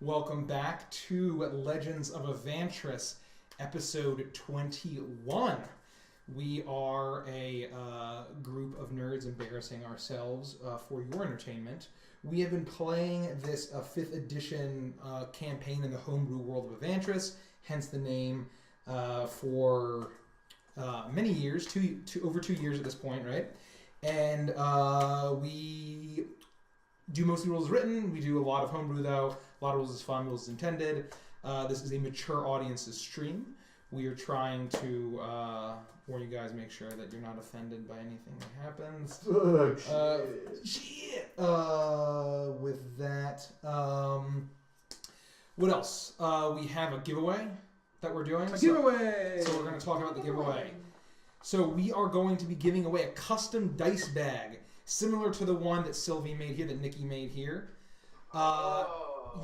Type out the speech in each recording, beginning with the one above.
Welcome back to Legends of Avantris, episode 21. We are a group of nerds embarrassing ourselves for your entertainment. We have been playing this 5th edition campaign in the homebrew world of Avantris, hence the name, for many years, over 2 years at this point, right? And we do most of the rules written. We do a lot of homebrew, though. A lot of rules is fun, rules is intended. This is a mature audience's stream. We are trying to warn you guys, make sure that you're not offended by anything that happens. With that, what else? We have a giveaway that we're doing. Giveaway! So we're going to talk about the giveaway. So we are going to be giving away a custom dice bag, similar to the one that Sylvie made here, that Nikki made here.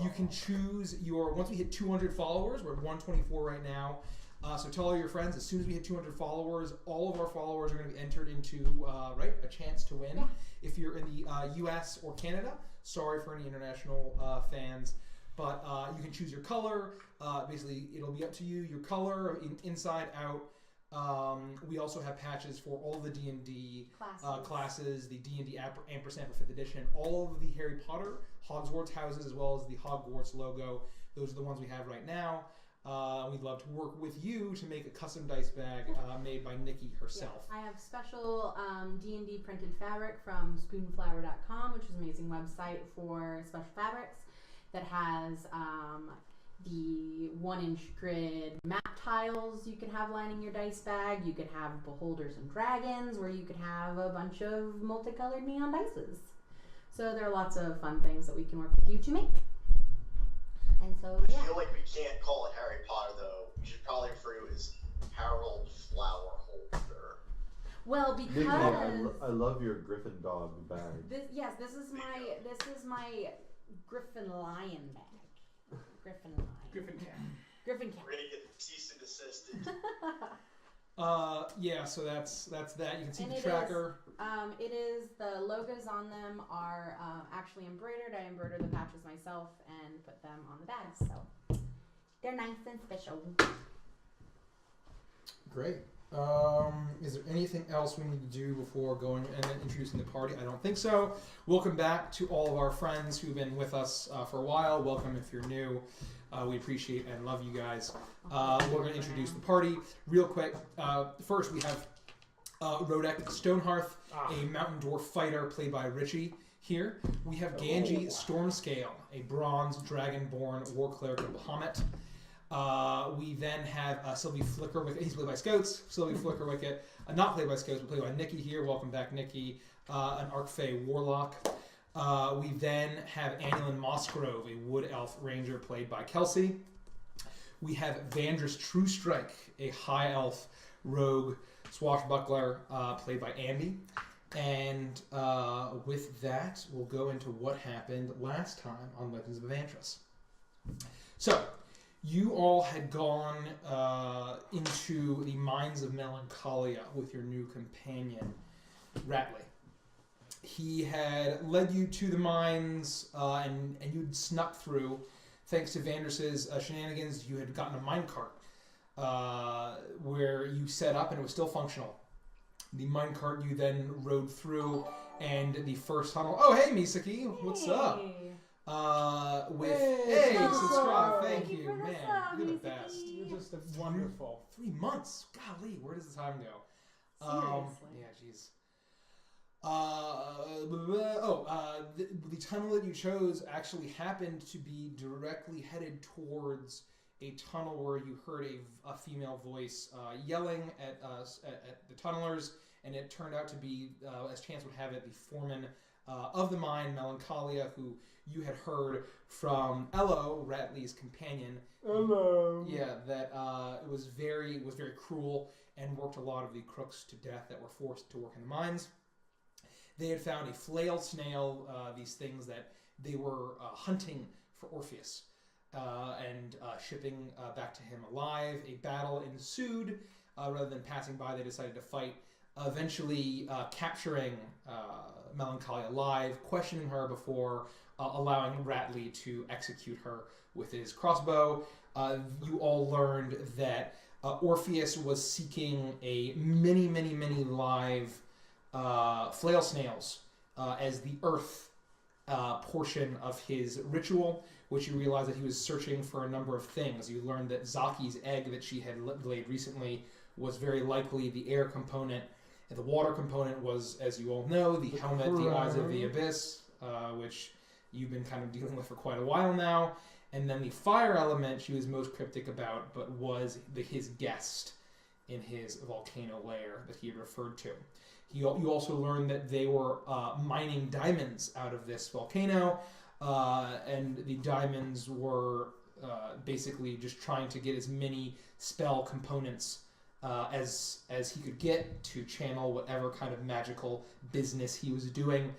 You can choose your, once we hit 200 followers, we're at 124 right now, so tell all your friends, as soon as we hit 200 followers, all of our followers are going to be entered into, a chance to win. Yeah. If you're in the US or Canada, sorry for any international fans, but you can choose your color. Basically, it'll be up to you, your color, inside, out. We also have patches for all the D&D classes, the D&D ampersand for 5th edition, all of the Harry Potter Hogwarts houses, as well as the Hogwarts logo. Those are the ones we have right now. We'd love to work with you to make a custom dice bag made by Nikki herself. Yeah, I have special D&D printed fabric from spoonflower.com, which is an amazing website for special fabrics that has the 1-inch grid map tiles you can have lining your dice bag. You could have beholders and dragons, where you could have a bunch of multicolored neon dices. So there are lots of fun things that we can work with you to make. And so, I feel like we can't call it Harry Potter, though. We should probably refer to it as Harold Flower Holder. Well, because I love your Griffin dog bag. This is my Griffin lion bag. Griffin lion. Griffin cat. Griffin cat. We're gonna get cease and desisted. So that's that. You can see the tracker. It is, the logos on them are actually embroidered. I embroidered the patches myself and put them on the bags, so they're nice and special. Great. Is there anything else we need to do before going and then introducing the party? I don't think so. Welcome back to all of our friends who've been with us for a while. Welcome if you're new. We appreciate and love you guys. We're going to introduce the party real quick. First, we have Rodek Stonehearth, a mountain dwarf fighter played by Richie here. We have Ganji Stormscale, a bronze dragonborn war cleric of Bahamut. We then have Sylvie Flickerwicket. He's played by Scouts. Sylvie Flickerwicket, not played by Scouts, but played by Nikki here. Welcome back, Nikki. An Arcfey warlock. We then have Annulin Mossgrove, a wood elf ranger played by Kelsey. We have Vandris Truestrike, a high elf rogue swashbuckler played by Andy. And with that, we'll go into what happened last time on Legends of Avantris. So, you all had gone into the Mines of Melancholia with your new companion, Ratley. He had led you to the mines, and you'd snuck through. Thanks to Vandris's shenanigans, you had gotten a minecart where you set up, and it was still functional. The minecart you then rode through, and the first tunnel. Oh, hey, Misaki, what's up? Hey, subscribe. Thank you, man. You're the best. You're just wonderful. 3 months. Golly, where does the time go? Seriously. Yeah, jeez. The tunnel that you chose actually happened to be directly headed towards a tunnel where you heard a female voice yelling at the tunnelers, and it turned out to be, as chance would have it, the foreman of the mine, Melancholia, who you had heard from Ello, Ratley's companion. Hello. Yeah, that it was very cruel and worked a lot of the crooks to death that were forced to work in the mines. They had found a flail snail, these things that they were hunting for Orpheus and shipping back to him alive. A battle ensued. Rather than passing by, they decided to fight, eventually capturing Melancholia alive, questioning her before allowing Ratley to execute her with his crossbow. You all learned that Orpheus was seeking a many live flail snails as the earth portion of his ritual, which you realize that he was searching for a number of things. You learned that Zaki's egg that she had laid recently was very likely the air component, and the water component was, as you all know, the helmet, the eyes of the abyss, which you've been kind of dealing with for quite a while now. And then the fire element she was most cryptic about, but was his guest in his volcano lair that he had referred to. You also learned that they were mining diamonds out of this volcano, and the diamonds were basically just trying to get as many spell components as he could get to channel whatever kind of magical business he was doing.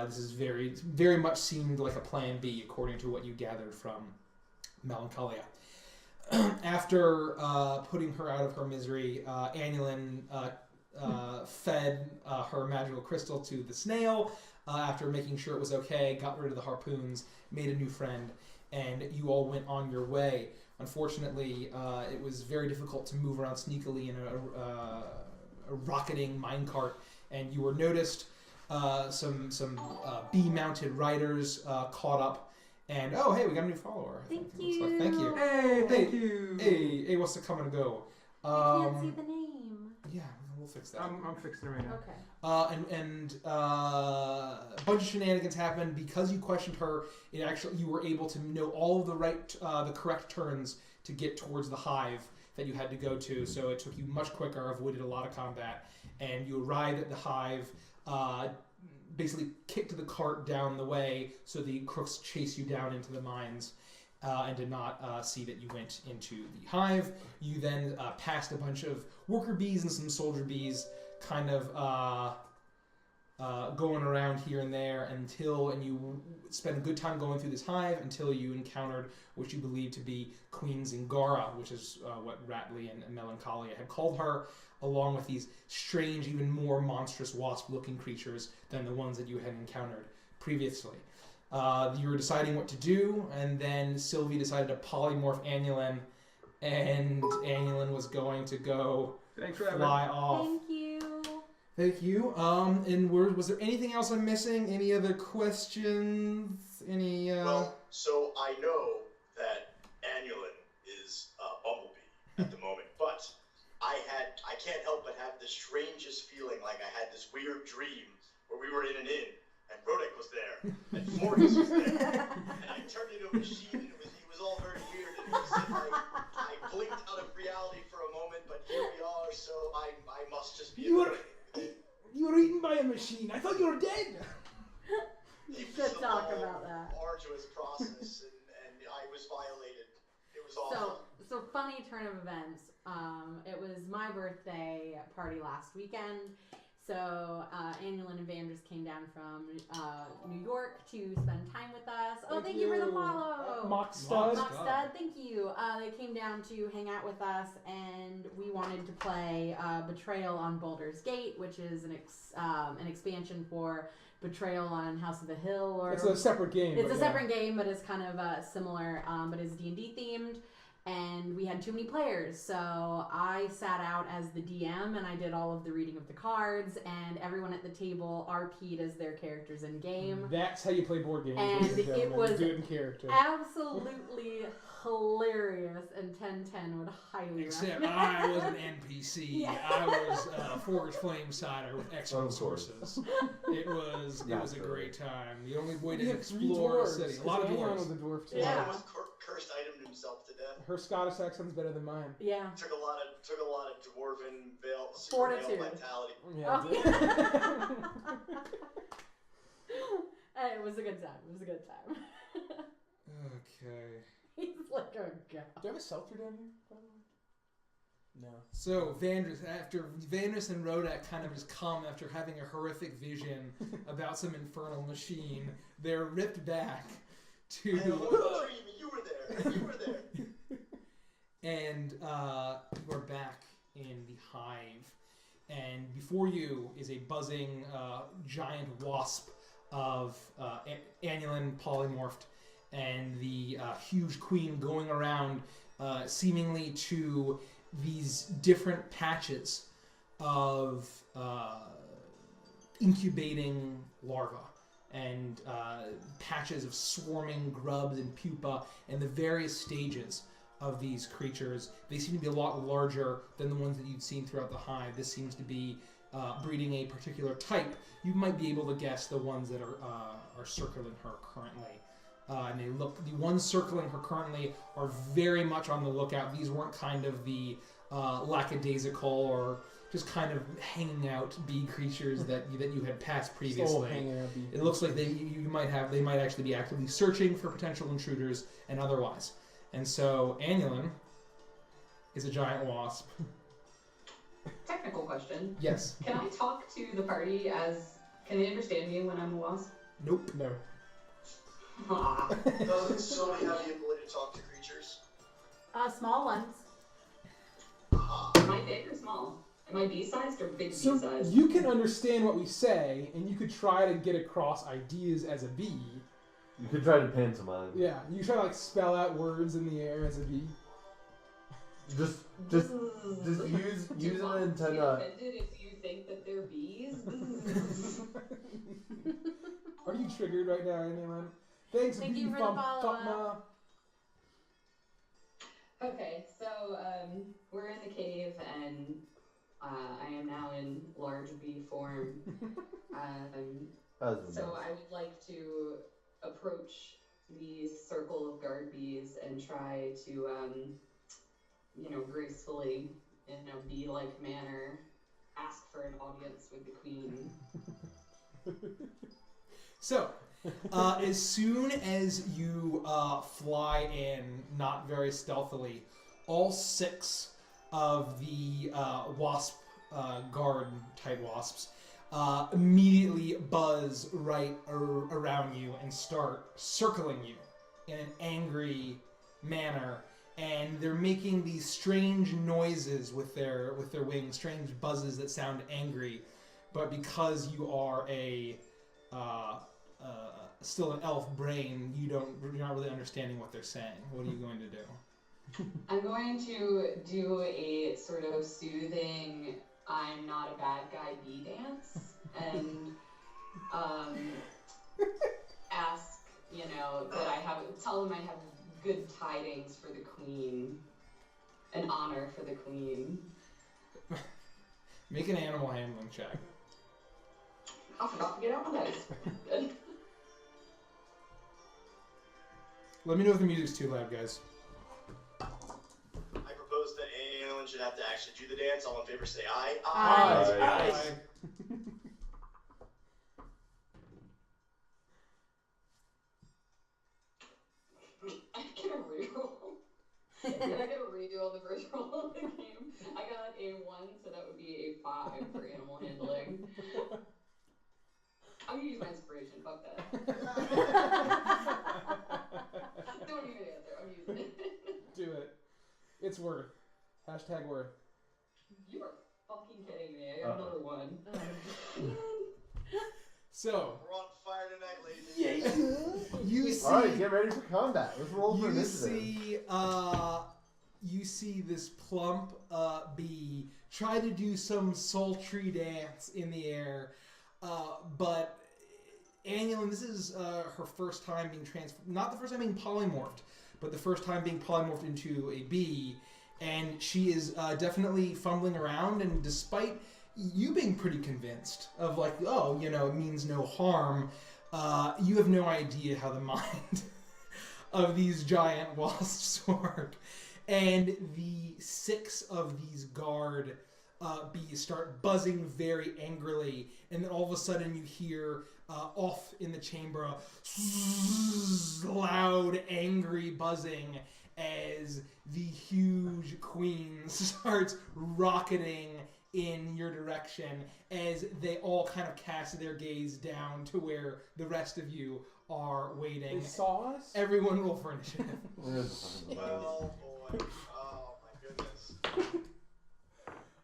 This is very much seemed like a plan B, according to what you gathered from Melancholia. After putting her out of her misery, Annulin fed her magical crystal to the snail. After making sure it was okay, got rid of the harpoons, made a new friend, and you all went on your way. Unfortunately, it was very difficult to move around sneakily in a rocketing minecart, and you were noticed. Some bee-mounted riders caught up, and oh hey, we got a new follower. Thank you. Thank you. Hey, thank you. Hey, what's to come and go? I can't see the name. Yeah, we'll fix that. I'm fixing it right now. Okay. And a bunch of shenanigans happened because you questioned her. You were able to know all of the correct turns to get towards the hive that you had to go to. So it took you much quicker, avoided a lot of combat, and you arrived at the hive. Basically kicked the cart down the way so the crooks chased you down into the mines and did not see that you went into the hive. You then passed a bunch of worker bees and some soldier bees kind of going around here and there and you spent a good time going through this hive until you encountered what you believe to be Queen Zingara, which is what Ratley and Melancholia had called her, along with these strange, even more monstrous wasp-looking creatures than the ones that you had encountered previously. You were deciding what to do, and then Sylvie decided to polymorph Annulin, and Annulin was going to go fly off. Thank you. And was there anything else I'm missing? Any other questions? Any? Well, so I know that Annulin is Bumblebee at the moment, but I can't help but have the strangest feeling like I had this weird dream where we were in an inn and Rodek was there and Morgus was there and I turned into a machine and it was all very weird and it was like I blinked out of reality for a moment, but here we are, so I must just be You were eaten by a machine. I thought you were dead. We should talk about that. Arduous process and I was violated. It was awful. So funny turn of events. It was my birthday party last weekend. So Annulin and Avantris came down from New York to spend time with us. Oh, thank you for the follow. Mock Stud. Mock Stud, thank you. They came down to hang out with us, and we wanted to play Betrayal on Baldur's Gate, which is an expansion for Betrayal on House of the Hill. Or It's a separate game. It's a separate game, but it's kind of similar, but it's D&D themed. And we had too many players, so I sat out as the DM and I did all of the reading of the cards, and everyone at the table RP'd as their characters in game. That's how you play board games. And it was do it in character. Absolutely hilarious, and 1010 would highly Except recommend. I was an NPC. Yeah. I was a Forged Flame Cider with excellent sources. It was a great time. The only way to explore the city. A lot of dwarves. Was a dwarf too. Yeah. Almost cursed itemed himself to death. Her Scottish accent's better than mine. Yeah. Took a lot of dwarven Fortitude. mentality. Yeah. Oh. It was a good time. Okay. He's like, oh god. Do you have a seltzer down here, by the way? No. So Vandris and Rodek kind of just come after having a horrific vision about some infernal machine. They're ripped back to. You were there. And you are back in the hive, and before you is a buzzing giant wasp of Annulin polymorphed and the huge queen going around seemingly to these different patches of incubating larvae and patches of swarming grubs and pupa and the various stages of these creatures. They seem to be a lot larger than the ones that you'd seen throughout the hive. This seems to be breeding a particular type. You might be able to guess the ones that are circling her currently. And the ones circling her currently are very much on the lookout. These weren't kind of the lackadaisical or just kind of hanging out bee creatures that you had passed previously. It looks like they might actually be actively searching for potential intruders and otherwise. And so Annulin is a giant wasp. Technical question. Yes. Can I talk to the party can they understand me when I'm a wasp? Nope. No. Doesn't Sony have the ability to talk to creatures? Small ones. Am I big or small? Am I bee-sized or big So bee-sized? you can understand what we say, and you could try to get across ideas as a bee. You could try to pantomime. Yeah, you try to like spell out words in the air as a bee. Just use an antenna. Offended if you think that they're bees? Are you triggered right now, anyone? Thanks, Thank bee you for the follow-up. Okay, so we're in the cave and I am now in large bee form. So I would like to approach the circle of guard bees and try to, gracefully, in a bee-like manner, ask for an audience with the queen. So, as soon as you fly in, not very stealthily, all 6 of the wasp guard-type wasps immediately buzz right around you and start circling you in an angry manner. And they're making these strange noises with their wings, strange buzzes that sound angry. But because you are still an elf brain, you're not really understanding what they're saying. What are you going to do? I'm going to do a sort of soothing I'm not a bad guy bee dance and ask, tell them I have good tidings for the queen, an honor for the queen. Make an animal handling check. I forgot to get out my dice. Good. Let me know if the music's too loud, guys. I propose that Alan should have to actually do the dance. All in favor say aye. Aye. Aye. I get a reroll. Can I get a redo on the first roll of the game? I got a 1, so that would be a 5 for animal handling. I'm gonna use my inspiration. Fuck that. Don't even answer. I'm using it. Do it. It's worth. Hashtag worth. You are fucking kidding me. I got another 1. So, We're on fire tonight, ladies. you see... Alright, get ready for combat. Let's roll for initiative. You see this plump bee try to do some sultry dance in the air, but Annulin, this is her first time being not the first time being polymorphed, but the first time being polymorphed into a bee, and she is definitely fumbling around, and despite you being pretty convinced of it means no harm, you have no idea how the mind of these giant wasps work. And the 6 of these guard bees start buzzing very angrily, and then all of a sudden you hear off in the chamber a loud, angry buzzing as the huge queen starts rocketing in your direction as they all kind of cast their gaze down to where the rest of you are waiting. They saw us? Everyone roll for initiative. Well, boy. Oh, my goodness.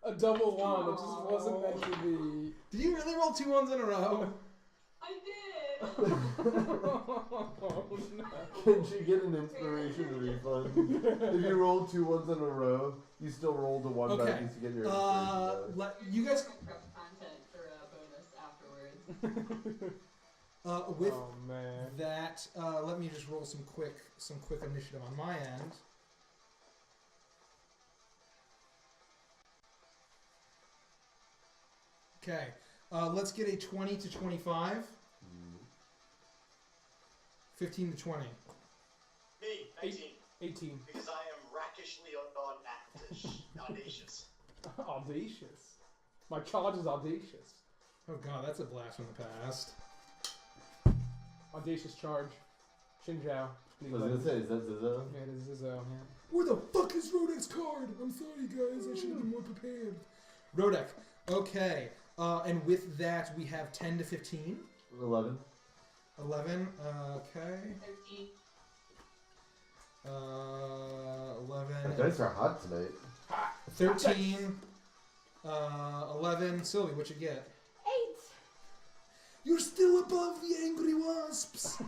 A double 1, it just wasn't meant to be. Did you really roll 2 ones in a row? I did! Oh, no. Can she get an inspiration refund? If you roll 2 ones in a row, you still roll the one Okay. back just to get your inspiration back. You guys Prep content for a bonus afterwards. with Oh man. that, let me just roll some quick initiative on my end. Okay, let's get a 20 to 25, 15 to 20. Me, 19. 18. Because I am rackishly audacious. Audacious. My charge is audacious. Oh god, that's a blast from the past. Audacious charge. Xinjiao. I was gonna say, is that Zizzo? Yeah, it is Zizzo. Yeah. Where the fuck is Rodek's card? I'm sorry, guys. I should have been more prepared. Rodek. Okay. And with that, we have 10 to 15. 11. 11. Okay. 13. 11. The dice are hot tonight. 13. 11. Sylvie, what you get? 8. You're still above the angry wasps.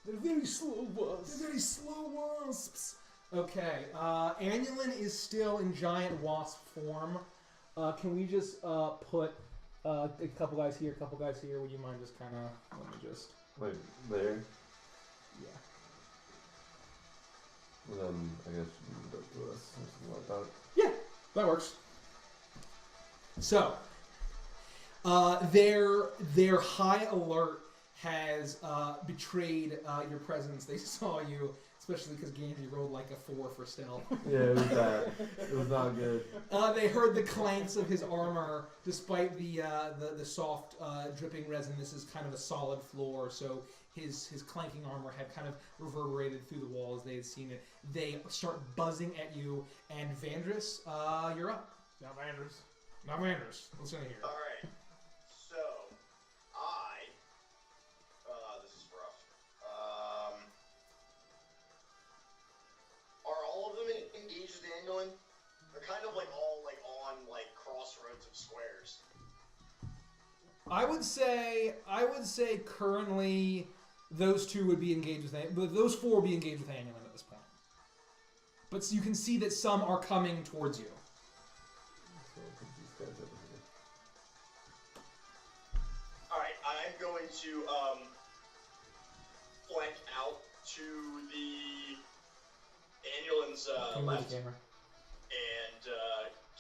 They're very slow wasps. They're very slow wasps. Okay. Annulin is still in giant wasp form. Can we just put a couple guys here, a couple guys here? Would you mind just kind of let me just? Like, there. Yeah. And then, I guess you move it up to us or something like that. Yeah, that works. So, their high alert has betrayed your presence. They saw you, especially because Ganji rolled like a 4 for stealth. Yeah, it was bad. It was not good. They heard the clanks of his armor, despite the soft dripping resin. This is kind of a solid floor, so his clanking armor had kind of reverberated through the walls. They had seen it. They start buzzing at you, and Vandris, you're up. Not Vanders. Not Vandris. Listen here. Alright. So, this is rough. Are all of them engaged with Annulin? They're kind of like all like on like crossroads of squares. I would say currently those two would be engaged with, but those 4 would be engaged with Annulin at this point. But you can see that some are coming towards you. So I'll put these guys over here. Alright, I'm going to flank out to the Annulin's left and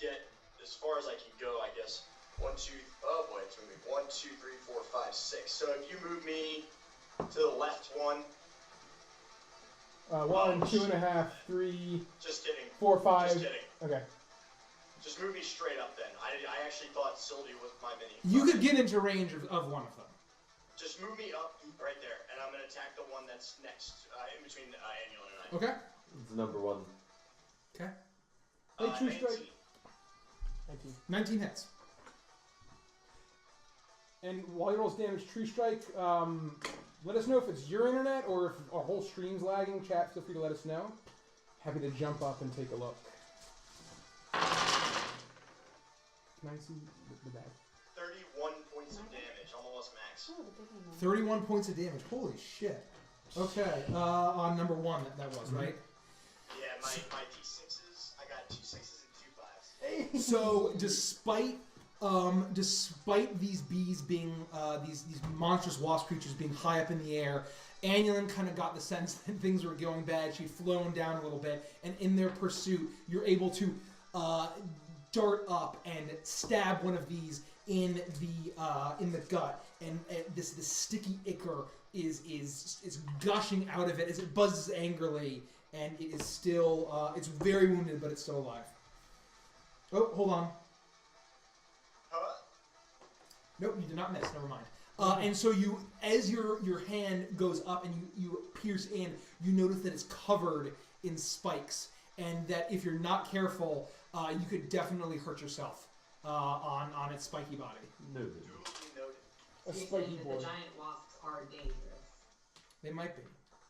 get as far as I can go, I guess. 1, 2, oh boy, it's moving. 1, 2, 3, 4, 5, 6. So if you move me to the left one. 1, 2.5, 3, Just kidding. 4, 5. Just kidding. Okay. Just move me straight up then. I actually thought Sylvie was my mini. You could get into range of one of them. Just move me up right there, and I'm going to attack the one that's next, in between Annulin and I. Okay. It's number 1. Okay. Hey, true 19. strike. 19. 19 hits. And while he rolls damage, True Strike, let us know if it's your internet or if our whole stream's lagging. Chat, feel free to let us know. Happy to jump up and take a look. Can I see the bag? 31 points of damage, almost max. Oh, the big one. 31 points of damage. Holy shit. Okay. On number 1, that was, right? Yeah, my D6s, I got 2 6s and 2 5s. So, despite these bees being these monstrous wasp creatures being high up in the air, Annulin kind of got the sense that things were going bad. She'd flown down a little bit, and in their pursuit, you're able to dart up and stab one of these in the gut, and this sticky ichor is gushing out of it as it buzzes angrily, and it is still it's very wounded, but it's still alive. Oh, hold on. Huh? Nope, you did not miss. Never mind. And so you, as your hand goes up and you pierce in, you notice that it's covered in spikes, and that if you're not careful, you could definitely hurt yourself on its spiky body. Noted. Duly noted. A So you're spiky saying that board. the giant wasps are dangerous. They might be.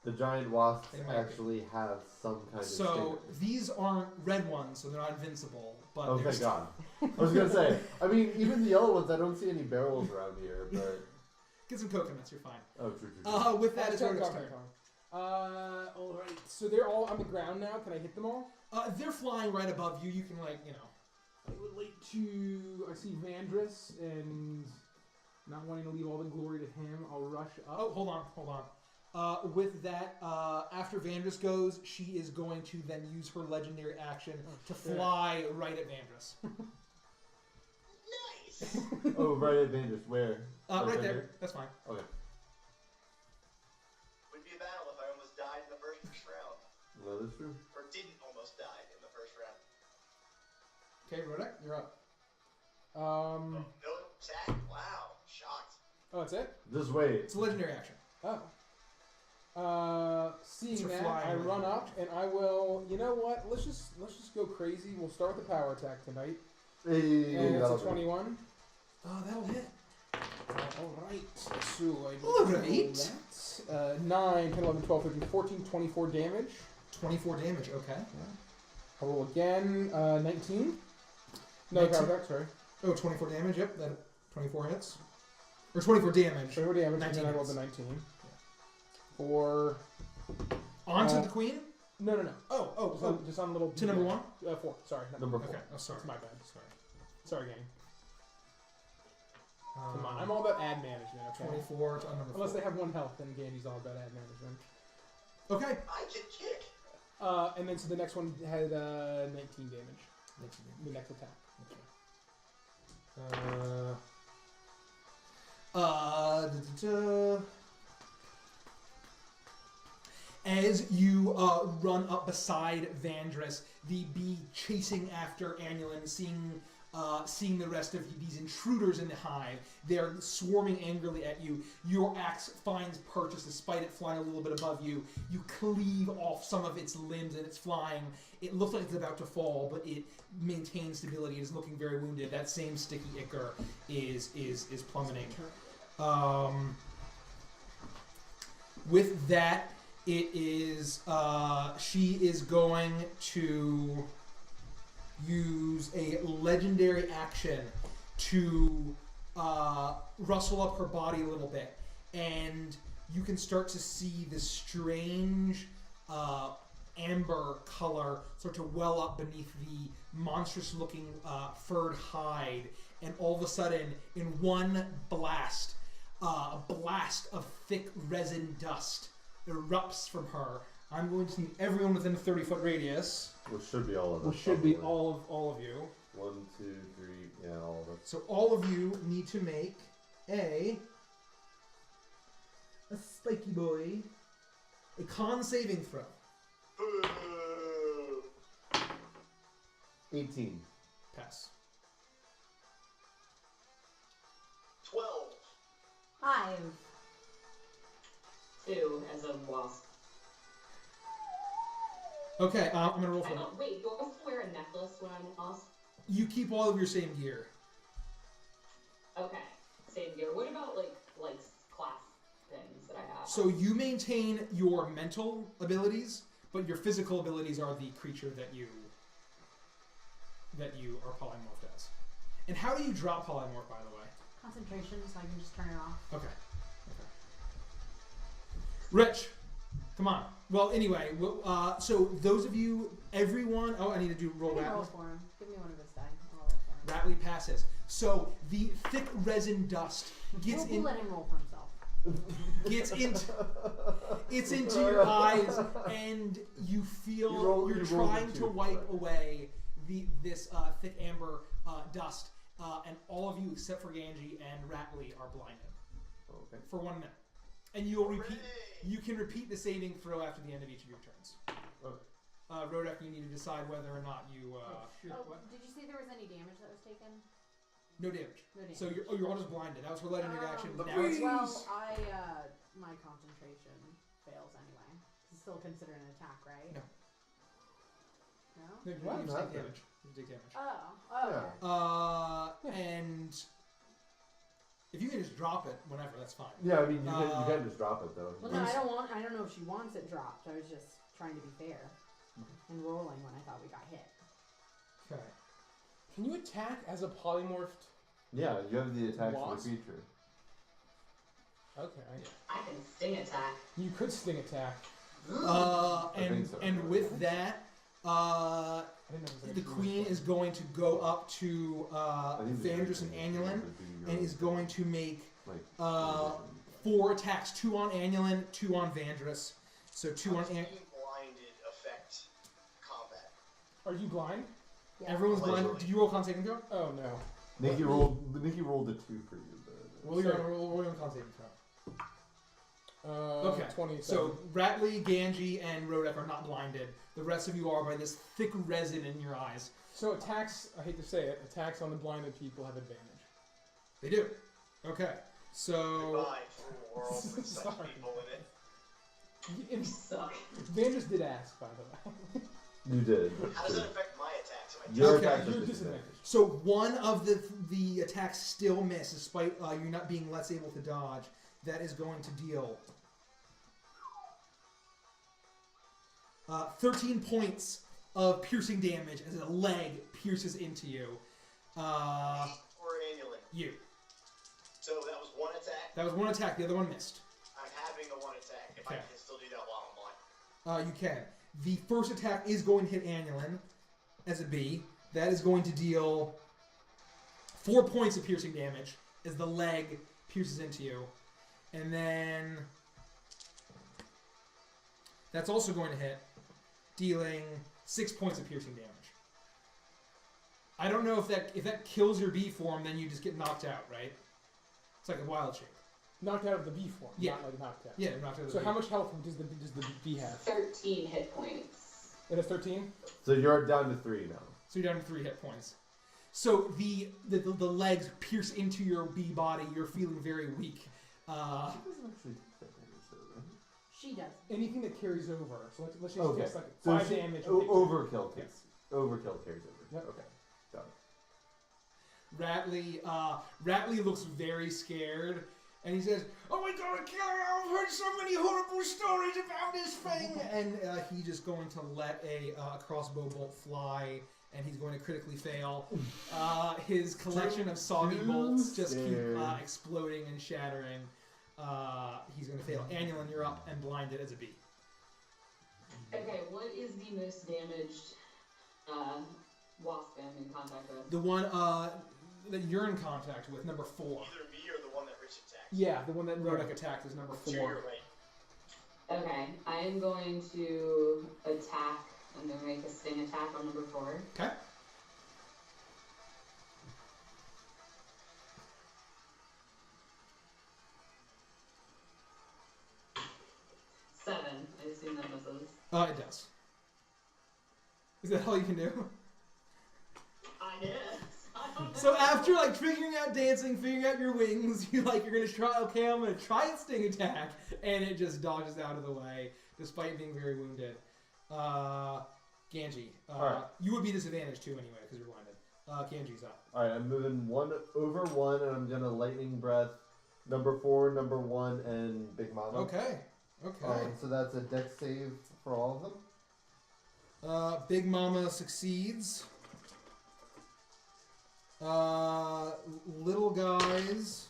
The giant wasps They might be. actually have some kind of So stinger. these aren't red ones, so they're not invincible. But Oh, they're thank God. I was gonna say, I mean, even the yellow ones, I don't see any barrels around here, but Get some coconuts. You're fine. Oh, true. With that, it's Rodek's turn. All right. So they're all on the ground now. Can I hit them all? They're flying right above you. You can I would like to. I see Avantris, and not wanting to leave all the glory to him, I'll rush up. Oh, hold on. With that, after Vandris goes, she is going to then use her legendary action to fly right at Vandris. Nice. Oh, right at Vandris. Where? Right there. That's fine. Okay. Would be a battle if I almost died in the first round. No, that's true. Or didn't almost die in the first round. Okay, Rodek, you're up. No attack? Wow. Shocked. Oh, that's it? Just wait. It's a legendary action. Seeing It's a that, flying I run legendary up and I will. You know what? Let's just go crazy. We'll start with the power attack tonight. Hey, And it's that'll a 21. That'll hit. All right. So I All roll right. that. 9, 10, 11, 12, 13, 14, 24 damage. 24 damage. Okay. I'll roll again. 19. No 19. power attack. Sorry. Oh, 24 damage. Yep. That 24 hits. Or 24 damage. 24 damage. And 19 then I rolled the hits. 19. For Onto the queen. no. Just on little. To number 1. 4. Sorry. Number 4. Okay. Oh, sorry. That's my bad. Sorry, gang. Come Come on. I'm all about ad management. Okay. 24 to number 4. Unless they have 1 health, then Gandy's all about ad management. Okay. I can kick. And then so the next one had 19 damage. The next attack. As you run up beside Vandris, the bee chasing after Annulin, seeing the rest of these intruders in the hive, they're swarming angrily at you. Your axe finds purchase, despite it flying a little bit above you. You cleave off some of its limbs and it's flying. It looks like it's about to fall, but it maintains stability. It is looking very wounded. That same sticky ichor is plummeting. With that, it is she is going to use a legendary action to rustle up her body a little bit, and you can start to see this strange amber color start to well up beneath the monstrous looking furred hide, and all of a sudden, in one blast, a blast of thick resin dust erupts from her. I'm going to need everyone within a 30-foot radius. Which should be all of us. Which should be probably. all of you. 1, 2, 3, yeah, all of us. So all of you need to make a spiky boy, a con saving throw. Boo. 18. Pass. 12. 5. 2 as a wasp. Okay, I'm gonna roll I for it. don't, wait, do I have to wear a necklace when I'm a wasp? You keep all of your same gear. Okay, same gear. What about like class things that I have? So you maintain your mental abilities, but your physical abilities are the creature that you are polymorphed as. And how do you drop polymorph, by the way? Concentration, so I can just turn it off. Okay. Rich, come on. Well, anyway, so those of you, everyone. Oh, I need to do roll I can roll Ratley. for him. Give me one of his die. I'll roll for him. Ratley passes. So the thick resin dust gets We'll in. let him roll for himself. It's into your eyes, and you feel You roll you're the trying two. to wipe away this thick amber dust, and all of you except for Ganji and Ratley are blinded Okay. for 1 minute. And you'll repeat. Hooray. You can repeat the saving throw after the end of each of your turns. Okay. Rodek, you need to decide whether or not you. Oh, did you see there was any damage that was taken? No damage. No damage. So you're all just blinded. That was her legendary action. the Now it's Well, my concentration fails anyway. It's still considered an attack, right? No. No? no, you Why just not take then? damage. You take damage. Oh. Okay. And if you can just drop it whenever, that's fine. Yeah, I mean, you can't just drop it, though. Well, no, I don't know if she wants it dropped. I was just trying to be fair and rolling when I thought we got hit. Okay. Can you attack as a polymorphed? Yeah, you have the attack for the Wasp? creature. Okay. I can sting attack. You could sting attack. And with that, I didn't know it was the queen is going to go up to Vandris and Annulin and is going to make 4 attacks. 2 on Annulin, 2 on Vandris. So 2 on Annulin. Blinded affect combat. Are you blind? Yeah. Everyone's blind. Did you roll con saving throw? Oh no. Nikki rolled a 2 for you. Roll your con saving throw. Okay. 27. So Ratley, Ganji, and Rodek are not blinded. The rest of you are by this thick resin in your eyes. So attacks, I hate to say it, attacks on the blinded people have advantage. They do. Okay. So Goodbye, cruel world with such Sorry. people in it. You suck. Vandris did ask, by the way. You did. How does that affect my attacks? Am I Your Okay, attacks are You're disadvantaged. disadvantaged. So one of the attacks still miss, despite you not being less able to dodge. That is going to deal 13 points of piercing damage as a leg pierces into you. or Annulin? You. So that was one attack. That was one attack. The other one missed. I'm having the one attack. If I Okay. can still do that while I'm blind. You can. The first attack is going to hit Annulin as a B. That is going to deal 4 points of piercing damage as the leg pierces into you. And then that's also going to hit, dealing 6 points of piercing damage. I don't know if that kills your B form, then you just get knocked out, right? It's like a wild shape. Knocked out of the B form, Yeah. not like knocked out. Yeah, knocked out of the So B. how much health does the B have? 13 hit points. It has 13? So you're down to 3 now. So you're down to 3 hit points. So the legs pierce into your B body. You're feeling very weak. She doesn't actually take that damage, though, right? She does. Anything that carries over. So let's just Okay. guess like So 5 she- damage. Overkill Yes. takes. Overkill carries over. Yep. Okay. Got it. Ratley looks very scared, and he says, "Oh my God, I've heard so many horrible stories about this thing." And he's just going to let a crossbow bolt fly, and he's going to critically fail. His collection of soggy bolts just keep exploding and shattering. He's going to fail. Annulin, you're up and blinded as a B. Okay, what is the most damaged wasp I'm in contact with? The one that you're in contact with, number 4. Either me or the one that Rich attacked. Yeah, the one that Rodek attacked is number 4. Sure, you're right. Okay, I am going to attack. I'm going to make a sting attack on number 4. Okay. Seven. I assume that misses. It does. Is that all you can do? I guess. I don't know. So after like figuring out dancing, figuring out your wings, you're gonna try. Okay, I'm gonna try a sting attack, and it just dodges out of the way, despite being very wounded. Ganji, Alright. you would be disadvantaged too anyway because you're blinded. Ganji's up. Alright, I'm moving 1 over 1, and I'm gonna lightning breath number 4, number 1, and Big Mama. Okay. Okay. So that's a dex save for all of them. Big Mama succeeds. Little guys.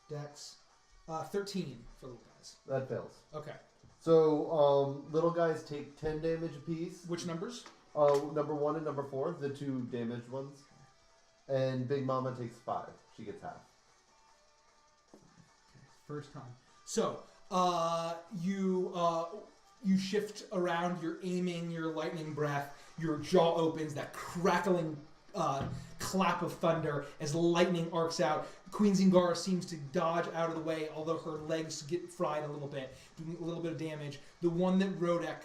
Dex. 13 for little guys. That fails. Okay. So little guys take 10 damage apiece. Which numbers? Number 1 and number 4, the 2 damaged ones. And Big Mama takes 5. She gets half. First time. So, you shift around, you're aiming your lightning breath, your jaw opens, that crackling clap of thunder as lightning arcs out. Queen Zingara seems to dodge out of the way, although her legs get fried a little bit, doing a little bit of damage. The one that Rodek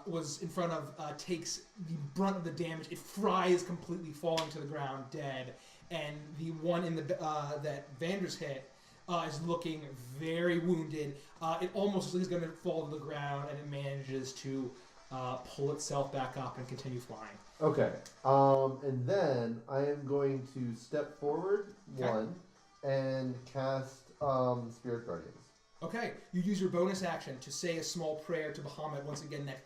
was in front of takes the brunt of the damage. It fries completely, falling to the ground, dead. And the one in the that Vandris hit is looking very wounded. It almost is going to fall to the ground, and it manages to pull itself back up and continue flying. Okay. And then I am going to step forward 1 and cast Spirit Guardians. Okay, you use your bonus action to say a small prayer to Bahamut. Once again, that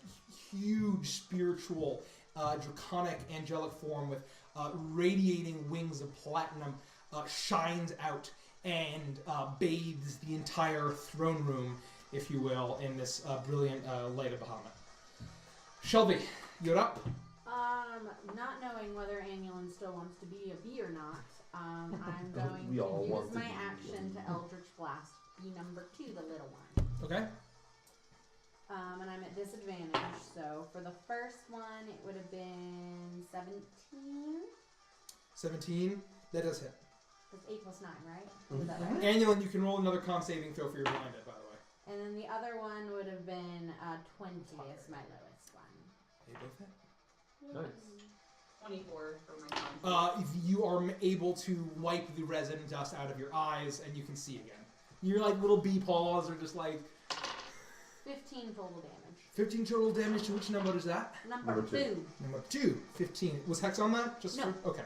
huge spiritual, draconic, angelic form with radiating wings of platinum shines out, and bathes the entire throne room, if you will, in this brilliant light of Bahamut. Shelby, you're up. Not knowing whether Annulin still wants to be a bee or not, I'm going We all to want use to my be action one. to Eldritch Blast bee number 2, the little one. Okay. And I'm at disadvantage, so for the first one, it would have been 17. 17. That does hit. That's 8 plus 9, right? Mhm. Is that right? Annulin, you can roll another con saving throw for your blinded, by the way. And then the other one would have been 20 is my lowest one. They both hit. Nice. 24 for my You are able to wipe the resin dust out of your eyes, and you can see again. Your like little bee paws are just like 15 total damage. 15 total damage. To which number is that? Number Number 2. 2. Number 2. 15. Was Hex on that? Just No. for, okay.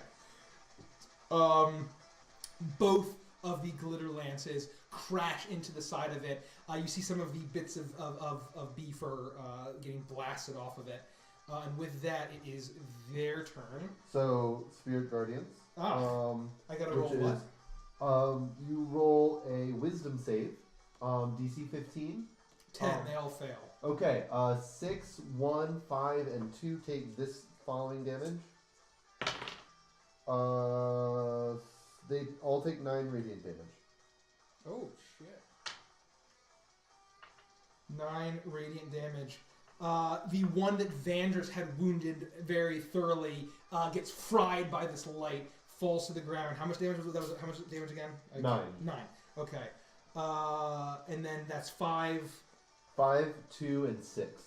Both of the glitter lances crash into the side of it. You see some of the bits of bee fur getting blasted off of it. And with that, it is their turn. So, Spirit Guardians. I gotta roll Which what? is, you roll a Wisdom save, DC 15. 10. They all fail. Okay, 6, 1, 5, and 2 take this following damage. They all take 9 radiant damage. Oh, shit. 9 radiant damage. The one that Vandris had wounded very thoroughly gets fried by this light, falls to the ground. How much damage was that? How much damage again? 9. 9. Okay. And then that's 5. 5, 2, and 6.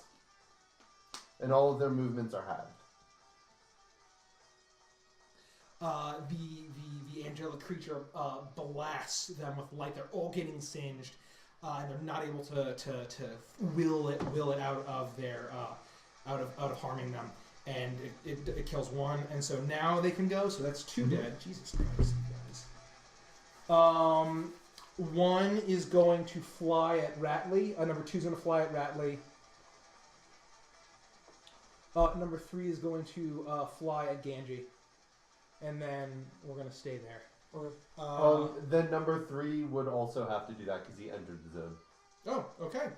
And all of their movements are halved. The angelic creature blasts them with light. They're all getting singed, and they're not able to will it out of their out of harming them. And it kills one, and so now they can go. So that's 2 dead. Jesus Christ, you guys. One is going to fly at Ratley. Number 2 is going to fly at Ratley. Number 3 is going to fly at Ganji. And then we're going to stay there. Then number 3 would also have to do that because he entered the zone. Oh, okay.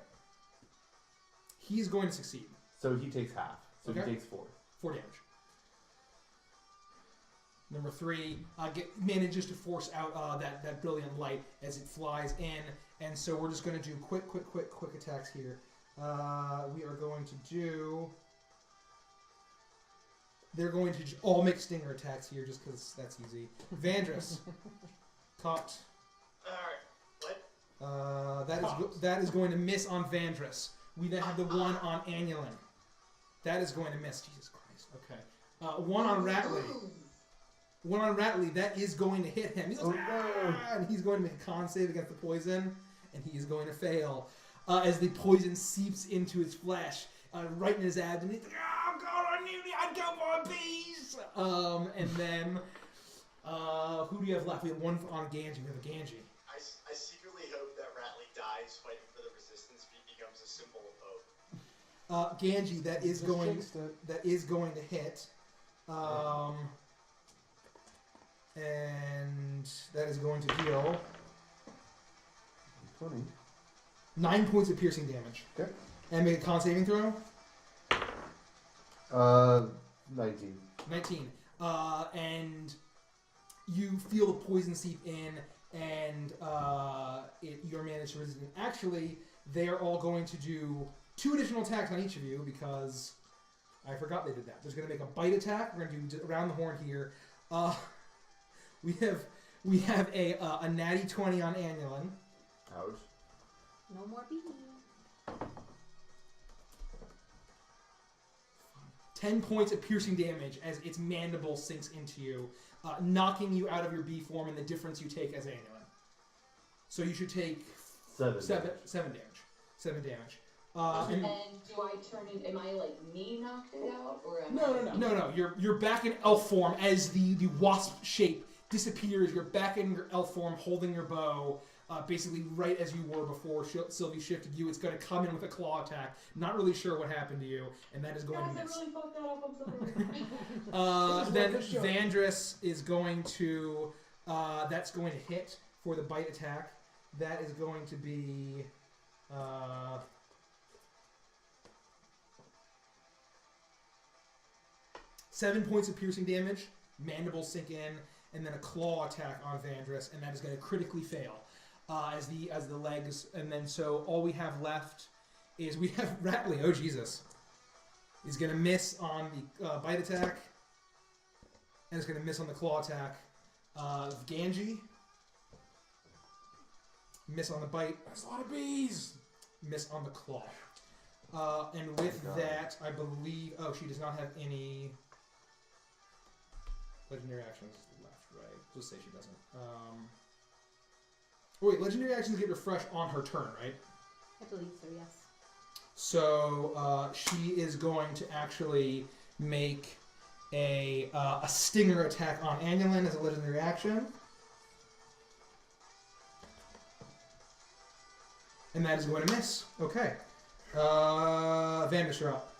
He's going to succeed. So he takes half. So Okay. he takes 4. 4 damage. Number 3 manages to force out that brilliant light as it flies in. And so we're just going to do quick attacks here. We are going to do... They're going to all make stinger attacks here just because that's easy. Vandris. Caught. Alright, what? That is going to miss on Vandris. We then have the one on Annulin. That is going to miss. Jesus Christ. Okay. One on Ratley. One on Ratley. That is going to hit him. He goes, and he's going to make a con save against the poison, and he is going to fail. As the poison seeps into his flesh, right in his abdomen. He's like, oh, God, I'd go for bees! And then, who do you have left? We have one on Ganji. We have a Ganji. I secretly hope that Ratley dies fighting for the resistance becomes a symbol of hope. Ganji, that is going to hit. And that is going to deal 20. 9 points of piercing damage. Okay. And make a con saving throw. 19. 19. And you feel the poison seep in, and you're managed to resist it. Actually, they are all going to do 2 additional attacks on each of you because I forgot they did that. There's going to make a bite attack. We're going to do around the horn here. We have a natty 20 on Annulin. Ouch. No more bees. 10 points of piercing damage as its mandible sinks into you, knocking you out of your bee form and the difference you take as Annulin. So you should take 7 damage. 7 damage. And do I turn it? Am I like me knocked it out, or am I? No. You're back in elf form as the wasp shape disappears. You're back in your elf form, holding your bow, basically right as you were before Sylvie shifted you. It's going to come in with a claw attack. Not really sure what happened to you, and that is going to miss. I really fucked that up. I'm sorry. Then Vandris is going to. That's going to hit for the bite attack. That is going to be 7 points of piercing damage. Mandibles sink in, and then a claw attack on Avantris, and that is going to critically fail as the legs. And then so all we have left is we have Ratley. Oh Jesus! He's going to miss on the bite attack, and it's going to miss on the claw attack. Ganji. Miss on the bite. There's a lot of bees. Miss on the claw. And with that, I believe... Oh, she does not have any legendary actions left, right? Just say she doesn't. Wait, legendary actions get refreshed on her turn, right? I believe so, yes. So she is going to actually make a stinger attack on Annulin as a legendary action. And that is going to miss. Okay. Vandus, you're up.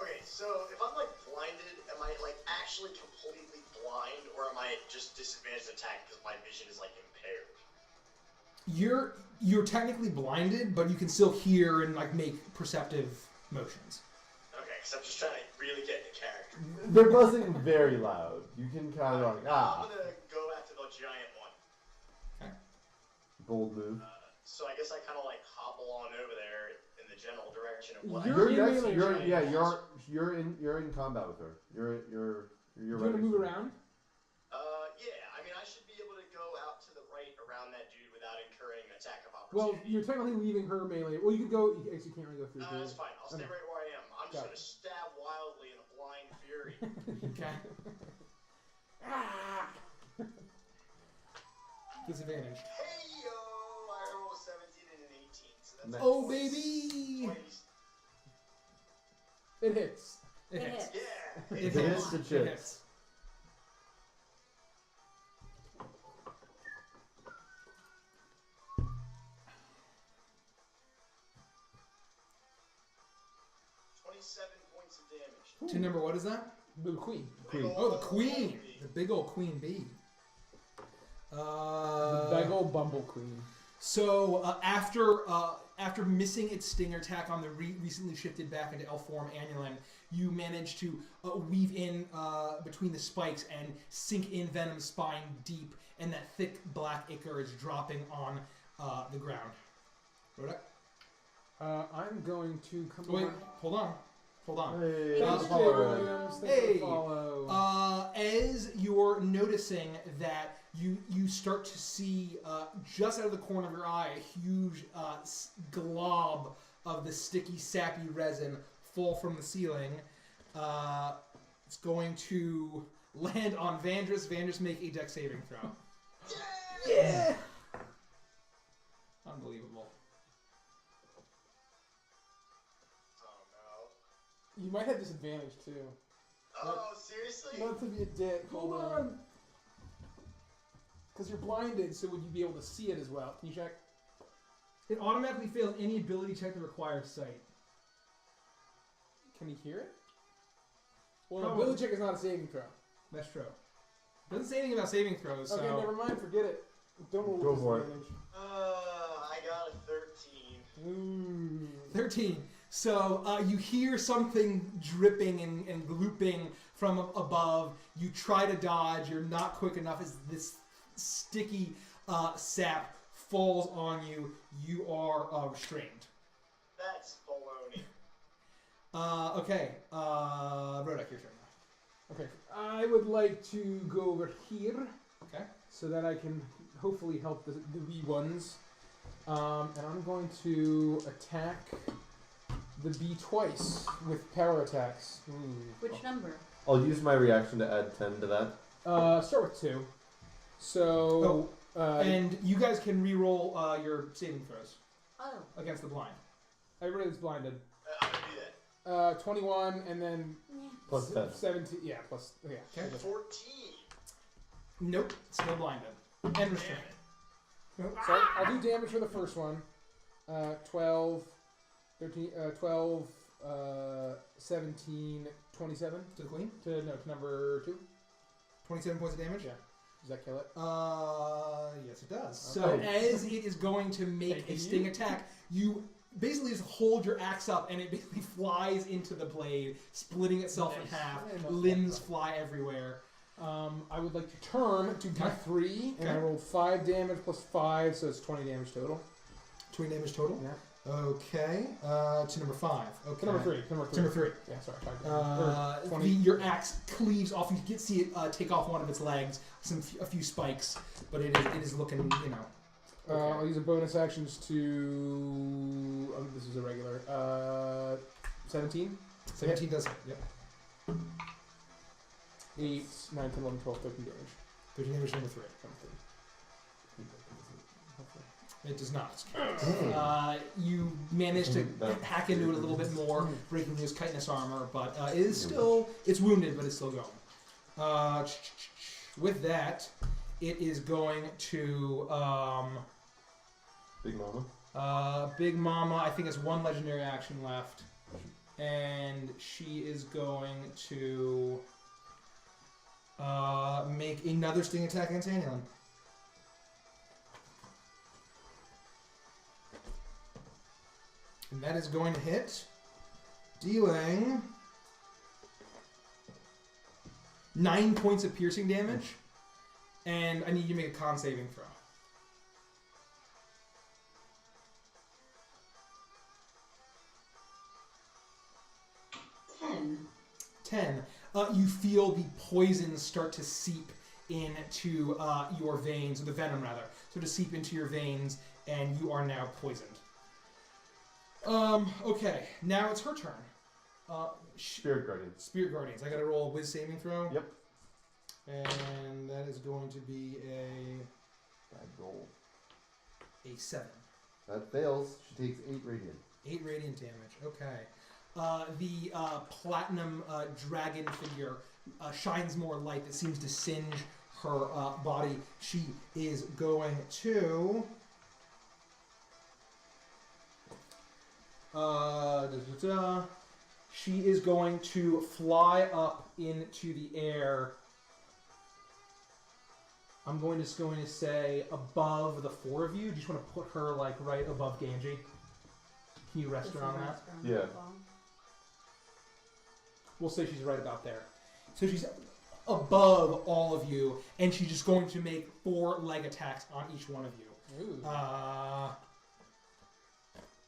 Okay, so if I'm like blinded, am I like actually completely blind, or am I just disadvantaged attack because my vision is like impaired? You're technically blinded, but you can still hear and like make perceptive motions. Okay, because I'm just trying to really get into character. They're buzzing very loud. You can kind of like, I'm gonna go after the giant one. Okay. Bold move. So I guess I kind of like hobble on over there in the general direction of what You're I in melee. You're in combat with her. You're You want to move around? Yeah, I mean I should be able to go out to the right around that dude without incurring an attack of Well, opportunity. you're technically leaving her melee. Well, you could go. You actually can't really go through. That's fine. I'll stay Okay. right where I am. I'm just Got gonna stab wildly in a blind fury. Okay. Disadvantage. Hey yo! I rolled a 17 and an 18, so that's Nice. Oh baby! 20. It hits. It hits. Yeah. It It hits. hits the It chips. hits. Points of damage. To number what is that? The queen. Queen. Oh, the queen. The big old queen bee. The big old bumble queen. So after missing its stinger attack on the recently shifted back into elf form Annulin, you manage to weave in between the spikes and sink in Venom's spine deep, and that thick black ichor is dropping on the ground. Rhoda? I'm going to come Wait, over. hold on. Hey, Thanks, Uh, Jay Williams. Thanks for Hey. the follow. As you're noticing that you start to see just out of the corner of your eye a huge glob of the sticky, sappy resin fall from the ceiling. It's going to land on Vandris. Vandris, make a dex saving throw. Yeah! Unbelievable. Oh You might have disadvantage too. no. Oh, seriously? Not to be a dick. Hold on. Because you're blinded, so would you be able to see it as well? Can you check? It automatically fails any ability check that requires sight. Can you hear it? Well, Oh. an ability check is not a saving throw. That's true. Doesn't say anything about saving throws, so... Okay, never mind. Forget it. Don't roll Go with for it. disadvantage. I got a 13. Ooh. 13. So you hear something dripping and glooping from above. You try to dodge. You're not quick enough as this sticky sap falls on you. You are restrained. That's baloney. Okay. Rodak, your turn. Okay, I would like to go over here. Okay. So that I can hopefully help the wee ones. And I'm going to attack the bee twice with power attacks. Which number? I'll use my reaction to add 10 to that. Start with 2. So. And you guys can re-roll your saving throws Oh. against the blind. Everybody's blinded. I'm gonna do that. 21 and then Plus 10. 17. Yeah, plus. Yeah. Okay. 14. Nope. Still blinded. And restrained. So I'll do damage for the first one. 12, 13, 12, 17, 27 To the queen. to number 2. 27 points of damage. Yeah. Does that kill it? Yes, it does. So as it is going to make a sting attack, you basically just hold your axe up, and it basically flies into the blade, splitting itself in half. Limbs fly everywhere. I would like to turn to D3, and I rolled 5 damage plus 5, so it's 20 damage total. 20 damage total? Yeah. Okay. To number 5. Okay. To number 3. Number 3. Yeah, sorry. 5 damage. Your axe cleaves off. You can see it take off one of its legs, a few spikes, but it is looking, Okay. I'll use a bonus actions to... this is a regular. 17? 17 does hit. Yep. 8, 9, 10, 11, 12, 13 damage. 13 damage, number 3. It does not. You manage to hack into it a little bit more, breaking his chitinous armor, but it is still... It's wounded, but it's still going. With that, it is going to... Big Mama. Big Mama, I think has 1 legendary action left. And she is going to make another sting attack against Anilin. And that is going to hit, dealing 9 points of piercing damage. And I need you to make a con saving throw. 10. You feel the poison start to seep into your veins, or the venom rather, so to seep into your veins, and you are now poisoned. Okay, now it's her turn. Spirit Guardians. Spirit Guardians. I gotta roll a Wiz saving throw. Yep. And that is going to be Bad roll. a 7. That fails. She takes 8 radiant. 8 radiant damage. Okay. The platinum dragon figure shines more light that seems to singe her body. She is going to... She is going to fly up into the air. I'm just going to say above the 4 of you. Do you just want to put her like right above Ganji? Can you rest her on that? Yeah. We'll say she's right about there. So she's above all of you, and she's just going to make 4 leg attacks on each one of you. Ooh.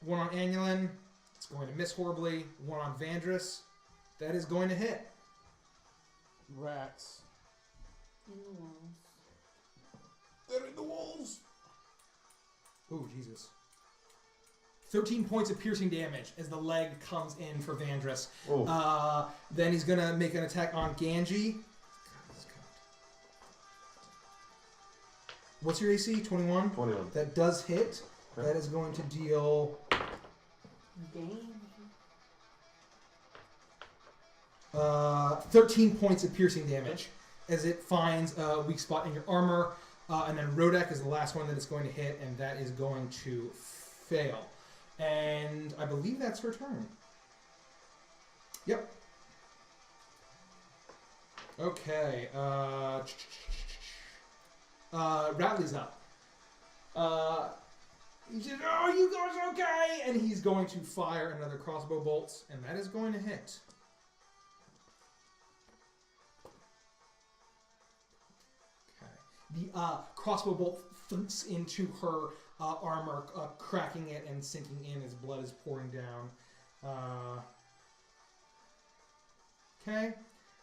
One on Anulin. It's going to miss horribly. One on Avantris. That is going to hit. Rats. In the walls. They're in the walls. Oh, Jesus. 13 points of piercing damage as the leg comes in for Avantris. Oh. Then he's going to make an attack on Ganji. What's your AC? 21? 21. That does hit. Okay. That is going to deal... Damage. 13 points of piercing damage as it finds a weak spot in your armor. And then Rodek is the last one that it's going to hit, and that is going to fail. And I believe that's her turn. Yep. Okay. Radley's up. He says, "Oh, you guys okay?" And he's going to fire another crossbow bolt, and that is going to hit. Okay. The crossbow bolt thunks into her armor, cracking it and sinking in as blood is pouring down. Okay.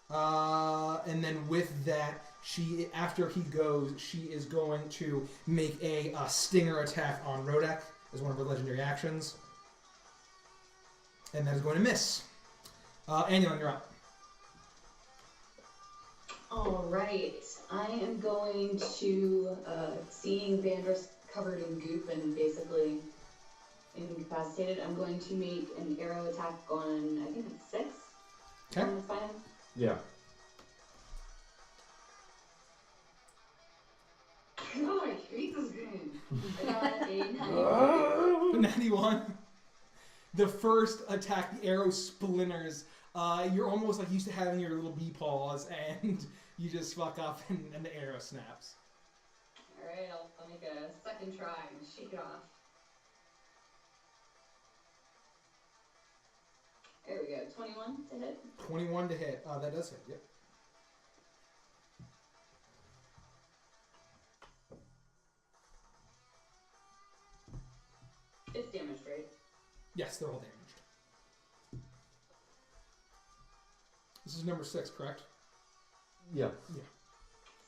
And then with that, after he goes, she is going to make a stinger attack on Rodek as one of her legendary actions. And that is going to miss. Anulin, you're up. Alright, I am going to, seeing Avantris covered in goop and basically incapacitated, I'm going to make an arrow attack on, I think it's 6. Okay. On the spine. Yeah. Oh, I hate this game. I got a 9. 91. The first attack, the arrow splinters. You're almost like used to having your little bee paws, and you just fuck up and the arrow snaps. Alright, I'll make a second try and shake it off. There we go. 21 to hit. 21 to hit. That does hit. Yep. It's damaged, right? Yes, they're all damaged. This is number 6, correct? Yes. Yeah.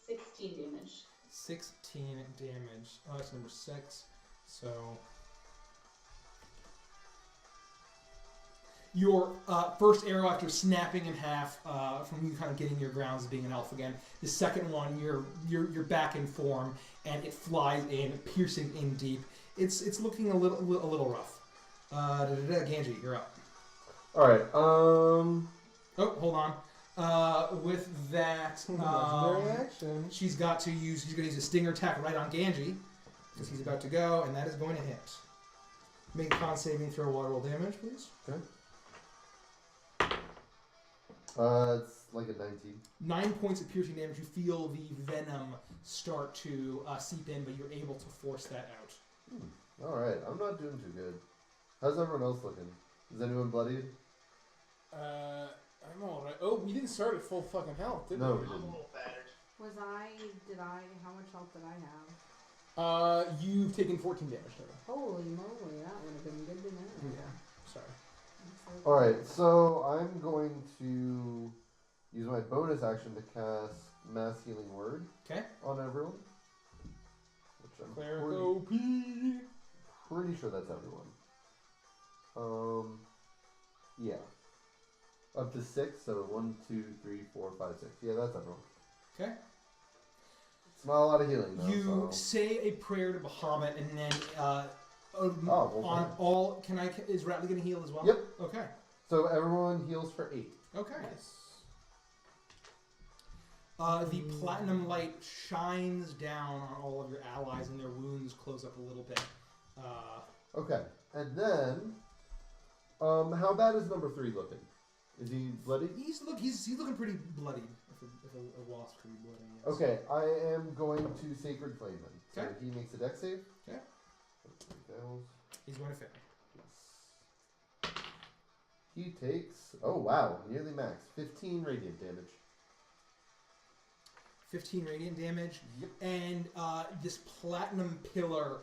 16 damage. 16 damage. Oh, that's number 6. So your first arrow, after snapping in half from you kind of getting your grounds as being an elf again, the second one you're back in form and it flies in, piercing in deep. It's looking a little rough. Ganji, you're up. All right. Oh, hold on. With that, Legendary action. she's going to use a stinger attack right on Ganji because he's about to go, and that is going to hit. Make a con saving throw, water roll damage, please. Okay. It's like a 19. 9 points of piercing damage. You feel the venom start to seep in, but you're able to force that out. All right. I'm not doing too good. How's everyone else looking? Is anyone bloodied? I'm alright. Oh, we didn't start at full fucking health, did No, we? we I'm a didn't. little battered. How much health did I have? You've taken 14 damage total. Holy moly, that would have been good to know. Yeah. Sorry. All right. So I'm going to use my bonus action to cast Mass Healing Word Okay. on everyone. Which I'm Cleric pretty, OP. pretty sure that's everyone. Yeah. Up to 6, so 1, 2, 3, 4, 5, 6. Yeah, that's everyone. Okay. It's not a lot of healing though. You so. say a prayer to Bahamut, and then well, on fine. all, is Ratley going to heal as well? Yep. Okay. So everyone heals for 8. Okay. Nice. The platinum light shines down on all of your allies, and their wounds close up a little bit. Okay, and then, how bad is number 3 looking? Is he bloody? He's looking pretty bloody. If a wasp could be bloody. Yes. Okay, I am going to Sacred Flame then. So Okay. he makes a dex save. Okay. Fails. He's going to fail. Yes. He takes, oh wow, nearly max, 15 radiant damage. 15 radiant damage. Yep. And this platinum pillar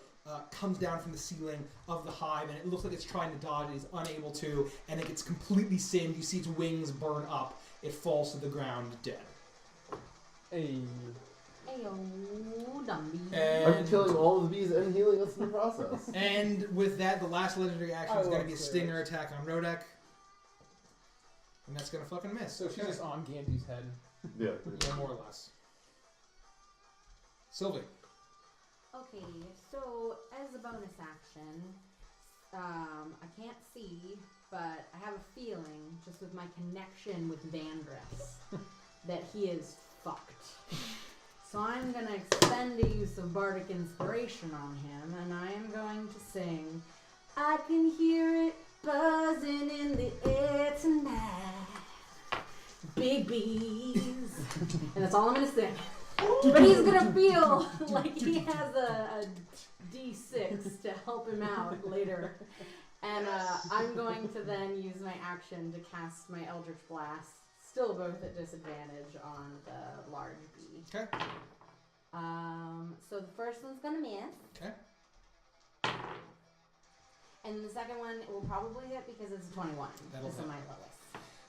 comes down from the ceiling of the hive, and it looks like it's trying to dodge. It is unable to, and it gets completely singed. You see its wings burn up. It falls to the ground dead. Hey. Ayo, Dumby. And, I'm killing all of the bees and healing us in the process. And with that, the last legendary action I is going to love be a clerics. stinger attack on Rodek. And that's going to fucking miss. So she's just on Gandy's head. Yeah. Yeah, more or less. Sylvie. Okay, so as a bonus action, I can't see, but I have a feeling, just with my connection with Avantris, that he is fucked. So I'm going to expend a use of Bardic Inspiration on him, and I am going to sing, I can hear it buzzing in the air tonight, big bees. And that's all I'm going to sing. But he's gonna feel like he has a D6 to help him out later. And I'm going to then use my action to cast my Eldritch Blast, still both at disadvantage on the large bee. Okay. So the first one's gonna miss. Okay. And the second one will probably hit because it's a 21. That'll This is hit. my lowest.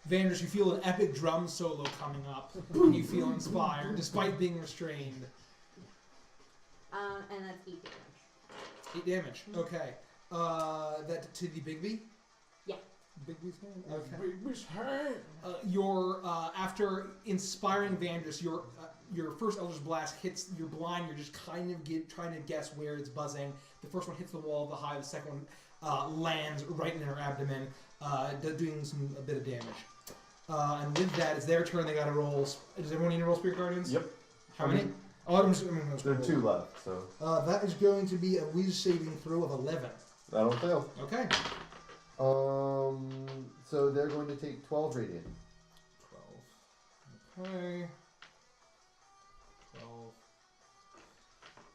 Vanders, you feel an epic drum solo coming up, and you feel inspired, despite being restrained. And that's 8 damage. 8 damage. Okay. That to the Big B? Yeah. Big B's name? Okay. Bigby's hand. Your after inspiring Vandris, your first Eldritch Blast hits. You're blind. You're just kind of trying to guess where it's buzzing. The first one hits the wall of the hive. The second one lands right in her abdomen, doing a bit of damage. And with that, it's their turn. They got to roll. Does everyone need to roll Spirit Guardians? Yep. How many? Oh, There are 2 left, so that is going to be a Wiz saving throw of 11. that'll fail. Okay. So they're going to take 12 radiant. 12. Okay.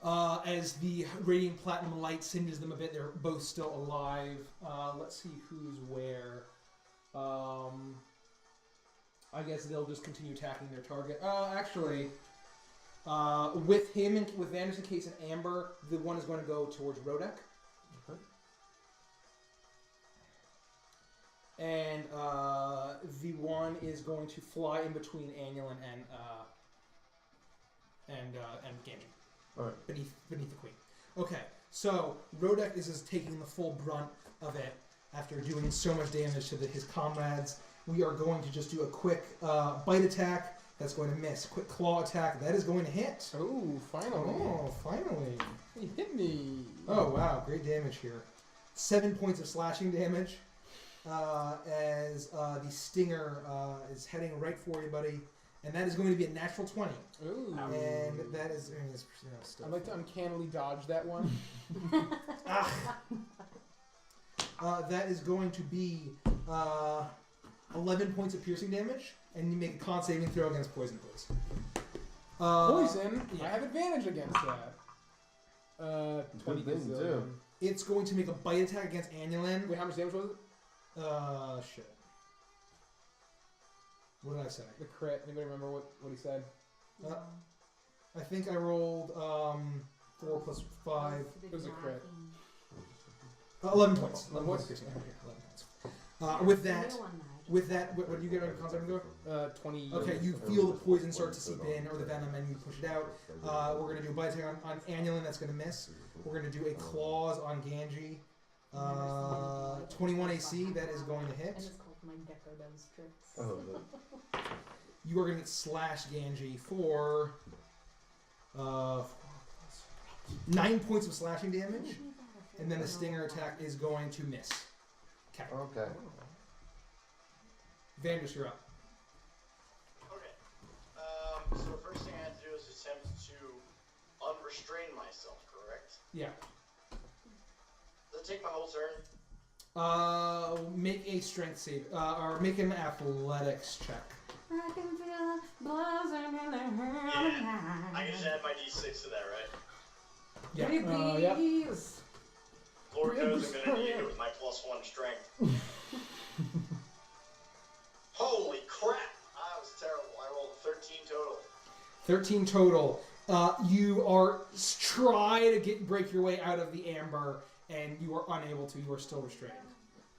As the radiant platinum light singes them a bit, they're both still alive. Let's see who's where. I guess they'll just continue attacking their target. Actually, with him and with Vanders, Case, and Amber, the one is going to go towards Rodek. Okay. And the one is going to fly in between Annulin and Gaming. All right. Beneath the queen. Okay, so Rodek is taking the full brunt of it after doing so much damage to his comrades. We are going to just do a quick bite attack. That's going to miss. Quick claw attack. That is going to hit. Oh, finally. Oh, finally. He hit me. Oh, wow. Great damage here. 7 points of slashing damage as the stinger is heading right for you, buddy. And that is going to be a natural 20. Ooh. And that is, stuff. I'd like to uncannily dodge that one. That is going to be 11 points of piercing damage, and you make a con saving throw against poison, please. Poison? Yeah. I have advantage against that. 20 Good thing, gazillion. too. It's going to make a bite attack against Annulin. Wait, how much damage was it? Shit. What did I say? The crit. Anybody remember what he said? I think I rolled 4 plus 5. It was a crit. 11 points. 11 points? Piercing. Okay, 11 points. With that, what do you get on your con saving throw? 20. Okay, you feel the poison start to seep in, or the venom, and you push it out. We're going to do a bite attack on Annulin, that's going to miss. We're going to do a claws on Ganji. 21 AC, that is going to hit. And it's called my Deco Does Tricks. Oh, You are going to get slash Ganji for 9 points of slashing damage, and then the stinger attack is going to miss. Okay. okay. Vanders, you're up. Okay. So the first thing I have to do is attempt to unrestrain myself, correct? Yeah. Does it take my whole turn? Make a strength save, or make an athletics check. I can feel buzzing in the Yeah. I can just add my d6 to that, right? Yeah. Yep. Lord knows I'm gonna need it with my +1 strength. Holy crap! I was terrible. I rolled a 13 total. 13 total. You are try to break your way out of the amber, and you are unable to. You are still restrained.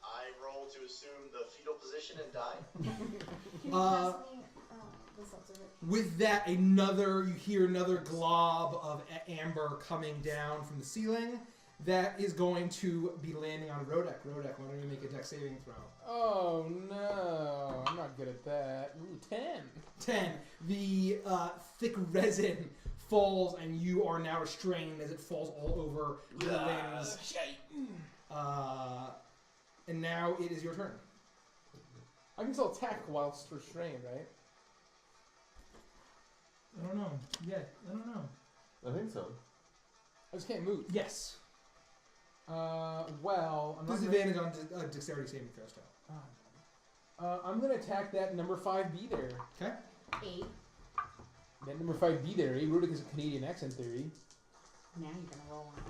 I roll to assume the fetal position and die. Can you pass me the seltzer? With that, you hear another glob of amber coming down from the ceiling. That is going to be landing on Rodek. Rodek, why don't you make a dex saving throw? Oh no, I'm not good at that. Ooh, 10. 10. The thick resin falls, and you are now restrained as it falls all over your limbs. And now it is your turn. I can still attack whilst restrained, right? I don't know. Yeah, I don't know. I think so. I just can't move. Yes. Well, I'm not Disadvantage on dexterity saving throws, though. I'm gonna attack that number 5B there. Okay. 8. That number 5B there. Rudick is a Canadian accent theory. Now you're gonna roll on.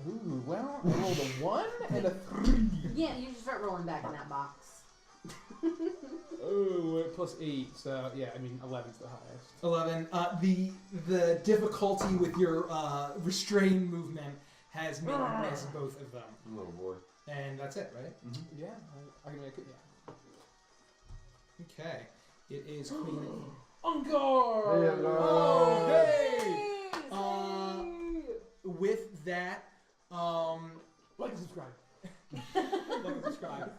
Ooh, well, I rolled a 1 and a 3. Yeah, you just start rolling back in that box. Oh, plus 8. So yeah, I mean 11's the highest. 11. The difficulty with your restrained movement has made you miss both of them. Oh boy. And that's it, right? Yeah, I can make it. Yeah. Okay. It is Queen. Ungar! Hey, Ungar! Oh, hey! With that, Like and subscribe. like and subscribe.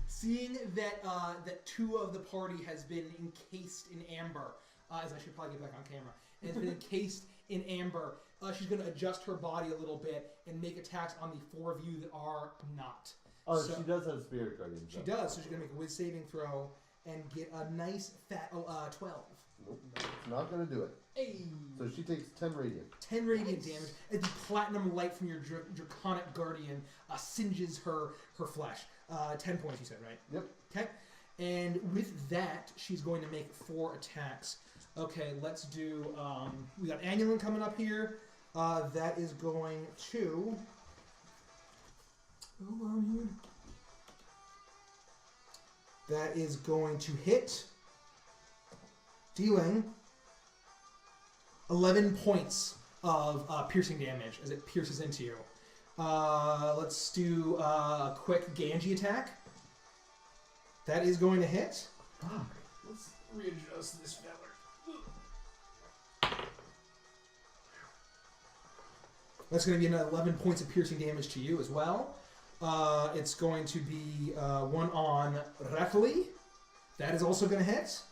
Seeing that that 2 of the party has been encased in amber, as I should probably get back on camera, has been encased in amber, she's going to adjust her body a little bit and make attacks on the 4 of you that are not. Oh, So- she does have spirit guardian. She does, so she's going to make a whiz saving throw and get a nice fat 12. Nope, it's not gonna do it. Hey. So she takes 10 radiant. 10 radiant damage as the platinum light from your draconic guardian singes her flesh. 10 points, you said, right? Yep. Okay. And with that, she's going to make 4 attacks. Okay, let's do. We got Annulin coming up here. That is going to. That is going to hit, dealing 11 points of piercing damage as it pierces into you. Let's do a quick Ganji attack. That is going to hit. Let's readjust this feather. That's going to be another 11 points of piercing damage to you as well. It's going to be one on Rakli. That is also going to hit.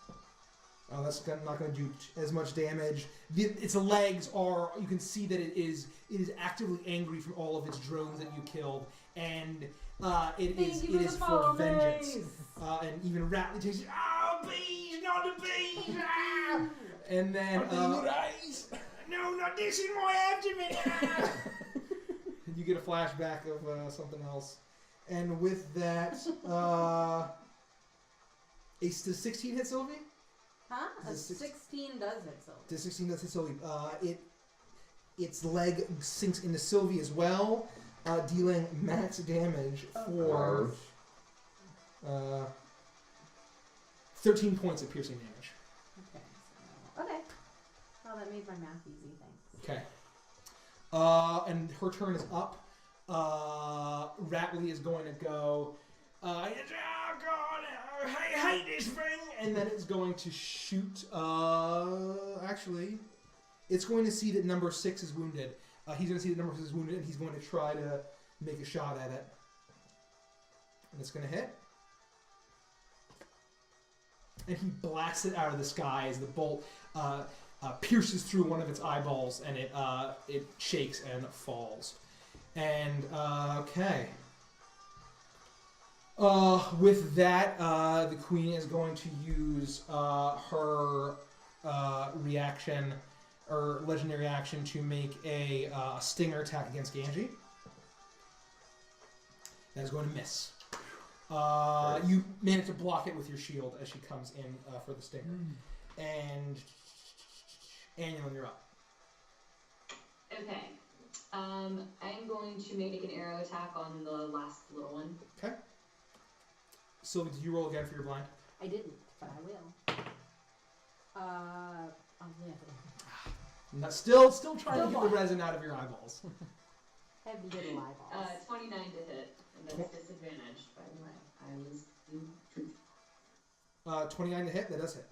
That's not going to do as much damage. Its legs are, you can see that it is actively angry from all of its drones that you killed, and it is for vengeance. And even Ratley takes, bees, not the bees! And then, no, not this in my abdomen! You get a flashback of something else. And with that, does 16 hit Sylvie? Huh? A 16 does hit Sylvie. Does 16 does hit Sylvie. Its leg sinks into Sylvie as well, dealing max damage for 13 points of piercing damage. Okay. Oh, that made my math easy, thanks. Okay. And her turn is up. Ratley is going to go, oh god, I hate this thing! And then it's going to shoot, actually, it's going to see that number 6 is wounded. He's going to see that number 6 is wounded, and he's going to try to make a shot at it. And it's going to hit. And he blasts it out of the sky as the bolt pierces through one of its eyeballs, and it shakes and falls. And okay. With that, the queen is going to use her reaction or legendary action to make a stinger attack against Ganji. That is going to miss. You manage to block it with your shield as she comes in for the stinger. And Annulin, you're up. Okay. I'm going to make an arrow attack on the last little one. Okay. Sylvie, did you roll again for your blind? I didn't, but I will. I'll live. Still trying to get the resin out of your eyeballs. Heavy little eyeballs. 29 to hit, and that's disadvantaged, by the way. I was in truth. 29 to hit, that does hit.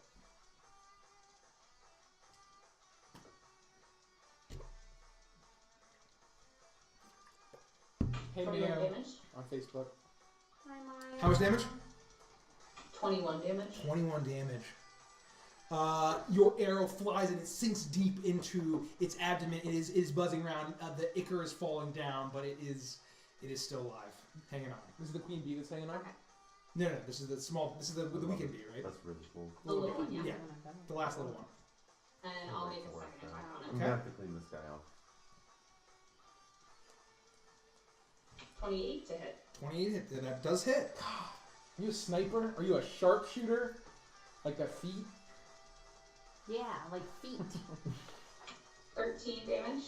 Hey, 21 Mayo damage. on Facebook. Hi, Maya. How much damage? 21 damage. 21 damage. Your arrow flies and it sinks deep into its abdomen. It is buzzing around. The ichor is falling down, but it is still alive, hanging on. This is the queen bee that's hanging on? Okay. No, this is the small. This is the weekend bee, right? That's really cool. The little one, yeah. Yeah. The last little one. And I'll make a second attack on I'm it. gonna have to clean this guy off. 28 to hit. 28 hit. That does hit. Are you a sniper? Are you a sharpshooter? Like that feet? Yeah, like feet. 13 damage.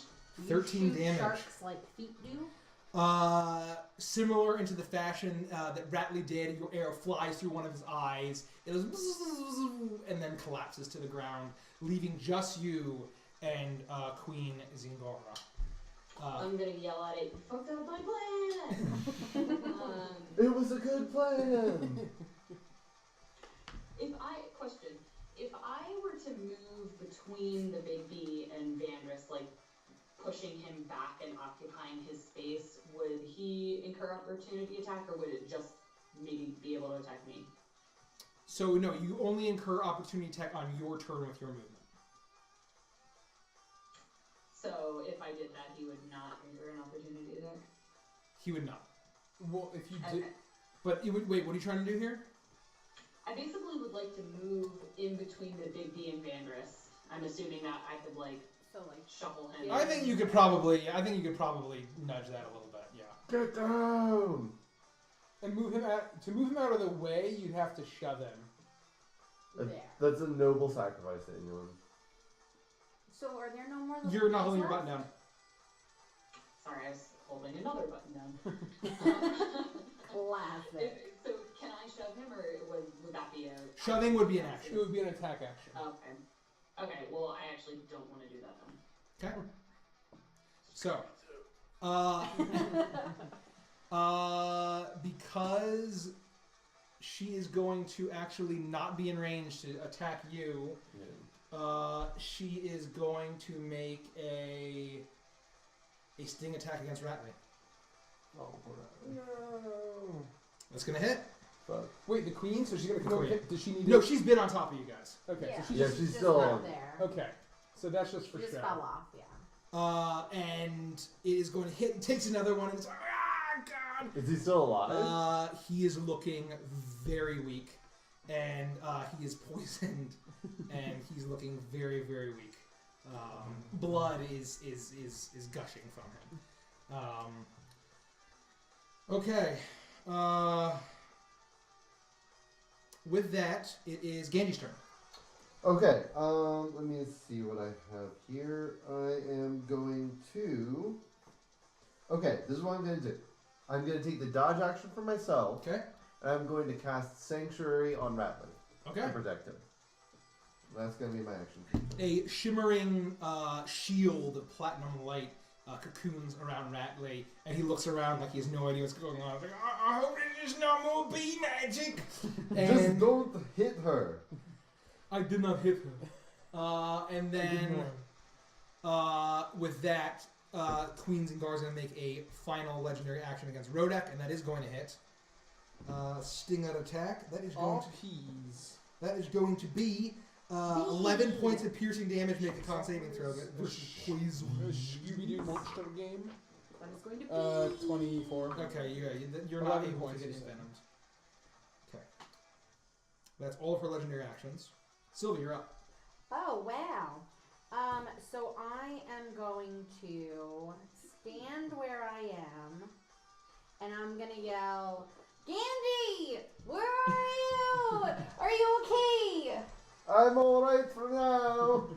13 Shoot damage. Sharks like feet do. Similar into the fashion that Ratley did, your arrow flies through one of his eyes. It goes and then collapses to the ground, leaving just you and Queen Zingora. I'm gonna yell at it. You fucked up my plan. It was a good plan. If I were to move between the big B and Avantris, like pushing him back and occupying his space, would he incur opportunity attack, or would it just maybe be able to attack me? So no, you only incur opportunity attack on your turn with your movement. So if I did that, he would not incur an opportunity attack? He would not. Well, if you Okay. did... But it would, wait, what are you trying to do here? I basically would like to move in between the big B and Avantris. I'm assuming that I could like So like shuffle him. I think you could probably nudge that a little bit. Yeah. Get down. And move him out. To move him out of the way, you'd have to shove him. There. That's a noble sacrifice, anyone. So are there no more little You're not guys holding your left? button down. Sorry, I was holding another button down. Classic. So can I shove him, or would that be a... Shoving would be an action. It would be an attack action. Okay. Okay, well, I actually don't want to do that then. Okay. So, because she is going to actually not be in range to attack you, she is going to make a sting attack against Ratley. Oh, poor Ratley. No. That's gonna hit. Fuck. Wait, the queen? So she's gonna come The over. queen. Does she need? No, she's been on top of you guys. Okay. Yeah. So she's Yeah, just, she's Just still not on. there. okay. So that's just for She just show. fell off, yeah. And it is going to hit. It takes another one, and it's like, ah, God. Is he still alive? He is looking very weak, and he is poisoned, and he's looking very, very weak. Blood is gushing from him. Okay. With that, it is Ganji's turn. Okay, let me see what I have here. I am going to... Okay, this is what I'm going to do. I'm going to take the dodge action for myself, Okay. and I'm going to cast Sanctuary on Ratley Okay. to protect him. That's going to be my action. A shimmering shield of platinum light cocoons around Ratley, and he looks around like he has no idea what's going on. He's like, I hope there's no more bee magic. Just And don't hit her. I did not hit her. And then with that, Queens and Gar's going to make a final legendary action against Rodek, and that is going to hit. Sting out attack. That is going All to peas. That is going to be 11 points of piercing damage. Make a con saving throw versus poison. Scooby-Doo monster game. That is going to be 24. Okay, you're not 11 able points, to get you said. envenomed. Okay. That's all of her legendary actions. Sylvia, you're up. Oh wow. So I am going to stand where I am, and I'm gonna yell, Gandhi, where are you? Are you okay? I'm alright for now.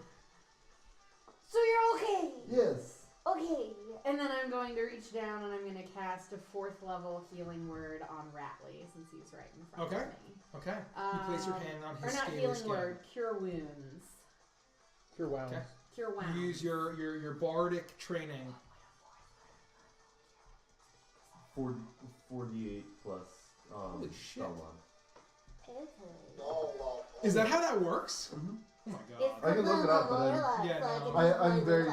So you're okay? Yes. Okay. And then I'm going to reach down and I'm going to cast a 4th level healing word on Ratley since he's right in front Okay. of me. Okay. You place your hand on Or his not scaly healing skin. word, cure wounds. Cure wounds. Okay. Cure wounds. You use your bardic training. 48 plus Holy shit. spell one. Is that how that works? Mhm. Oh my god. I can look it up, but Yeah, no. I'm very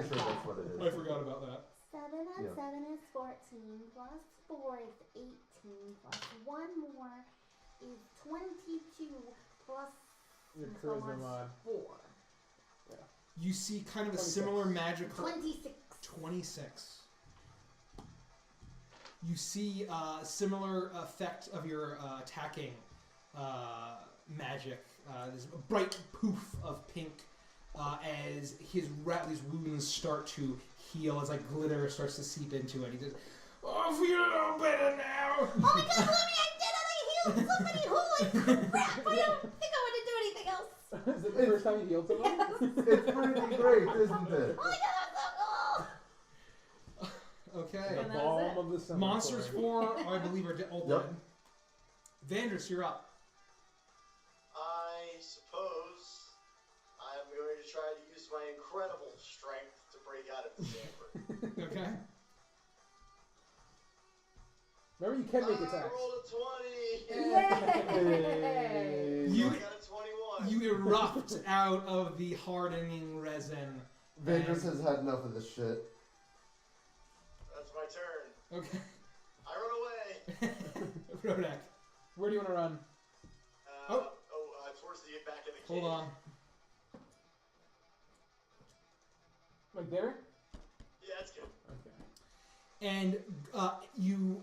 sure that's what it is. I forgot about that. 7 and Yeah. 7 is 14, plus 4 is 18, plus 1 more is 22, plus Your So charisma much. mod. 4. You see kind of a 26. similar magical 26. 26. You see a similar effect of your attacking magic. This bright poof of pink as Ratley's wounds start to heal, as like glitter starts to seep into it. He says, "Oh, I feel a little better now." Oh my god, Lemmy, I did it! I healed somebody! Holy crap! I don't think I want to do anything else! Is it the first time you healed someone? It's pretty great, isn't it? Oh my god, that's so cool! Okay. The And that was balm it. of the summer. Monsters 4, I believe, are all Yep. dead. Vandris, you're up. I suppose I'm going to try to use my incredible strength to break out of the chamber. Okay. Remember, you can make I attacks. rolled a 20. Yay! You I got a 21. you erupt out of the hardening resin. Vandris has had enough of this shit. That's my turn. Okay. I run away. Rodek, Where do you want to run? Towards the back of the cave. hold on. Like there? Yeah, that's good. Okay. And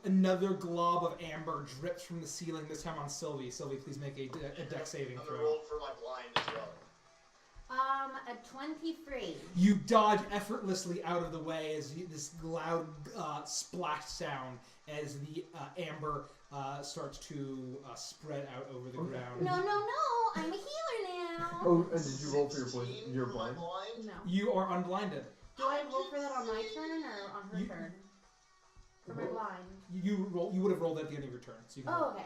another glob of amber drips from the ceiling, this time on Sylvie. Sylvie, please make a deck saving I'm throw. gonna roll for my blind as well. A 23. You dodge effortlessly out of the way as this loud splash sound as the amber starts to spread out over the ground. No, I'm a healer now. Oh, and did you roll for your blind? No. You are unblinded. Do I roll for that on my turn or on her turn? For my blind. You would have rolled at the end of your turn. So you can Oh, okay.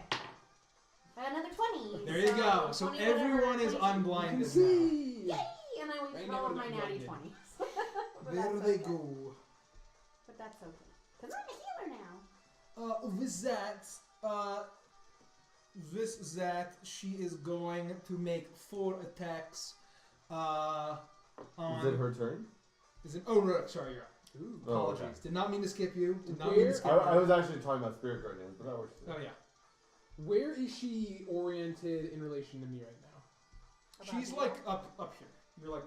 I got another 20. There you go. So 20 everyone is 22. unblinded now. Yay! And I Right rolled now my we're natty unblinded. 20s. There they go. But that's okay. Because I'm a healer now. With that, she is going to make 4 attacks. On. Is it her turn? Is it? Oh, right. Sorry, you're up. Ooh, Oh, apologies. okay. Did not mean to skip you. Did not Where- mean to skip I you. was actually talking about Spirit Guardians, but that works too. Oh yeah. Where is she oriented in relation to me right now? She's like up here. You're like.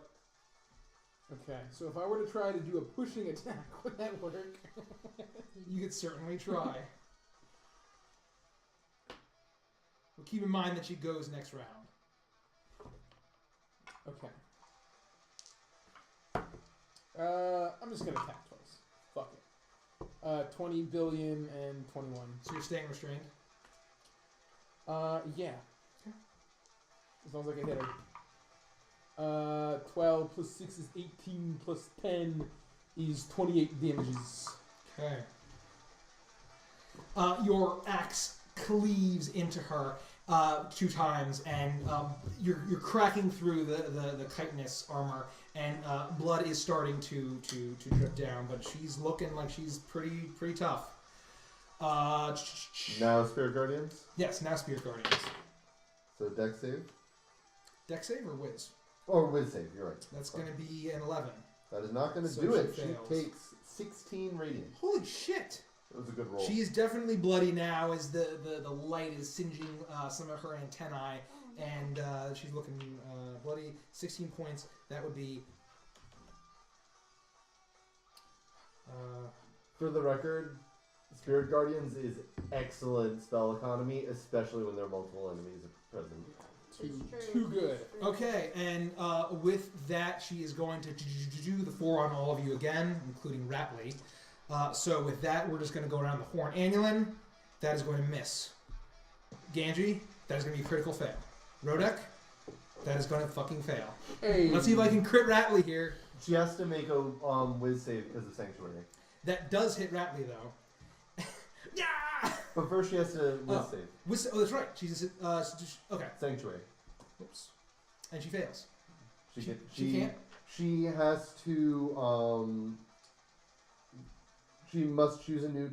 Okay, so if I were to try to do a pushing attack, would that work? You could certainly try. But keep in mind that she goes next round. Okay. I'm just gonna attack twice. Fuck it. 20 billion and 21. So you're staying restrained. Yeah. As long as I can hit her. 12 plus 6 is 18 plus 10 is 28 damages. Okay. Your axe cleaves into her 2 times, and you're cracking through the chitinous armor, and blood is starting to drip down. But she's looking like she's pretty tough. Now Spirit Guardians. Yes, now Spirit Guardians. So Dex save. Dex save or whiz? Or Wiz save, you're right. That's going to be an 11. That is not going to So do she it. fails. She takes 16 radiant. Holy shit! It was a good roll. She is definitely bloody now as the light is singeing some of her antennae, and she's looking bloody. 16 points. That would be. For the record, Spirit Guardians is excellent spell economy, especially when there are multiple enemies present. Too good. Okay, and with that, she is going to do the 4 on all of you again, including Ratley. So with that, we're just going to go around the horn. Annulin, that is going to miss. Ganji, that is going to be a critical fail. Rodek, that is going to fucking fail. Hey. Let's see if I can crit Ratley here. She has to make a Wiz save because of Sanctuary. That does hit Ratley, though. Yeah! But first she has to Wiz save. Oh, that's right. She's okay. Sanctuary. Oops. And she fails. She can't? She has to, she must choose a new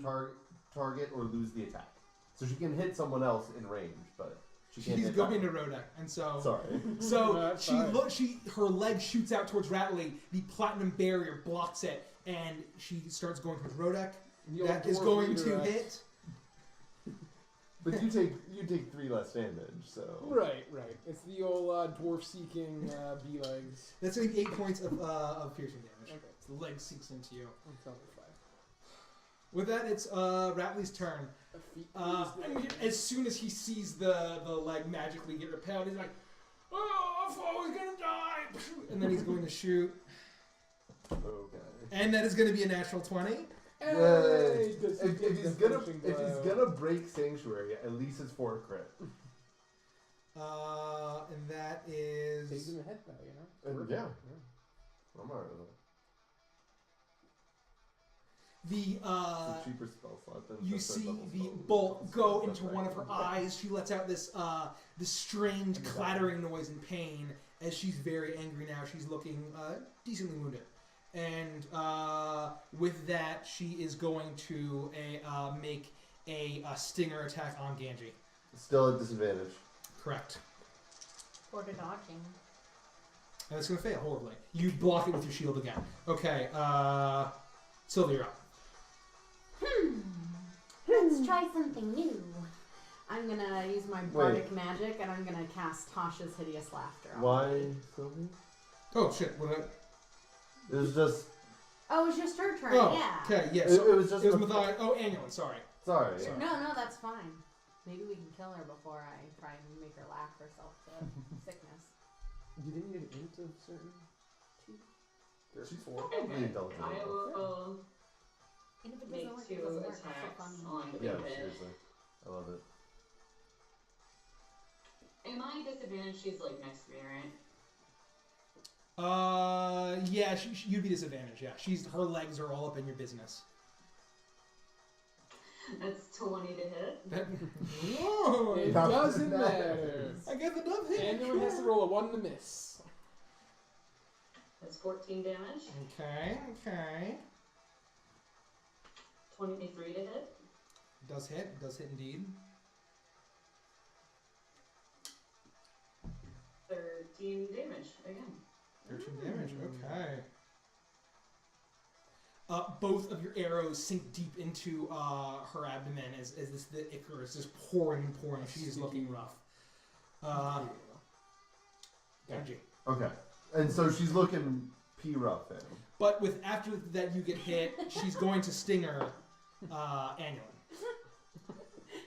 target or lose the attack. So she can hit someone else in range, but she can't She's hit going that to Rodek, and so Sorry. so No, that's she fine. her leg shoots out towards Ratley. The platinum barrier blocks it, and she starts going towards Rodek. The old That is dwarf going to redirect. hit. But you take 3 less damage, so. Right. It's the old dwarf seeking bee legs. That's going to be 8 points of piercing damage. Okay. So the leg sinks into you. I'm totally fine. With that, it's Ratley's turn. And as soon as he sees the leg magically get repelled, he's like, "Oh, I thought I was gonna die!" And then he's going to shoot, Okay. and that is going to be a natural 20. Hey, If he's gonna break Sanctuary, at least it's for a crit. And that Takes is in the head though, you know. And yeah. I'm alright with it. the It's a cheaper spell slot than you just see level the spell. bolt go That's into right. one of her eyes. She lets out this strange clattering noise in pain as she's very angry now. She's looking decently wounded. And with that, she is going to make a stinger attack on Ganji. Still at disadvantage. Correct. Or to dodging. And it's going to fail horribly. You block it with your shield again. Okay, Sylvia, you're up. Let's try something new. I'm gonna use my bardic magic, and I'm gonna cast Tasha's Hideous Laughter. on Why, Ganji. Sylvie? Oh, shit. What It was just. Oh, it's just her turn. oh, Yeah. okay, yes. It was just. It was a- Matthias. Oh, Annulin, sorry. Sorry. Sorry. No, that's fine. Maybe we can kill her before I try and make her laugh herself to sickness. You didn't get an int of certain. She's 4. Really intelligent. I will And if it make doesn't work, 2 it doesn't work. It's attacks so funny. on the Yeah, big hit. seriously. I love it. Am I disadvantaged? She's like next to me, right? Yeah, you'd be disadvantaged. Yeah, her legs are all up in your business. That's 20 to hit. Whoa! It Doesn't doesn't matter. matter. I got the dove hit. Anyone has to roll a 1 to miss. That's 14 damage. Okay. 23 to hit. Does hit indeed. 13 damage again. 13 damage. Okay. Both of your arrows sink deep into her abdomen as the ichor is just pouring and pouring. She is looking rough. Genji. Okay. And so she's looking rough at him. But after that you get hit, she's going to sting her annually.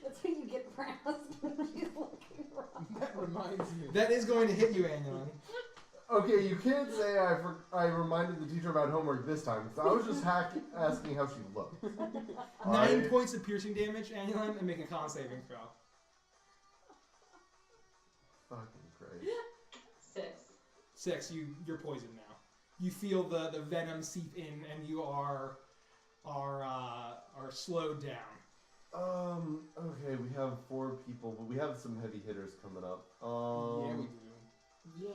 That's what you get for asking. She's looking rough. That reminds me. That is going to hit you annually. Okay, you can't say I reminded the teacher about homework this time. So I was just asking how she looked. 9 points of piercing damage, Annulin, and make a con saving throw. Fucking great. 6. 6. You're poisoned now. You feel the venom seep in, and you are slowed down. Okay, we have 4 people, but we have some heavy hitters coming up. Yeah, we do. Yeah.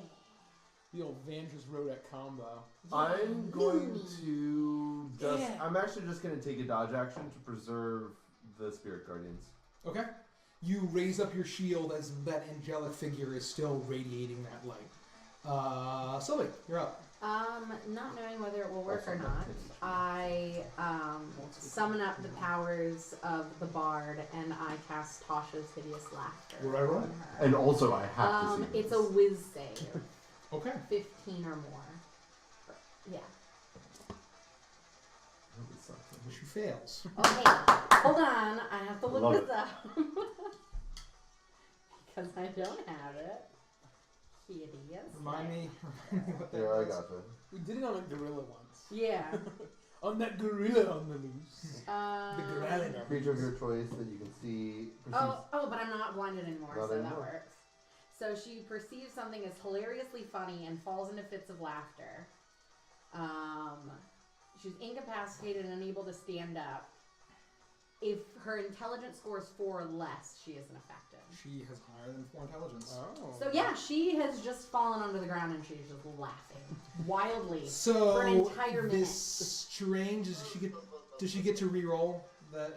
The old Avantris Rodek combo. I'm going to just... Yeah. I'm actually just going to take a dodge action to preserve the Spirit Guardians. Okay. You raise up your shield as that angelic figure is still radiating that light. Sylvie, you're up. Not knowing whether it will work or not, I summon up the powers of the bard and I cast Tasha's Hideous Laughter. What do I roll? on her. And also, I have to see It's this. a whiz save, Okay. 15 or more. Yeah. That would suck. She fails. Okay, hold on. I have to Love look it. this up because I don't have it. Hideous. Remind me what that Yeah, I was. gotcha. We did it on a gorilla once. Yeah. On that gorilla on the loose. The gorilla. Creature of your choice that you can see. Oh, but I'm not blinded anymore, Not so that anymore. works. So she perceives something as hilariously funny and falls into fits of laughter. She's incapacitated and unable to stand up. If her intelligence score is 4 or less, she isn't affected. She has higher than 4 intelligence. Oh. So yeah, she has just fallen onto the ground and she's just laughing wildly So for an entire minute. this strange. Does she get to re-roll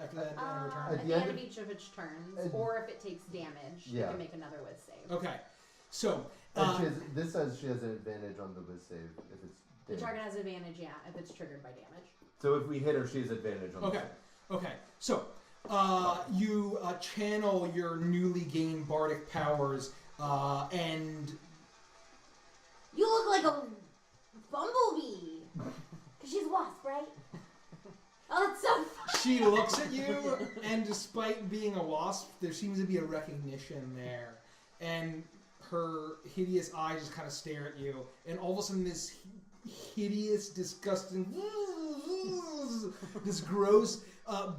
after that end of her turn? At the end of each of its turns, or if it takes damage, she Yeah. can make another whiz save. Okay. So And this says she has an advantage on the whiz save if it's The damage. target has advantage, yeah, if it's triggered by damage. So if we hit her, she has advantage on Okay. Okay, so you channel your newly gained bardic powers, and You look like a bumblebee. Because she's a wasp, right? Oh, it's so funny. she looks at you, and despite being a wasp, there seems to be a recognition there. And her hideous eyes just kind of stare at you, and all of a sudden this hideous, disgusting, this gross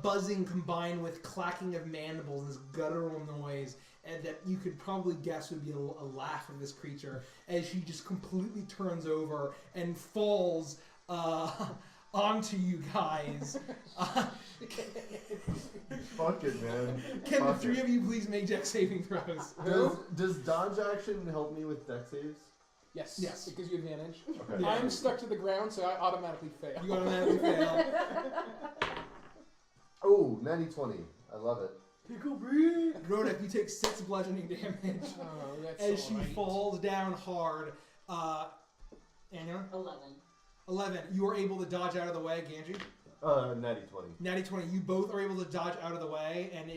buzzing combined with clacking of mandibles, this guttural noise, and that you could probably guess would be a laugh of this creature as she just completely turns over and falls onto you guys. Fuck it, man. Can the Fuck 3 it. of you please make dex saving throws? Does dodge action help me with dex saves? Yes. Yes. It gives you advantage. Okay. Yeah. I'm stuck to the ground, so I automatically fail. You automatically fail. Oh, natty 20. I love it. Pickle breed. Rodek, you take 6 bludgeoning damage Oh, that's as she alright. falls down hard. Anya? 11. 11. You are able to dodge out of the way, Ganji. Natty 20. Natty 20. You both are able to dodge out of the way, and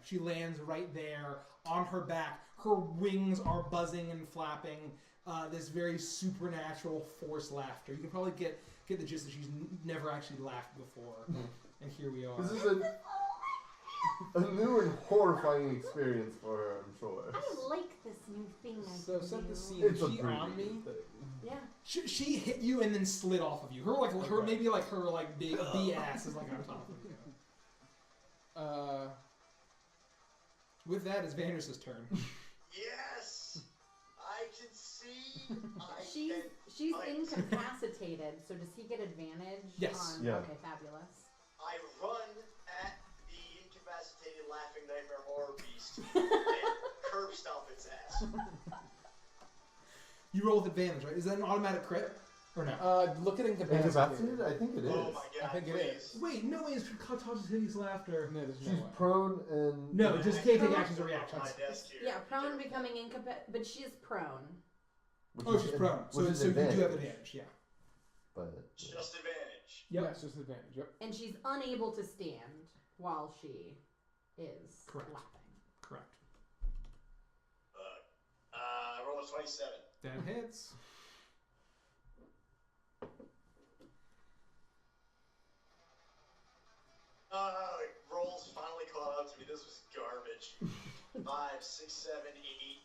she lands right there on her back. Her wings are buzzing and flapping. This very supernatural forced laughter. You can probably get the gist that she's never actually laughed before. And here we are. This is a A new and horrifying experience for her, I'm sure. I like this new thing I So can set the do. scene. It's a She on me. breathing thing. Yeah. She hit you and then slid off of you. Her Okay. maybe like her like big B ass is like on top of you. With that, it's Vanders's turn. Yes! I can see. She's incapacitated, so does he get advantage? Yes. On, Yeah. Okay, fabulous. I run at the incapacitated laughing nightmare horror beast and curb stomp its ass. You roll with advantage, right? Is that an automatic crit or no? Look at Incapacitated? incapacitated. I think it is. Oh my god, I think it please. is. Wait, no way. It's touches hideous laughter. No, there's She's no way. prone and... No, just can't take actions or On reactions. my desk here. Yeah, prone becoming incapacitated, but she is prone. Which Oh, is she's an- prone. which So is you do have advantage. advantage. Yeah. But, It's just advantage. Yep. Yeah, it's just advantage. Yep. And she's unable to stand while she is Correct. laughing. Correct. Roll a 27. That hits. Rolls finally caught up to me. This was garbage. 5, 6, 7, 8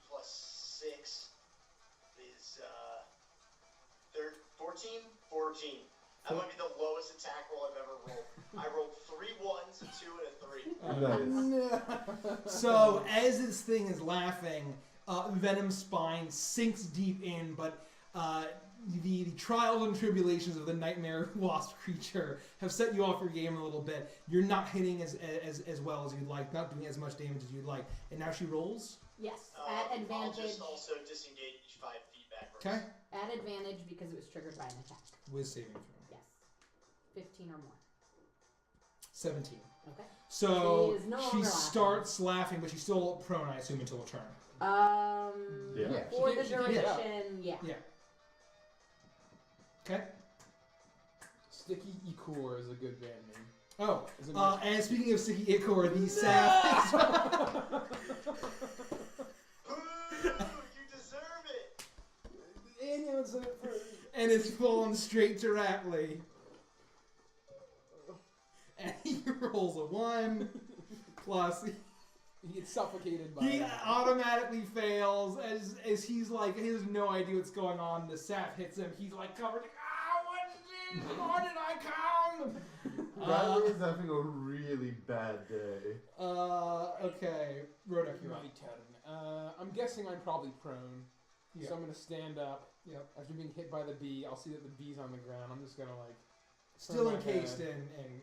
plus 6 is 14? 14. That might be the lowest attack roll I've ever rolled. I rolled 3 1s, a 2, and a 3. Nice. So as this thing is laughing, Venom's spine sinks deep in, but the trials and tribulations of the nightmare wasp creature have set you off your game a little bit. You're not hitting as well as you'd like, not doing as much damage as you'd like. And now she rolls. Yes, at I'll advantage. just also disengage 5 feet backwards. Okay. At advantage because it was triggered by an attack. Wiz saving throw. Yes. 15 or more. 17. Okay. So She is no she longer laughing. starts laughing, but she's still prone, I assume, until a turn. Yeah. For She the can't get up. duration, yeah. Yeah. Okay. Sticky Ecor is a good band name. Oh, Is it and speaking of Sticky Ichor, the sap Boo! You deserve it! and it's fallen straight to Ratley. And he rolls a 1 plus. He gets suffocated by He it. automatically fails as he's like, he has no idea what's going on. The sap hits him. He's like covered. Like, why did I come? Bradley is having a really bad day. Okay. Rodak, you're up. My turn. I'm guessing I'm probably prone. Yeah. So I'm going to stand up. Yep. After being hit by the bee, I'll see that the bee's on the ground. I'm just going to like... Still turn my encased head. in.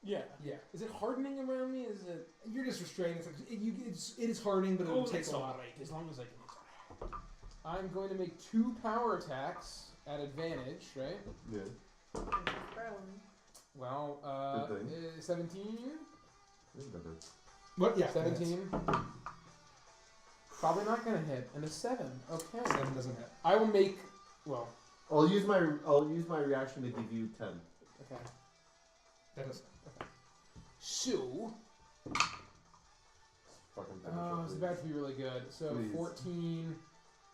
Yeah. Yeah. Is it hardening around me? Is it... You're just restraining. It's like, it is hardening, but it'll take a while. As long as I can... I'm going to make 2 power attacks at advantage, right? Yeah. Prone. Well, Good thing. 17? I think that is. What? Yeah. 17? Probably not going to hit. And a 7. Okay. 7 doesn't hit. I will make... Well, I'll use my reaction to give you 10. okay. That doesn't. So... Fucking finish Oh, it, it's please. about to be really good. So Please. 14,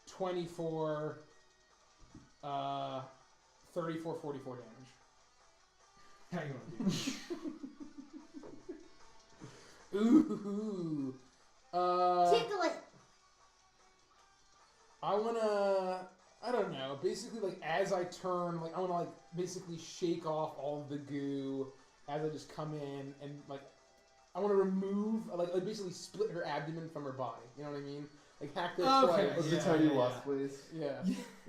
24, 34, 44 damage. How you want to do? Ooh. Tickle it. I wanna. I don't know. Basically, like as I turn, like I wanna like basically shake off all of the goo as I just come in and like I want to remove like basically split her abdomen from her body. You know what I mean? Like hack her Okay. twice. With the Yeah, tiny yeah, wasp waist. Yeah.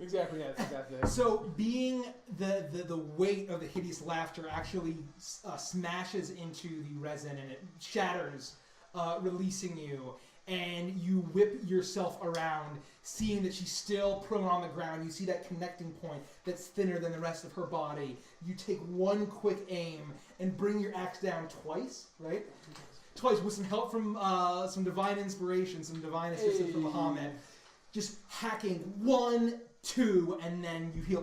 Exactly. Yeah. It's exactly. So, being the weight of the hideous laughter actually smashes into the resin and it shatters, releasing you. And you whip yourself around, seeing that she's still prone on the ground. You see that connecting point that's thinner than the rest of her body. You take one quick aim and bring your axe down twice, right? Twice with some help from some divine inspiration, some divine assistance from Muhammad. Just hacking 1, 2, and then you hear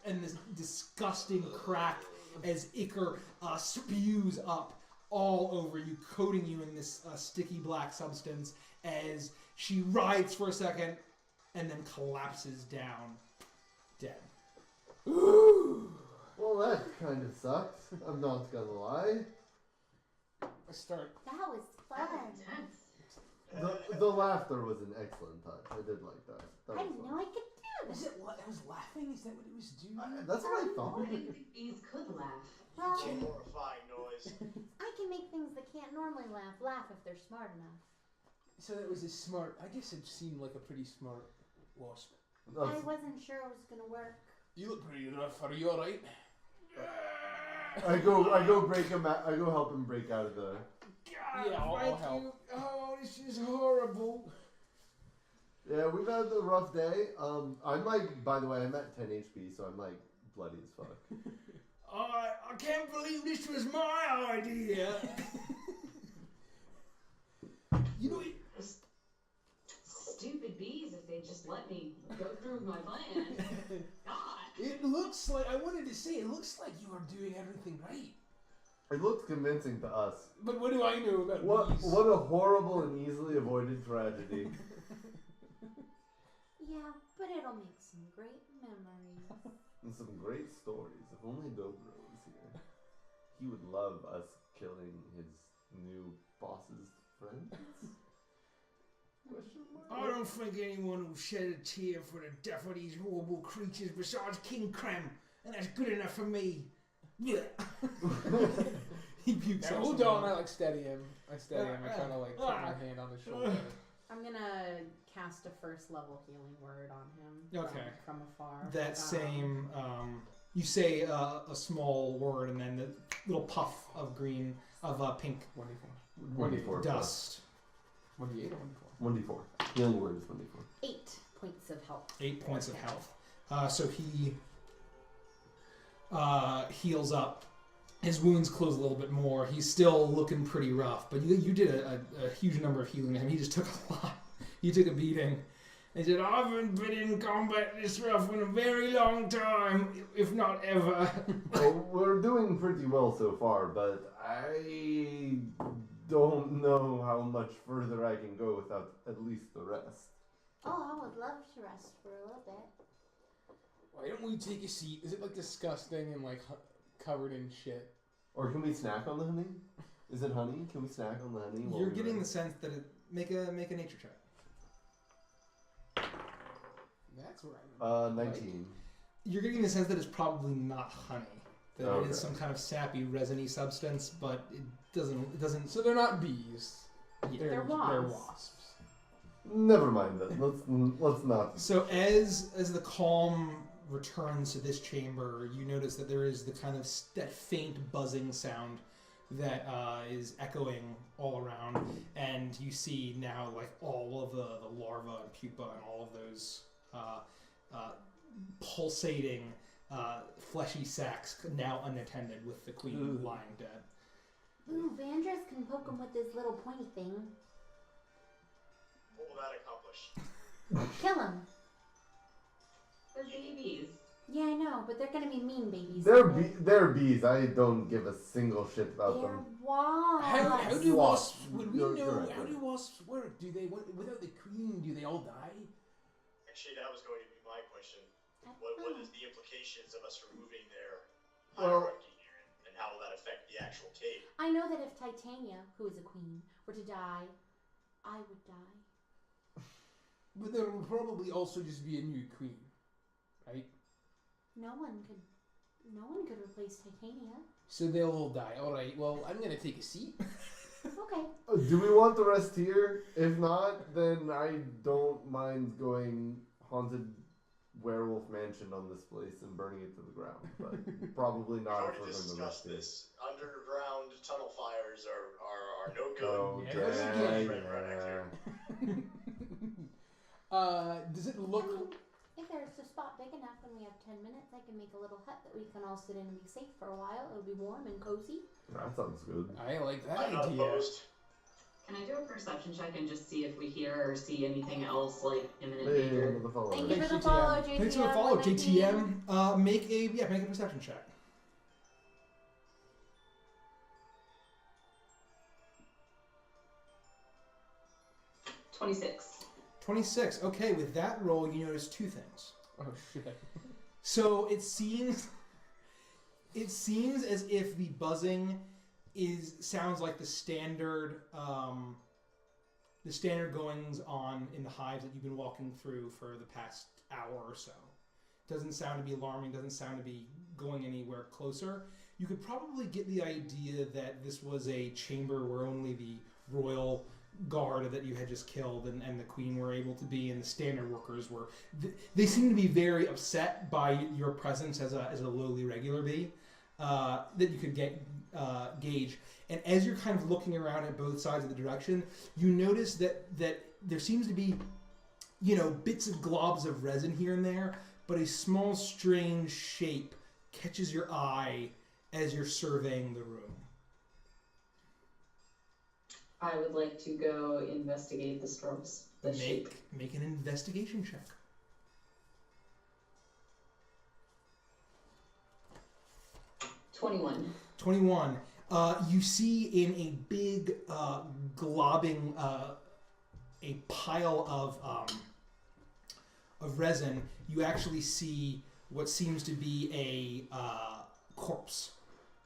and this disgusting crack as Iker spews up all over you, coating you in this sticky black substance as she writhes for a second and then collapses down dead. Well, that kind of sucks. I'm not gonna lie. I start. That was That's fun. intense. The laughter was an excellent touch. I did like that. That I was didn't fun. know I could do Was this. it? It was laughing. Is that what it was doing? That's what I thought. I didn't think bees could laugh. Well, It's a horrifying noise. I can make things that can't normally laugh if they're smart enough. So that was a smart. I guess it seemed like a pretty smart wasp. I wasn't sure it was gonna work. You look pretty rough. Are you all right? I go break him. I go help him break out of the. Yeah, I'll help. You. Oh, this is horrible. Yeah, we've had a rough day. I'm like, by the way, I'm at 10 HP, so I'm like bloody as fuck. I can't believe this was my idea. You know, Stupid bees, if they just let me go through my plan. God. it looks like I wanted to say. It looks like you are doing everything right. It looked convincing to us. But what do I know about bees? What a horrible and easily avoided tragedy. Yeah, but it'll make some great memories. And some great stories. If only Dobro was here. He would love us killing his new boss's friends. Question mark? I don't think anyone will shed a tear for the death of these horrible creatures besides King Krem, and that's good enough for me. Yeah. He pukes Now, out hold some on, blood. I like steady him. I steady him. I kind of like put my hand on his shoulder. I'm gonna cast a first level healing word on him. Okay. From afar. That same, you say a small word, and then the little puff of green, of pink 1d4. dust. 1d8 or 1d4? 1d4. Healing word is 1d4. 8 points of health. 8 points of health. So he heals up. His wounds close a little bit more. He's still looking pretty rough, but you did a huge number of healing to him. He just took a lot. He took a beating. He said, I haven't been in combat this rough in a very long time, if not ever. Well, we're doing pretty well so far, but I don't know how much further I can go without at least the rest. Oh, I would love to rest for a little bit. Why don't we take a seat? Is it like disgusting and like covered in shit? Or can we snack on the honey? Is it honey? Can we snack on the honey? while You're we getting the rest? sense that make a nature check. That's right. 19. You're getting the sense that it's probably not honey. That it Okay. is some kind of sappy, resiny substance, but it doesn't. So they're not bees. Yeah. They're They're wasps. wasps. Never mind that. Let's not. So as the calm returns to this chamber, you notice that there is the kind of that faint buzzing sound that is echoing all around, and you see now like all of the larvae and pupa and all of those pulsating fleshy sacs now unattended with the queen Ooh. lying dead. Ooh, Vandris can poke him with his little pointy thing. What will that accomplish? Kill him. They're babies. Yeah, I know, but they're gonna be mean babies. They're bees. I don't give a single shit about They're them. wasps. How do Wasps. wasps? Would we You're know? correct. How do wasps work? Do they without the queen? Do they all die? Actually, that was going to be my question. I What don't know. is the implications of us removing their Well- hierarchy here, and how will that affect the actual cave? I know that if Titania, who is a queen, were to die, I would die. But there will probably also just be a new queen, right? No one could replace Titania. So they'll all die. All right. Well, I'm gonna take a seat. Okay. Do we want the rest here? If not, then I don't mind going haunted werewolf mansion on this place and burning it to the ground. But probably We've not if already we're going to discussed rest here. this. Underground tunnel fires are no good. Oh, Never yeah, again. yeah. Does it look? I mean, if there's a spot big enough and we have 10 minutes, I can make a little hut that we can all sit in and be safe for a while. It'll be warm and cozy. That sounds good. I like that I'm not idea. opposed. Can I do a perception check and just see if we hear or see anything else like imminent Hey, danger? another follower. Thank you Thanks, for the GTM. follow, JTM. Thanks for the follow, 119. JTM. Make a perception check. $26. 26. Okay, with that roll, you notice two things. Oh shit. So it seems as if the buzzing sounds like the standard goings on in the hives that you've been walking through for the past hour or so. Doesn't sound to be alarming, doesn't sound to be going anywhere closer. You could probably get the idea that this was a chamber where only the royal guard that you had just killed and the queen were able to be, and the standard workers were. They seem to be very upset by your presence as a lowly regular bee that you could gauge. And as you're kind of looking around at both sides of the direction, you notice that there seems to be, bits of globs of resin here and there, but a small, strange shape catches your eye as you're surveying the room. I would like to go investigate the strokes. Make an investigation check. 21. You see in a big globbing, a pile of resin, you actually see what seems to be a corpse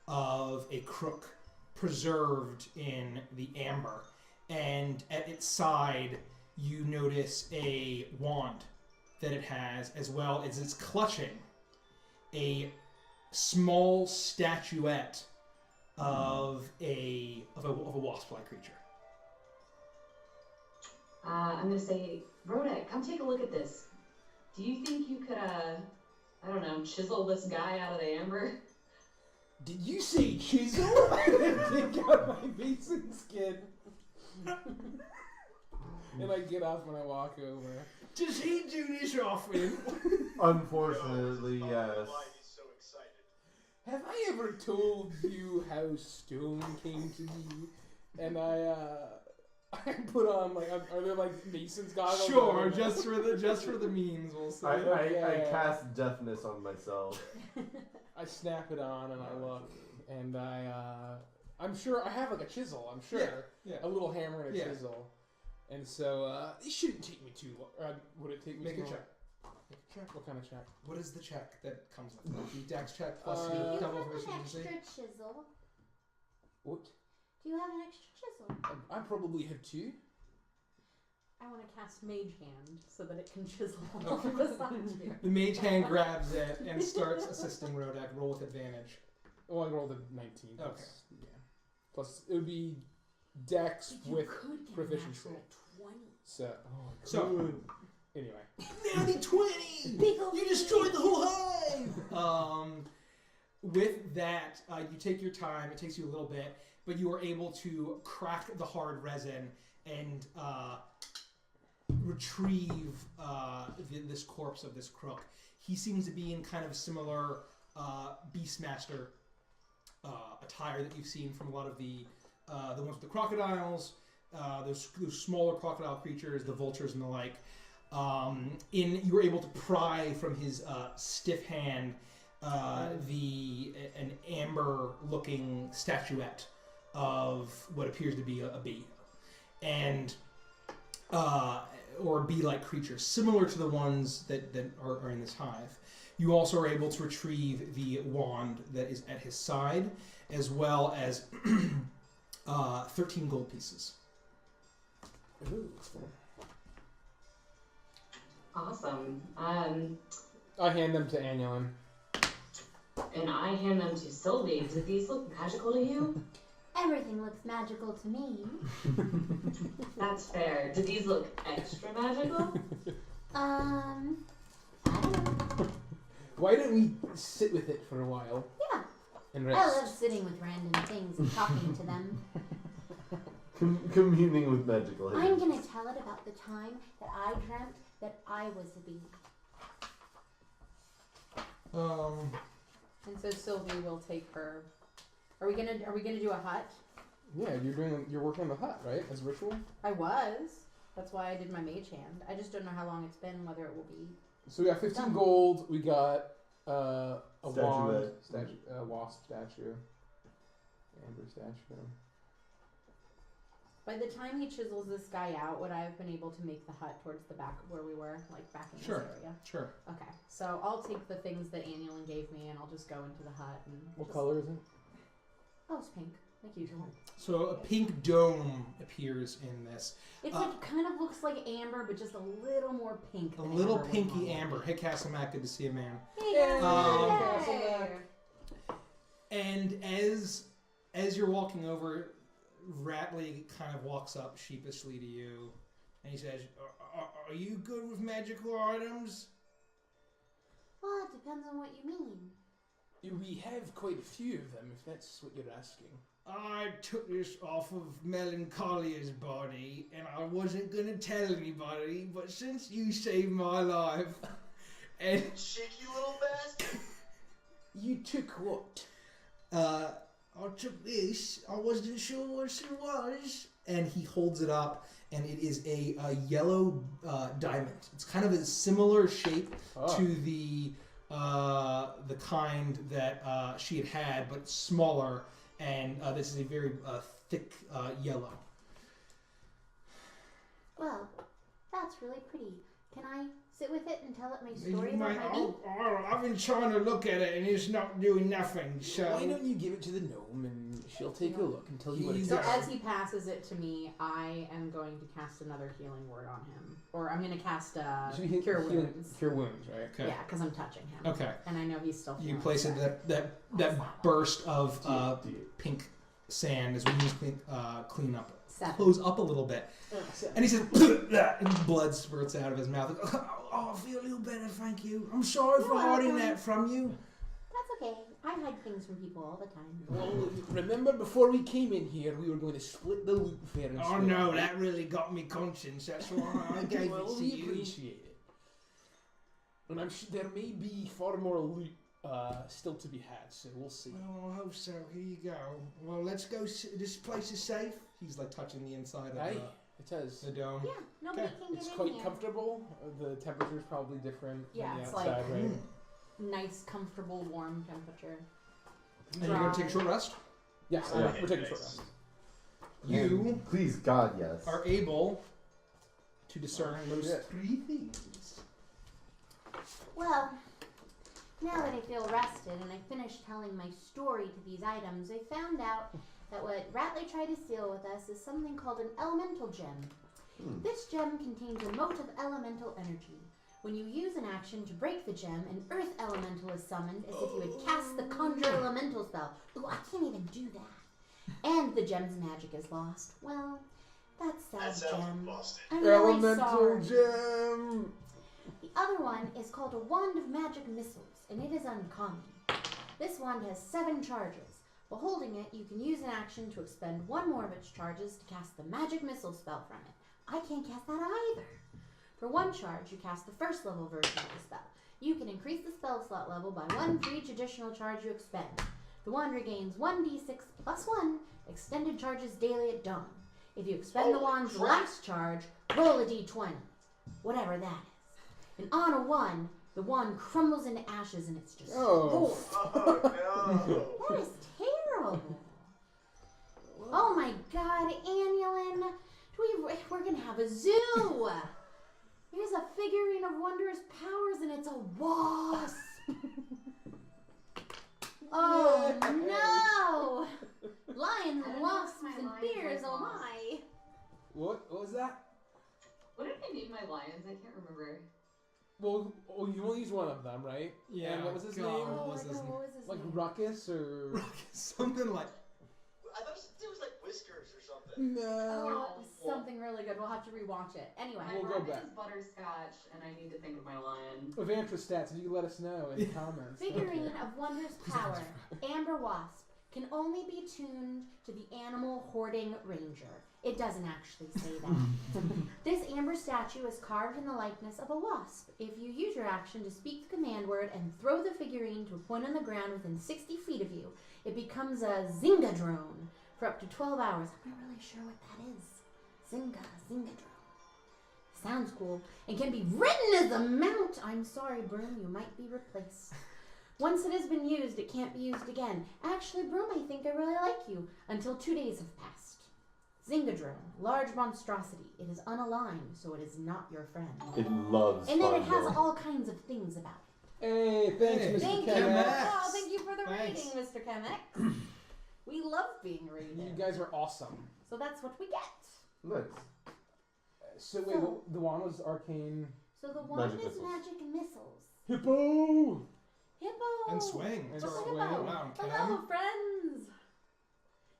of a crook preserved in the amber, and at its side you notice a wand that it has, as well as it's clutching a small statuette of a wasp-like creature. I'm gonna say, Rhoda, come take a look at this. Do you think you could, chisel this guy out of the amber? Did you say chisel? Take out my basin skin. And I get off when I walk over. Does he do this often? Unfortunately, yes. Why he's so excited. Have I ever told you how stone came to be? And I put on are there Mason's goggles? Sure, just for the memes, we'll say. I cast deafness on myself. I snap it on and I look, and I'm sure I have a chisel. I'm sure Yeah. a little hammer and a chisel, and so it shouldn't take me too long. Would it take me? Make too a long? check. Make a check. What kind of check? What is the check that comes with it? The dex check plus Do your you double have an efficiency. extra chisel? What? Do you have an extra chisel? I probably have two. I want to cast Mage Hand so that it can chisel all beside you. The mage hand grabs it and starts assisting Rodak. Roll with advantage. Well, I rolled a 19. Okay. Yeah. Plus, it would be dex You with could get proficiency. a natural 20. So, anyway. Natty 20! Big ol' You destroyed the whole hive! With that, you take your time. It takes you a little bit, but you are able to crack the hard resin and retrieve this corpse of this crook. He seems to be in kind of a similar Beastmaster attire that you've seen from a lot of the ones with the crocodiles, those smaller crocodile creatures, the vultures and the like. You were able to pry from his stiff hand an amber-looking statuette of what appears to be a bee, and or bee-like creature, similar to the ones that are in this hive. You also are able to retrieve the wand that is at his side, as well as 13 gold pieces. Ooh. Awesome. I hand them to Annulin. And I hand them to Sylvie. Do these look magical to you? Everything looks magical to me. That's fair. Do these look extra magical? I don't know. Why don't we sit with it for a while Yeah. and I rest? love sitting with random things and talking to them. Communing with magical I'm hands. gonna tell it about the time that I dreamt that I was a bee. And so Sylvie will take her. Are we gonna do a hut? Yeah, you're working on the hut, right? As a ritual. I was. That's why I did my mage hand. I just don't know how long it's been, whether it will be. So we got 15 gold. We got a wand, Statuette. wasp statue, amber statue. By the time he chisels this guy out, would I have been able to make the hut towards the back of where we were, like back in Sure. this area? Sure. Okay, so I'll take the things that Annulin gave me, and I'll just go into the hut and. What just- color is it? Oh, it's pink. like usual. So a pink dome appears in this. It's like kind of looks like amber, but just a little more pink. A than little amber pinky would amber. Hey, Castlemat, good to see you, man. Hey, guys. Hey. And as you're walking over, Ratley kind of walks up sheepishly to you, and he says, "Are you good with magical items?" Well, it depends on what you mean. We have quite a few of them, if that's what you're asking. I took this off of Melancolia's body, and I wasn't going to tell anybody, but since you saved my life, and Cheeky little bastard. You took what? I took this, I wasn't sure what it was, and he holds it up, and it is a yellow diamond. It's kind of a similar shape to the kind that she had, but smaller. And this is a very thick yellow. Well, that's really pretty. Can I sit with it and tell it my story about my beat? I've been trying to look at it and it's not doing nothing. So Why don't you give it to the gnome and she'll take a look and tell you what it So does. as he passes it to me, I am going to cast another healing word on him, or I'm going to cast So you Cure heal- Wounds. Cure wounds, right? Okay. Yeah, because I'm touching him. Okay. And I know he's still. You feeling place it sick. that burst of pink sand as we just clean up, 7. close up a little bit, and he says, and blood spurts out of his mouth. Oh, I feel a little better, thank you. I'm sorry for You're hiding welcome. that from you. That's okay. I hide things from people all the time. Well, remember before we came in here, we were going to split the loot fair and Oh square. no, that really got me conscience. That's why I gave Well, it to we you. appreciate it. And I'm sure there may be far more loot still to be had, so we'll see. Well, I hope so. Here you go. Well, let's go. This place is safe. He's like touching the inside of Aye, it is. the dome. Yeah, nobody Okay. can It's get in quite here. comfortable. The temperature's probably different Yeah, than the it's outside, like- right? Nice, comfortable, warm temperature. And you're gonna take a short rest. Yes, Yeah. we're taking a short rest. You Please, God, yes. are able to discern those Yeah. 3 things. Well, now that I feel rested and I finished telling my story to these items, I found out that what Ratley tried to steal with us is something called an elemental gem. This gem contains a mote of elemental energy. When you use an action to break the gem, an earth elemental is summoned as if you had cast the conjure elemental spell. Ooh, I can't even do that. And the gem's magic is lost. Well, that's That sad, sounds gem. busted. I'm really Elemental sorry. gem! The other one is called a wand of magic missiles, and it is uncommon. This wand has 7 charges. While holding it, you can use an action to expend 1 more of its charges to cast the magic missile spell from it. I can't cast that either. For 1 charge, you cast the first level version of the spell. You can increase the spell slot level by 1 for each additional charge you expend. The wand regains 1d6 plus 1 extended charges daily at dawn. If you expend the Holy wand's crap. last charge, roll a d20. Whatever that is. And on a 1, the wand crumbles into ashes and it's just Oh. Oh no. That is terrible. Oh my God, Annulin. We're gonna have a zoo. Here's a figurine of wondrous powers and it's a wasp. Oh no. Lions and wasps and bears, oh my. What was that? What did I name my lions? I can't remember. Well, you only used one of them, right? Yeah. And what was his God, name? What Oh was my his God, name? what was his Like name? Ruckus or... Something like. I thought it was like whiskers or something. No. Oh, something really good. We'll have to rewatch it. Anyway. My We'll go rabbit back. is butterscotch, and I need to think of my lion. Avantris stats, if you could let us know in the comments. Figurine of wondrous power, Amber Wasp, can only be tuned to the animal hoarding ranger. It doesn't actually say that. This amber statue is carved in the likeness of a wasp. If you use your action to speak the command word and throw the figurine to a point on the ground within 60 feet of you, it becomes a Zynga drone for up to 12 hours. I'm not really sure what that is. Zynga drone. Sounds cool and can be ridden as a mount. I'm sorry, Broom, you might be replaced. Once it has been used, it can't be used again. Actually, Broom, I think I really like you until 2 days have passed. Zingadrone, large monstrosity. It is unaligned, so it is not your friend. It loves And then it fun, has though. all kinds of things about it. Hey, thanks, Hey. Mr. Thank you. Kemet. Kemet. Oh, thank you for the Thanks. rating, Mr. Kemet. We love being rated. You guys are awesome. So that's what we get. Nice. So wait, the wand was arcane. So the wand Magic is missiles. magic missiles. Hippo. Hippo. And swing. And So- swing. Wow, Cam. Hello, friends.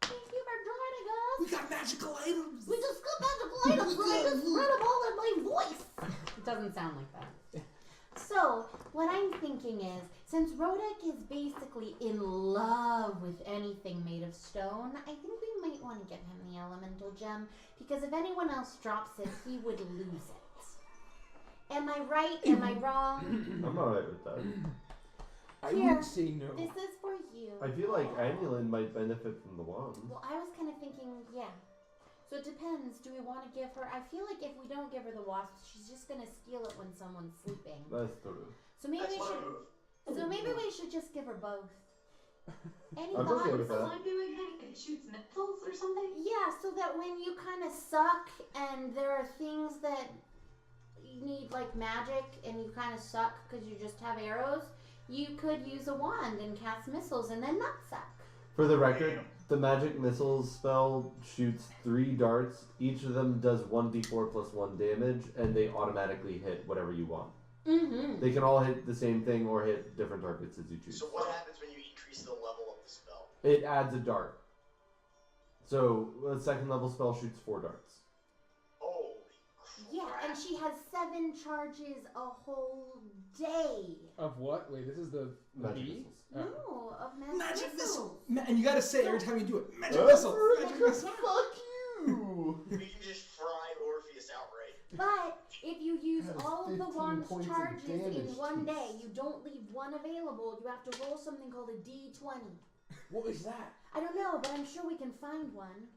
Thank you for joining us. We got magical items. We just got magical items, and I just read them all in my voice. It doesn't sound like that. So, what I'm thinking is, since Rodek is basically in love with anything made of stone, I think we might want to give him the elemental gem, because if anyone else drops it, he would lose it. Am I right? Am I wrong? I'm alright with that. I Here. would say no. This is for you. I feel like Annulin might benefit from the wand. Well, I was kind of thinking, yeah. So it depends. Do we want to give her? I feel like if we don't give her the wasp, she's just gonna steal it when someone's sleeping. That's true. So maybe That's we my should. move. So maybe we should just give her both. Any I'm thoughts? okay with that. Someone doing that? It shoots missiles or something? Yeah, so that when you kind of suck and there are things that you need like magic and you kind of suck because you just have arrows, you could use a wand and cast missiles and then not suck. For the record, the magic missiles spell shoots 3 darts. Each of them does 1d4 plus 1 damage, and they automatically hit whatever you want. Mm-hmm. They can all hit the same thing or hit different targets as you choose. So what happens when you increase the level of the spell? It adds a dart. So a second level spell shoots 4 darts. Holy Yeah, crap. and she has 7 charges a whole day. Of what? Wait, this is the Magic bee? missiles. No, of magic, Magic missiles. missile. And you gotta say it every time you do it. Magic Oh, missile. Magic Magic missile. Fuck you! We can just fry Orpheus outright. But if you use That is all of the 15 wand's points of charges in damage, one jeez. day, you don't leave one available. You have to roll something called a D20. What is that? I don't know, but I'm sure we can find one.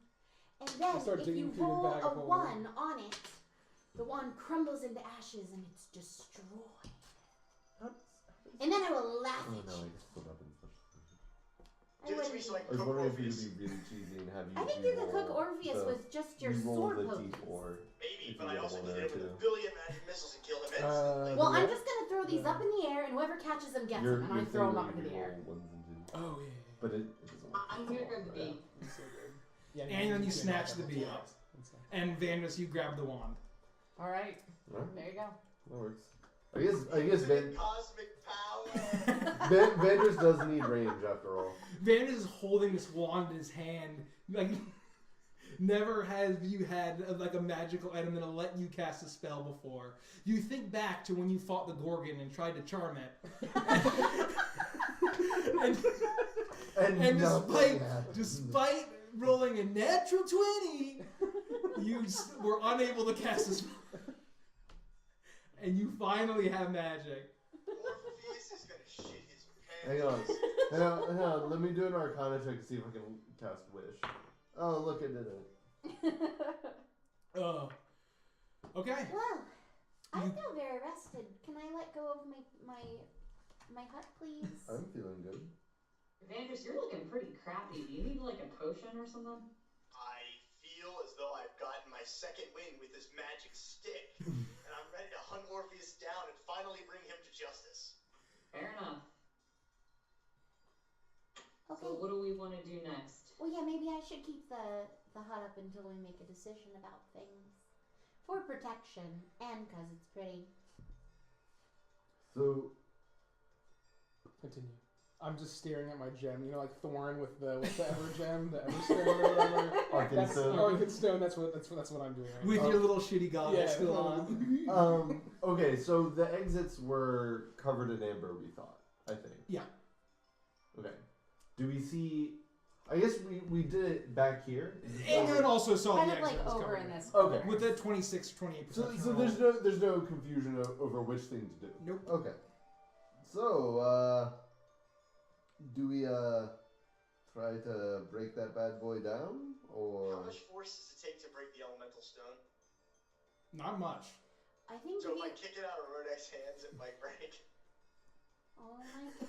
And then I'll start if digging you through your roll bag a of holding. 1 on it, the wand crumbles into ashes and it's destroyed. And then I will laugh Oh at no, I you. just split up in special. I Give it to me wouldn't so I do I was Cook wondering if you Orpheus. could be really cheesy and have you. I think you could cook re-roll Orpheus the- with just your re-roll sword the potions. D4. Maybe, If but you I get also one can or hit him with two. a billion magic missiles and kill him instantly. Well, I'm just gonna throw these up in the air, and whoever catches them gets them, and I throw them up into the air. Ones and twos. Oh, yeah. But it doesn't work. I'm gonna grab the bee. It's so good. Yeah, And then you can snatch knock the out bee the up. That's fine. And Vandus, you grab the wand. All right. Alright, There you go. that works. I guess Cosmic power. Vandris does need range after all. Vandus is holding this wand in his hand. Like, never have you had like a magical item that'll let you cast a spell before. You think back to when you fought the Gorgon and tried to charm it. And nothing happened. despite rolling a natural 20, you were unable to cast a spell. And you finally have magic. Orpheus is gonna shit his Hang pants. on. Hang on. Let me do an Arcana check to see if I can cast Wish. Oh, look, I did it. Okay. Well, I You- feel very rested. Can I let go of my hut, please? I'm feeling good. Avantris, you're looking pretty crappy. Do you need like a potion or something? I feel as though I've gotten my second win with this magic stick, and I'm ready to hunt Orpheus down and finally bring him to justice. Fair enough. Okay. So what do we want to do next? Well, yeah, maybe I should keep the hut up until we make a decision about things. For protection, and because it's pretty. So, Continue. I'm just staring at my gem. You know, like Thorn with the ever gem, the Everstone or whatever. Arkanstone. Arkanstone. That's what I'm doing right With now. your little shitty goggles Yeah. still on. Okay, so the exits were covered in amber, we thought, I think. Yeah. Okay. Do we see... I guess we did it back here. And then also saw Kind the of like exit was over covered. in this. Okay. corner. With the 26, 28%. So there's no confusion over which thing to do. Nope. Okay. So, do we try to break that bad boy down, How or much force does it take to break the elemental stone? Not much. I think So if we. I kick it out of Rodek's hands, it might break. Oh my god.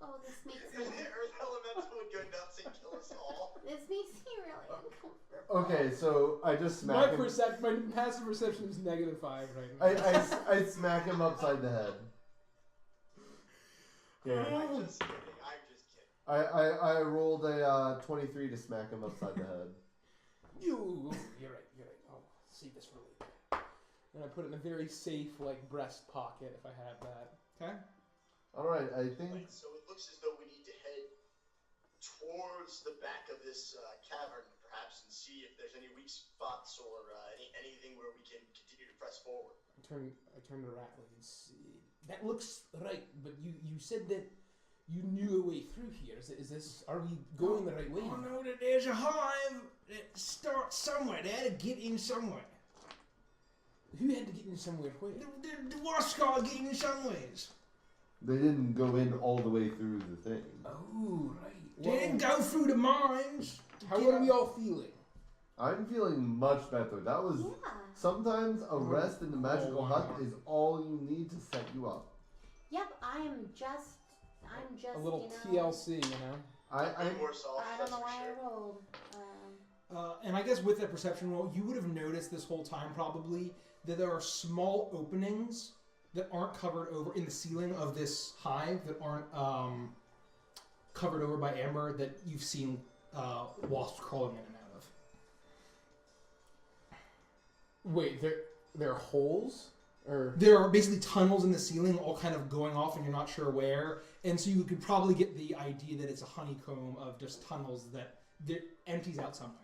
Oh, this makes And me. the earth elemental would go nuts and kill us all. This makes me really uncomfortable. okay? So I just My smack him. my passive perception is -5 right now. I smack him upside the head. I'm just kidding. I'm just kidding. I rolled a 23 to smack him upside the head. You're right. I'll save this for later. And I put it in a very safe, like, breast pocket if I have that. Okay. All right, I think. Right, so it looks as though we need to head towards the back of this cavern, perhaps, and see if there's any weak spots or anything where we can continue to press forward. I turn to Ratley and see. That looks right, but you said that you knew a way through here. Is this? Are we going the right way? I know that there's a hive that starts somewhere. They had to get in somewhere. Who had to get in somewhere? Where? The wasps got to get in somewheres. They didn't go in all the way through the thing. Oh, right. They didn't go through the mines. How are we all feeling? I'm feeling much better. That was Yeah. sometimes a rest in the magical Oh, hut wow. is all you need to set you up. Yep, I'm just, A little you know, TLC, you know. I'm more solid, I that's don't know for why sure. I rolled. And I guess with that perception roll, you would have noticed this whole time probably that there are small openings that aren't covered over in the ceiling of this hive that aren't covered over by amber that you've seen wasps crawling in and out of. Wait, there are holes, or There are basically tunnels in the ceiling all kind of going off and you're not sure where. And so you could probably get the idea that it's a honeycomb of just tunnels that empties out somewhere.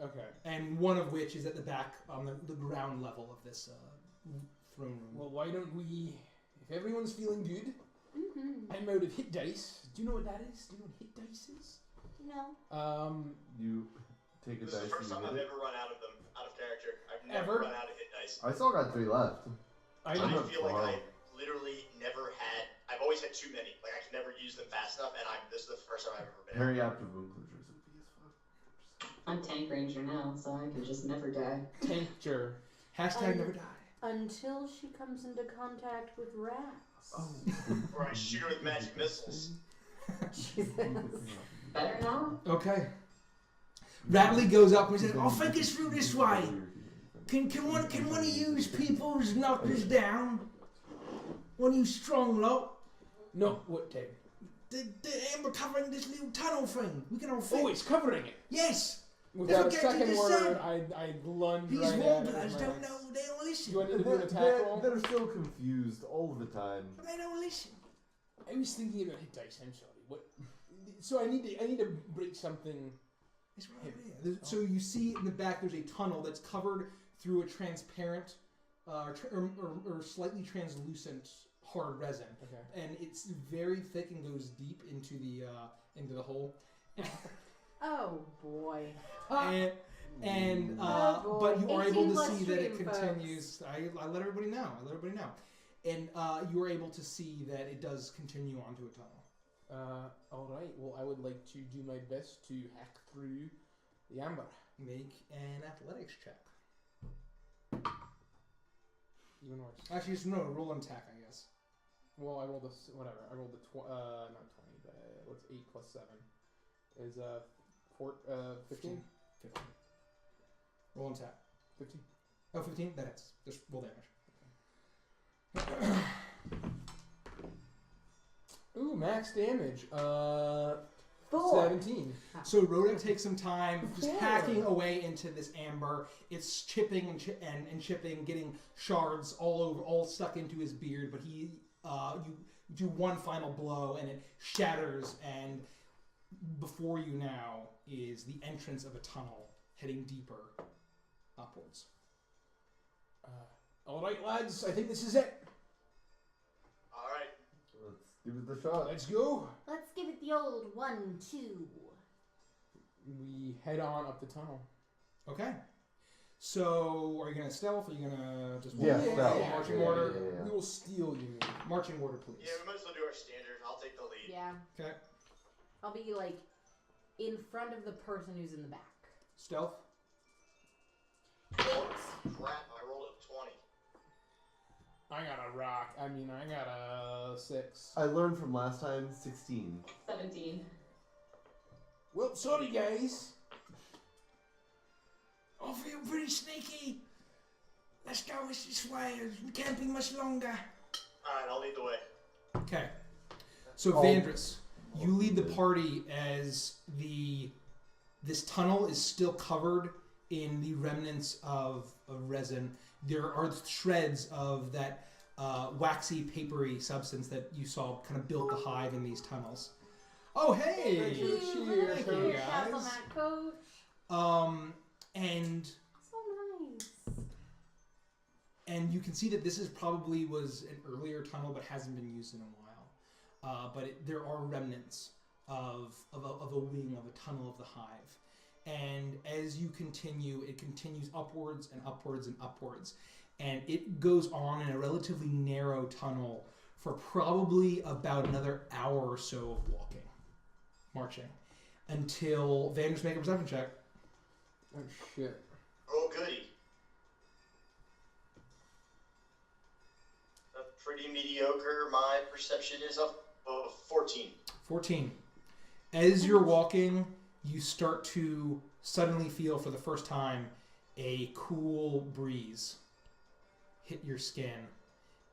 okay. And one of which is at the back on the ground level of this throne room. Well, why don't we? If everyone's feeling good, Mm-hmm. I'm out of hit dice. Do you know what that is? Do you know what hit dice is? No. you take a This is dice the first and time you I've hit it. ever run out of them, out of character. I've Ever? never run out of hit dice. I still got 3 left. I I'm not feel like far. I literally never had. I've always had too many. Like I can never use them fast enough, and this is the first time I've ever been. Harry after wound closures would be as fuck. I'm tank ranger now, so I can just never die. Tincture. Hashtag never die. Until she comes into contact with rats. Or I shoot her with magic missiles. Jesus. Better now? Okay. Radley goes up and says, "I'll think it's through this way. Can one of you peoples knock us down? One of you strong lot. No, what Dave? The amber covering this little tunnel thing. We can all fit. Oh, it's covering it. Yes. Without a Forget to second just word, say- I lunge These right at it. warblers with my don't axe. know. They don't listen. Do I need to do an attack roll? They're still confused all the time. They don't listen. I was thinking about hit dice. I'm sorry. What? So I need to break something. It's right there. So you see in the back there's a tunnel that's covered through a transparent or slightly translucent hard resin. Okay. And it's very thick and goes deep into the hole. Oh boy. And Oh, but boy. you are 18 able to plus see that it stream, folks. continues. I let everybody know. And you are able to see that it does continue onto a tunnel. All right. Well, I would like to do my best to hack through the amber. Make an athletics check. Even worse. Actually, just no, roll an attack, I guess. Well, I rolled whatever. I rolled not 20, but what's 8 plus 7 is 15. 15. Roll an attack. 15. Oh, 15? That hits. Just roll damage. Ooh, max damage. 4. 17. So Rhoda takes some time just Four. hacking away into this amber. It's chipping and chipping, getting shards all over, all stuck into his beard. But you do one final blow and it shatters. And before you now is the entrance of a tunnel heading deeper upwards. All right, lads. I think this is it. All right. Let's give it the shot. Let's go. Let's give it the old 1, 2. We head on up the tunnel. Okay. So are you gonna stealth? Or are you gonna just Yeah, walk? stealth. Marching Yeah, order. yeah. We will steal you. Marching order, please. Yeah, we might as well do our standard. I'll take the lead. Yeah. Okay. I'll be like in front of the person who's in the back. Stealth. Oh, crap, I rolled a 20. I got a rock. I got a 6. I learned from last time 16. 17. Well, sorry, guys. I feel pretty sneaky. Let's go this way. We can't be much longer. All right, I'll lead the way. Okay. So Oh. Vandris, You lead the party as this tunnel is still covered in the remnants of resin. There are shreds of that waxy, papery substance that you saw kind of built the hive in these tunnels. Oh, hey! Thank you. Cheers. Thank you, Castle guys. Mat Coach. And So nice. and you can see that this probably was an earlier tunnel, but hasn't been used in a while. There are remnants of a wing of a tunnel of the hive. And as you continue, it continues upwards and upwards and upwards. And it goes on in a relatively narrow tunnel for probably about another hour or so of marching, until Vanders make a perception check. Oh shit. Oh, goody. Pretty mediocre. My perception is up 14. 14. As you're walking, you start to suddenly feel for the first time a cool breeze hit your skin.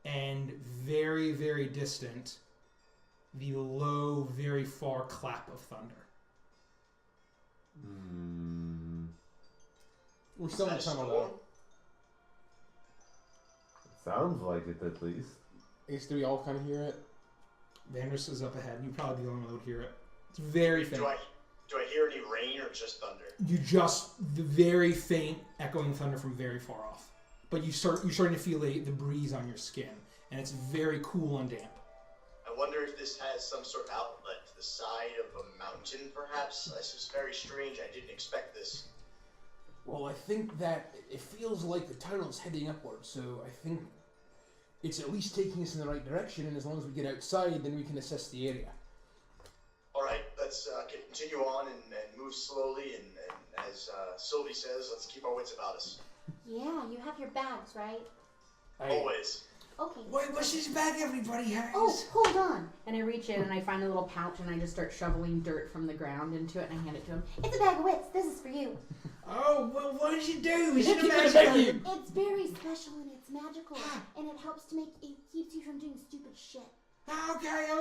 And very, very distant, the low, very far clap of thunder. We're still in the tunnel though. Sounds like it, at least. I guess do we all kind of hear it? Vanders is up ahead. You probably the only one that would hear it. It's very faint. Do I hear any rain or just thunder? You just the very faint echoing thunder from very far off. But you're starting to feel the breeze on your skin, and it's very cool and damp. I wonder if this has some sort of outlet to the side of a mountain, perhaps. This is very strange. I didn't expect this. Well, I think that it feels like the tunnel's heading upwards, so I think it's at least taking us in the right direction, and as long as we get outside, then we can assess the area. All right, let's continue on and move slowly, and as Sylvie says, let's keep our wits about us. Yeah, you have your bags, right? Always. Okay. Wait, what's this bag everybody has? Oh, hold on. And I reach in and I find a little pouch and I just start shoveling dirt from the ground into it and I hand it to him. It's a bag of wits. This is for you. Oh, well, what did you do? Is Keep it a it magic? back you. It's very special and it's magical, and it helps to it keeps you from doing stupid shit. Okay. So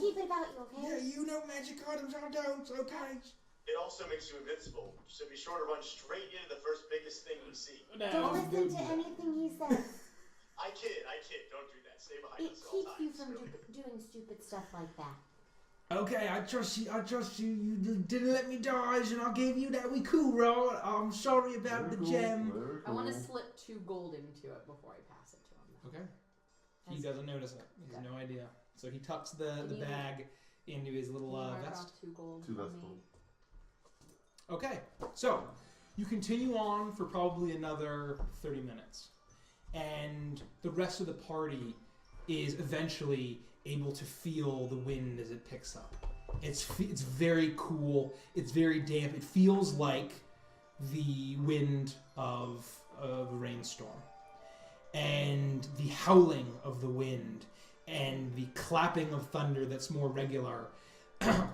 keep it about you, okay? Yeah, you know magic items, I don't. Okay. It also makes you invincible, so be sure to run straight into the first biggest thing you see. Don't listen to anything he says. I kid. Don't do that. Stay behind It us at all keeps you times. from doing stupid stuff like that. Okay, I trust you. You didn't let me die, and I gave you that. We cool, right? I'm sorry about the gem. I want to slip 2 gold into it before I pass it to him. Though. Okay. He doesn't notice it. He has no idea. So he tucks the Can you- bag into his little Can you mark vest. off 2 gold 2 for vest me? gold. Okay, so you continue on for probably another 30 minutes. And the rest of the party is eventually able to feel the wind as it picks up. It's very cool. It's very damp. It feels like the wind of a rainstorm. And the howling of the wind and the clapping of thunder that's more regular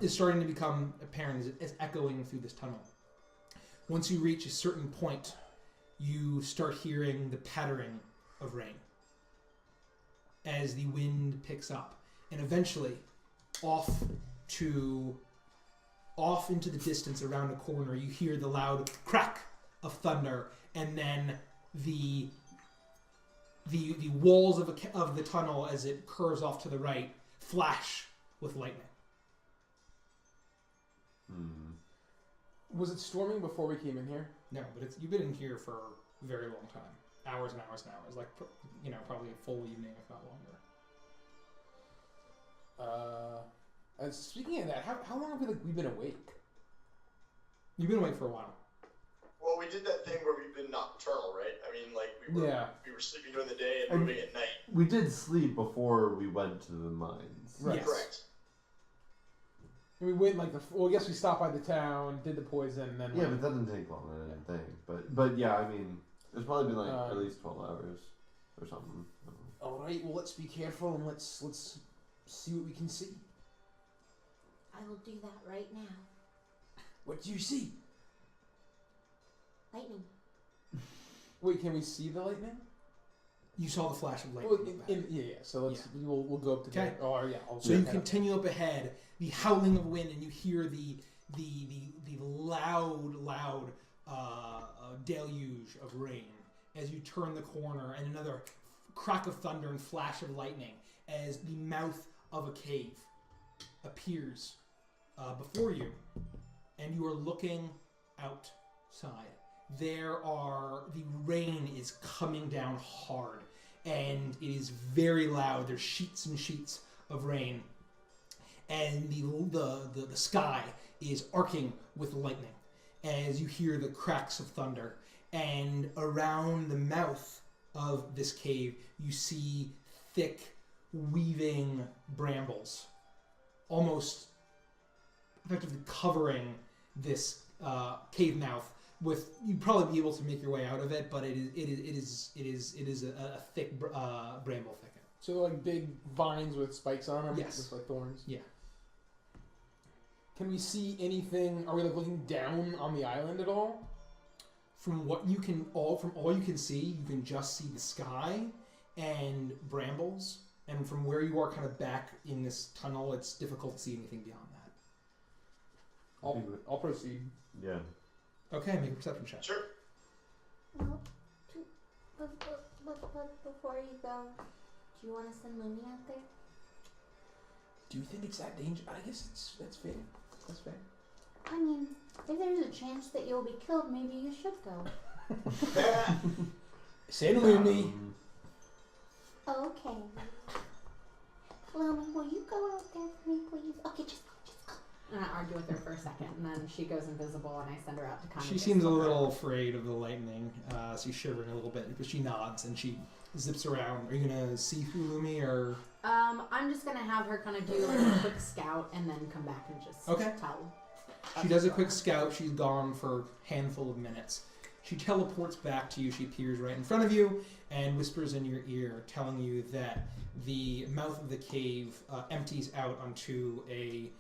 is starting to become apparent as it's echoing through this tunnel. Once you reach a certain point, you start hearing the pattering of rain as the wind picks up. And eventually, off into the distance around a corner, you hear the loud crack of thunder, and then the walls of the tunnel as it curves off to the right flash with lightning. Was it storming before we came in here? No, but you've been in here for a very long time. Hours and hours and hours. Like, probably a full evening, if not longer. And speaking of that, how long have we been awake? You've been awake for a while. Well, we did that thing where we've been nocturnal, right? I mean, like, we were sleeping during the day and moving at night. We did sleep before we went to the mines. Right. Yes. Correct. And we went I guess we stopped by the town, did the poison, and then Yeah, but that didn't take long, I didn't think. But yeah, I mean, it's probably been like at least 12 hours or something. All right, well, let's be careful and let's see what we can see. I will do that right now. What do you see? Lightning. Wait, can we see the lightning? You saw the flash of Well, lightning. yeah. So we'll go up to Okay. there. Oh, yeah. So you continue up ahead howling of wind, and you hear the loud deluge of rain as you turn the corner, and another crack of thunder and flash of lightning as the mouth of a cave appears before you, and you are looking outside. The rain is coming down hard, and it is very loud. There's sheets and sheets of rain, and the sky is arcing with lightning as you hear the cracks of thunder. And around the mouth of this cave, you see thick, weaving brambles, almost effectively covering this cave mouth. You'd probably be able to make your way out of it, but it is a thick bramble thicket. So like big vines with spikes on them? Yes. With like thorns? Yeah. Can we see anything? Are we like looking down on the island at all? From all you can see, you can just see the sky and brambles. And from where you are kind of back in this tunnel, it's difficult to see anything beyond that. I'll proceed. Yeah. Okay, make a perception check. Sure. Well, before you go, do you want to send Lumi out there? Do you think it's that dangerous? I guess that's fair. That's fair. I mean, if there's a chance that you'll be killed, maybe you should go. Send Lumi. Okay. Lumi, will you go out there for me, please? Okay, just go. And I argue with her for a second, and then she goes invisible, and I send her out to kind of... She seems a little afraid of the lightning. She's shivering a little bit, but she nods and she zips around. Are you going to see Lumi, or...? I'm just going to have her kind of do like a quick scout, and then come back and just tell. She does a quick scout. She's gone for a handful of minutes. She teleports back to you. She appears right in front of you and whispers in your ear, telling you that the mouth of the cave empties out onto a...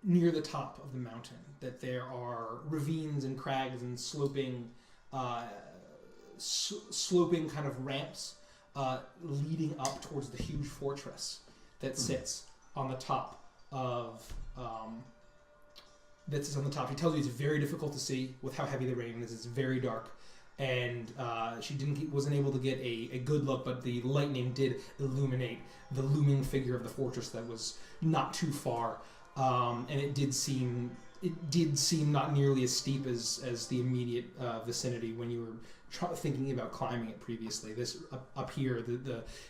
near the top of the mountain, that there are ravines and crags and sloping kind of ramps leading up towards the huge fortress that sits on the top of She tells you it's very difficult to see with how heavy the rain is. It's very dark, and she wasn't able to get a good look, but the lightning did illuminate the looming figure of the fortress that was not too far, and it did seem not nearly as steep as the immediate vicinity when you were thinking about climbing it previously. This up here,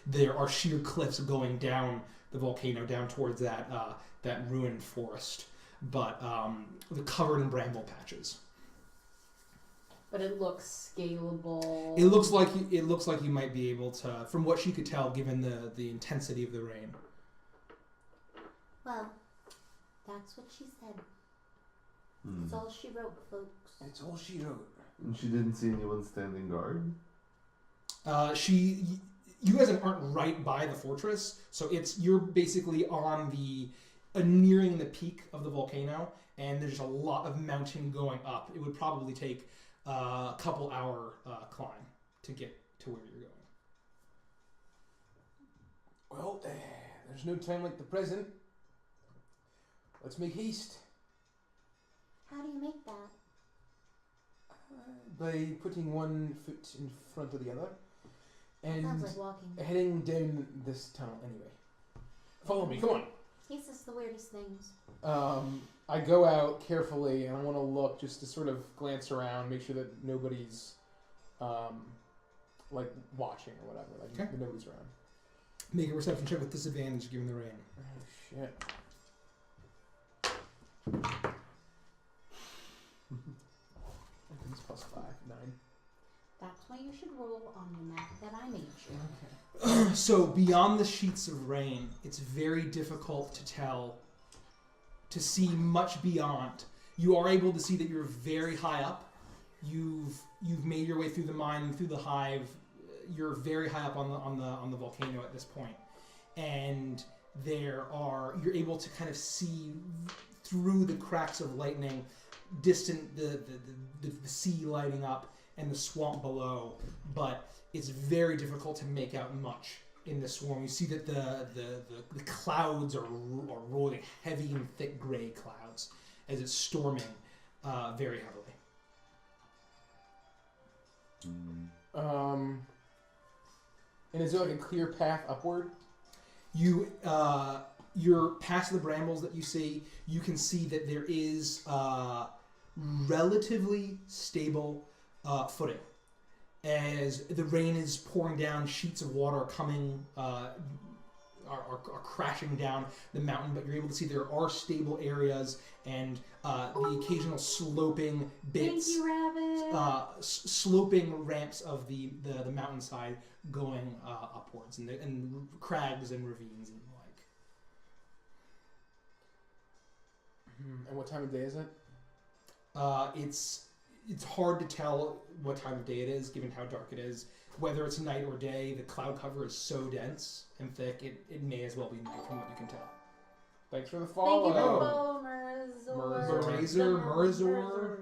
there are sheer cliffs going down the volcano down towards that ruined forest, but they're covered in bramble patches. But it looks scalable. It looks like you might be able to, from what she could tell, given the intensity of the rain. Well, that's what she said. That's all she wrote, folks. That's all she wrote. And she didn't see anyone standing guard? You guys aren't right by the fortress, so you're basically on nearing the peak of the volcano, and there's a lot of mountain going up. It would probably take a couple hour climb to get to where you're going. Well, there's no time like the present. Let's make haste. How do you make that? By putting one foot in front of the other. And Sounds like walking. heading down this tunnel anyway. Follow me, come on. He says the weirdest things. I go out carefully and I want to look just to sort of glance around, make sure that nobody's like watching or whatever. Like that nobody's around. Make a perception check with disadvantage given the rain. Oh shit. It's +5, 9. That's why you should roll on the map that I made you. Okay. So beyond the sheets of rain, it's very difficult to see much beyond. You are able to see that you're very high up. You've made your way through the mine, through the hive. You're very high up on the volcano at this point, and you're able to kind of see through the cracks of lightning, distant the sea lighting up and the swamp below, but it's very difficult to make out much in the swarm. You see that the clouds are rolling, heavy and thick gray clouds, as it's storming very heavily. And is there like a clear path upward? You're past the brambles that you see. You can see that there is relatively stable footing. As the rain is pouring down, sheets of water are coming, are crashing down the mountain, but you're able to see there are stable areas and the occasional sloping bits. Thank you, Rabbit. Sloping ramps of the mountainside going upwards, and crags and ravines and the like. And what time of day is it? It's hard to tell what time of day it is, given how dark it is. Whether it's night or day, the cloud cover is so dense and thick, it may as well be night from what you can tell. Thanks for the Thank follow. you for the follow, Merizor.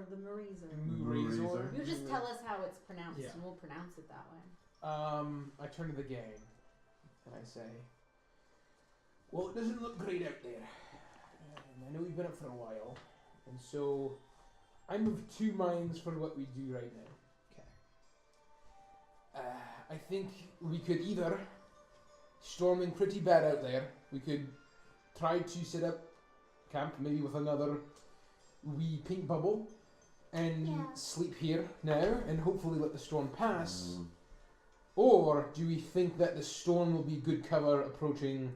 The Merizor. You just tell us how it's pronounced, and we'll pronounce it that way. I turn to the gang, and I say, well, it doesn't look great out there. And I know we've been up for a while, and so I'm of two minds for what we do right now. Okay. I think we could either, storming pretty bad out there, we could try to set up camp, maybe with another wee pink bubble, and sleep here now, and hopefully let the storm pass. Or do we think that the storm will be good cover approaching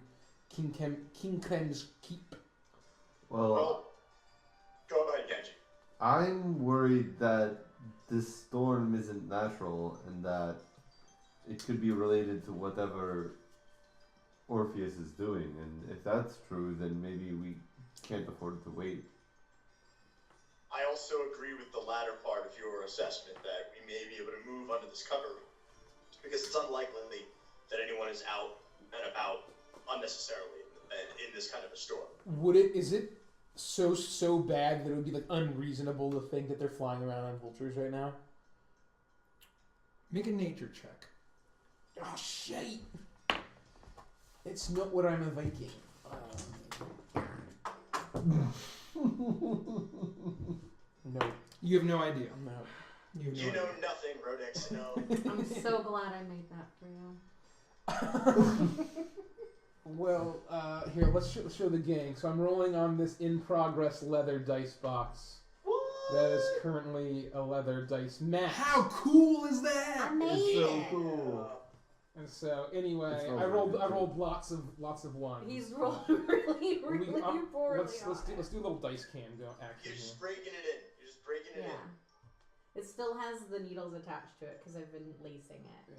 King Krem's keep? Well, go ahead, Genji. I'm worried that this storm isn't natural and that it could be related to whatever Orpheus is doing. And if that's true, then maybe we can't afford to wait. I also agree with the latter part of your assessment that we may be able to move under this cover because it's unlikely that anyone is out and about unnecessarily in this kind of a storm. Is it so bad that it would be like unreasonable to think that they're flying around on vultures right now? Make a nature check. Oh shit! It's not what I'm a Viking. No. You have no idea. No. You know nothing, Rodex. No. I'm so glad I made that for you. Well, here, let's show the gang. So I'm rolling on this in-progress leather dice box. What? That is currently a leather dice mat. How cool is that? Amazing. It's so cool. And so, anyway, It smells I really good, rolled lots of ones. He's rolling really poorly. Let's do a little dice cam action You're here. just breaking it in. You're just breaking it in. It still has the needles attached to it because I've been lacing it. Yeah.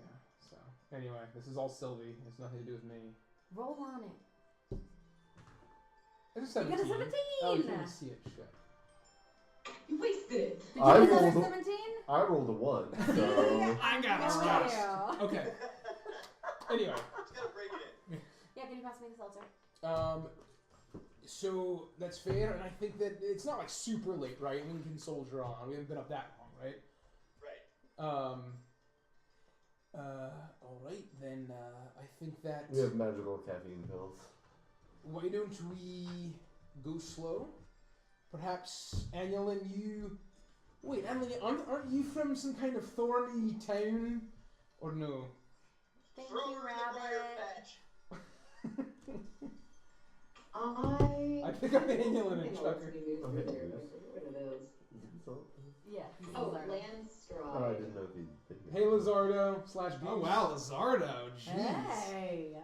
So anyway, this is all Sylvie. It's nothing to do with me. Roll on it. It's a You 17. got a 17! Oh, you can't see it. Shit. You wasted it. Did you I get another rolled 17? I rolled a 1, so... I got it. Yeah. Okay. Anyway. Just gotta break it in. Yeah, can you pass me the seltzer? So that's fair, and I think that it's not like super late, right? We can soldier on. We haven't been up that long, right? Right. All right then. I think that. We have magical caffeine pills. Why don't we go slow? Perhaps Annalyn, you. Wait, Annalyn, aren't you from some kind of thorny town, or no? Thank Throw you, her in the fire Rabbit. patch. I pick up Annalyn and chuck her. Yeah. Oh, Lizardo. Landstride. Oh, I didn't know if he did. Hey, Lizardo / Goose. Oh wow, Lizardo. Jeez. Hey.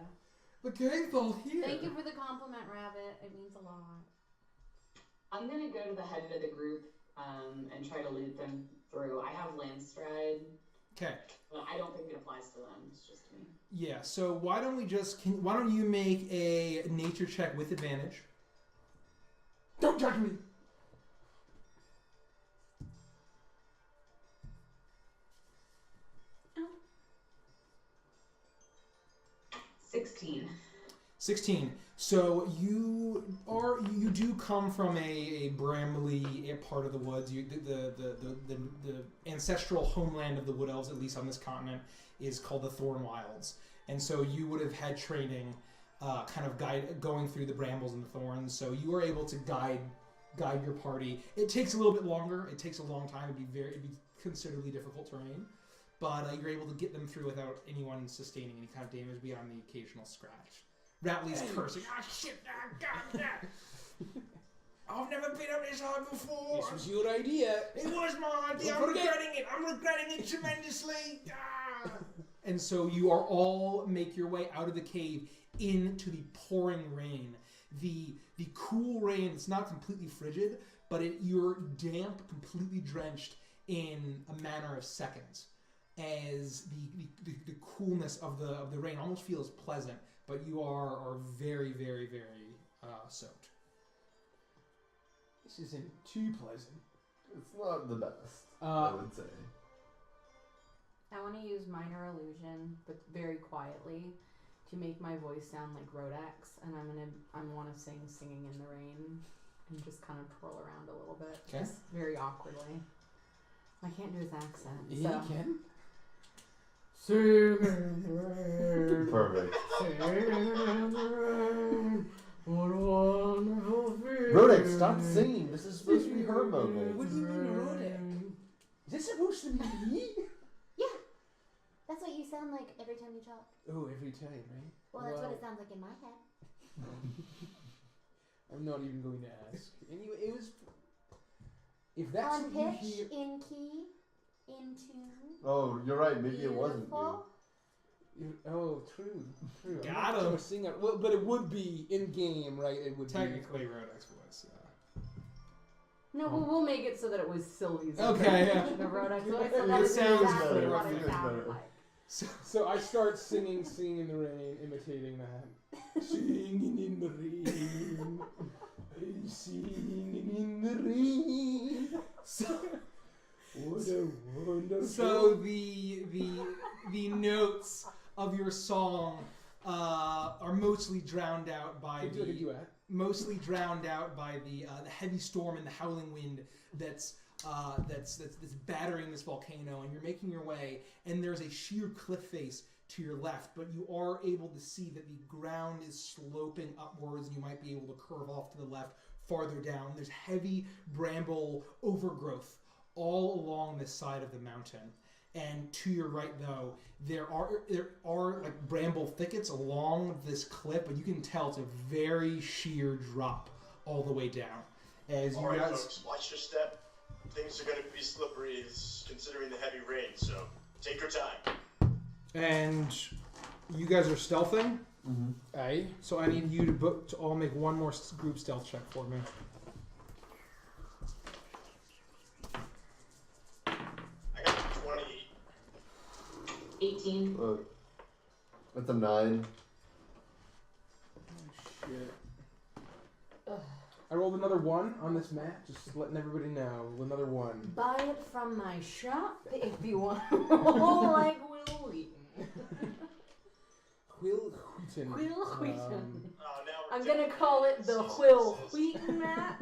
The gang's all here. Thank you for the compliment, Rabbit. It means a lot. I'm gonna go to the head of the group and try to lead them through. I have Landstride, Okay. but I don't think it applies to them. It's just me. Yeah. So why don't you make a nature check with advantage? Don't judge me. Oh. 16. 16. So you do come from a brambly part of the woods. The ancestral homeland of the Wood Elves, at least on this continent, is called the Thorn Wilds. and so you would have had training, kind of going through the brambles and the thorns. So you were able to guide your party. It takes a little bit longer. It takes a long time. It'd be considerably difficult terrain, but you're able to get them through without anyone sustaining any kind of damage beyond the occasional scratch. Ratley's cursing. Ah, shit! Ah, God, ah. I've never been up this hard before. This was your idea. It was my idea. I'm regretting it. I'm regretting it tremendously. Ah. And so you are all make your way out of the cave into the pouring rain. The cool rain. It's not completely frigid, but you're damp, completely drenched in a matter of seconds. As the coolness of the rain almost feels pleasant, but you are very, very, very soaked. This isn't too pleasant. It's not the best, I would say. I want to use minor illusion, but very quietly, to make my voice sound like Rodex, and I want to singing in the rain, and just kind of twirl around a little bit, Okay. just very awkwardly. I can't do his accent. You so. can. Sing in the rain. Perfect. Sing in the rain. What a wonderful feeling. Rodek, stop singing. This is supposed to be her moment. What do you mean, Rodek? Is this supposed to be me? Yeah. That's what you sound like every time you talk. Oh, every time, right? Well, that's what it sounds like in my head. I'm not even going to ask. Anyway, it was... If that's On what pitch, you hear... in key, in tune. Oh, you're right. Maybe it wasn't you. Beautiful. Oh, true. Got I'm not him. gonna sing it. Well, but it would be in game, right? It would Technically, Rodex voice. No, we'll make it so that it was Sylvie's. Okay, yeah. The Rodex voice, It so that's sounds exactly better. what It it feels sounded better. like. So I start singing in the rain, imitating that. Singing in the rain, singing in the rain. What a wonderful... So the notes of your song are mostly drowned out by Could you add? the heavy storm and the howling wind that's battering this volcano, and you're making your way, and there's a sheer cliff face to your left, but you are able to see that the ground is sloping upwards, and you might be able to curve off to the left farther down. There's heavy bramble overgrowth all along this side of the mountain. And to your right, though, there are like bramble thickets along this cliff, but you can tell it's a very sheer drop all the way down. As you All right, guys, folks, watch your step. Things are going to be slippery considering the heavy rain, so take your time. and you guys are stealthing, Aye. so I need you to all make one more group stealth check for me. I got 28. 18. That's a 9. Oh, shit. I rolled another 1 on this map, just letting everybody know. Another 1. Buy it from my shop if you want to roll like Will Wheaton. Will Wheaton. Will Wheaton. Oh, now I'm we're gonna doing call it the cease and Will desist. Wheaton map.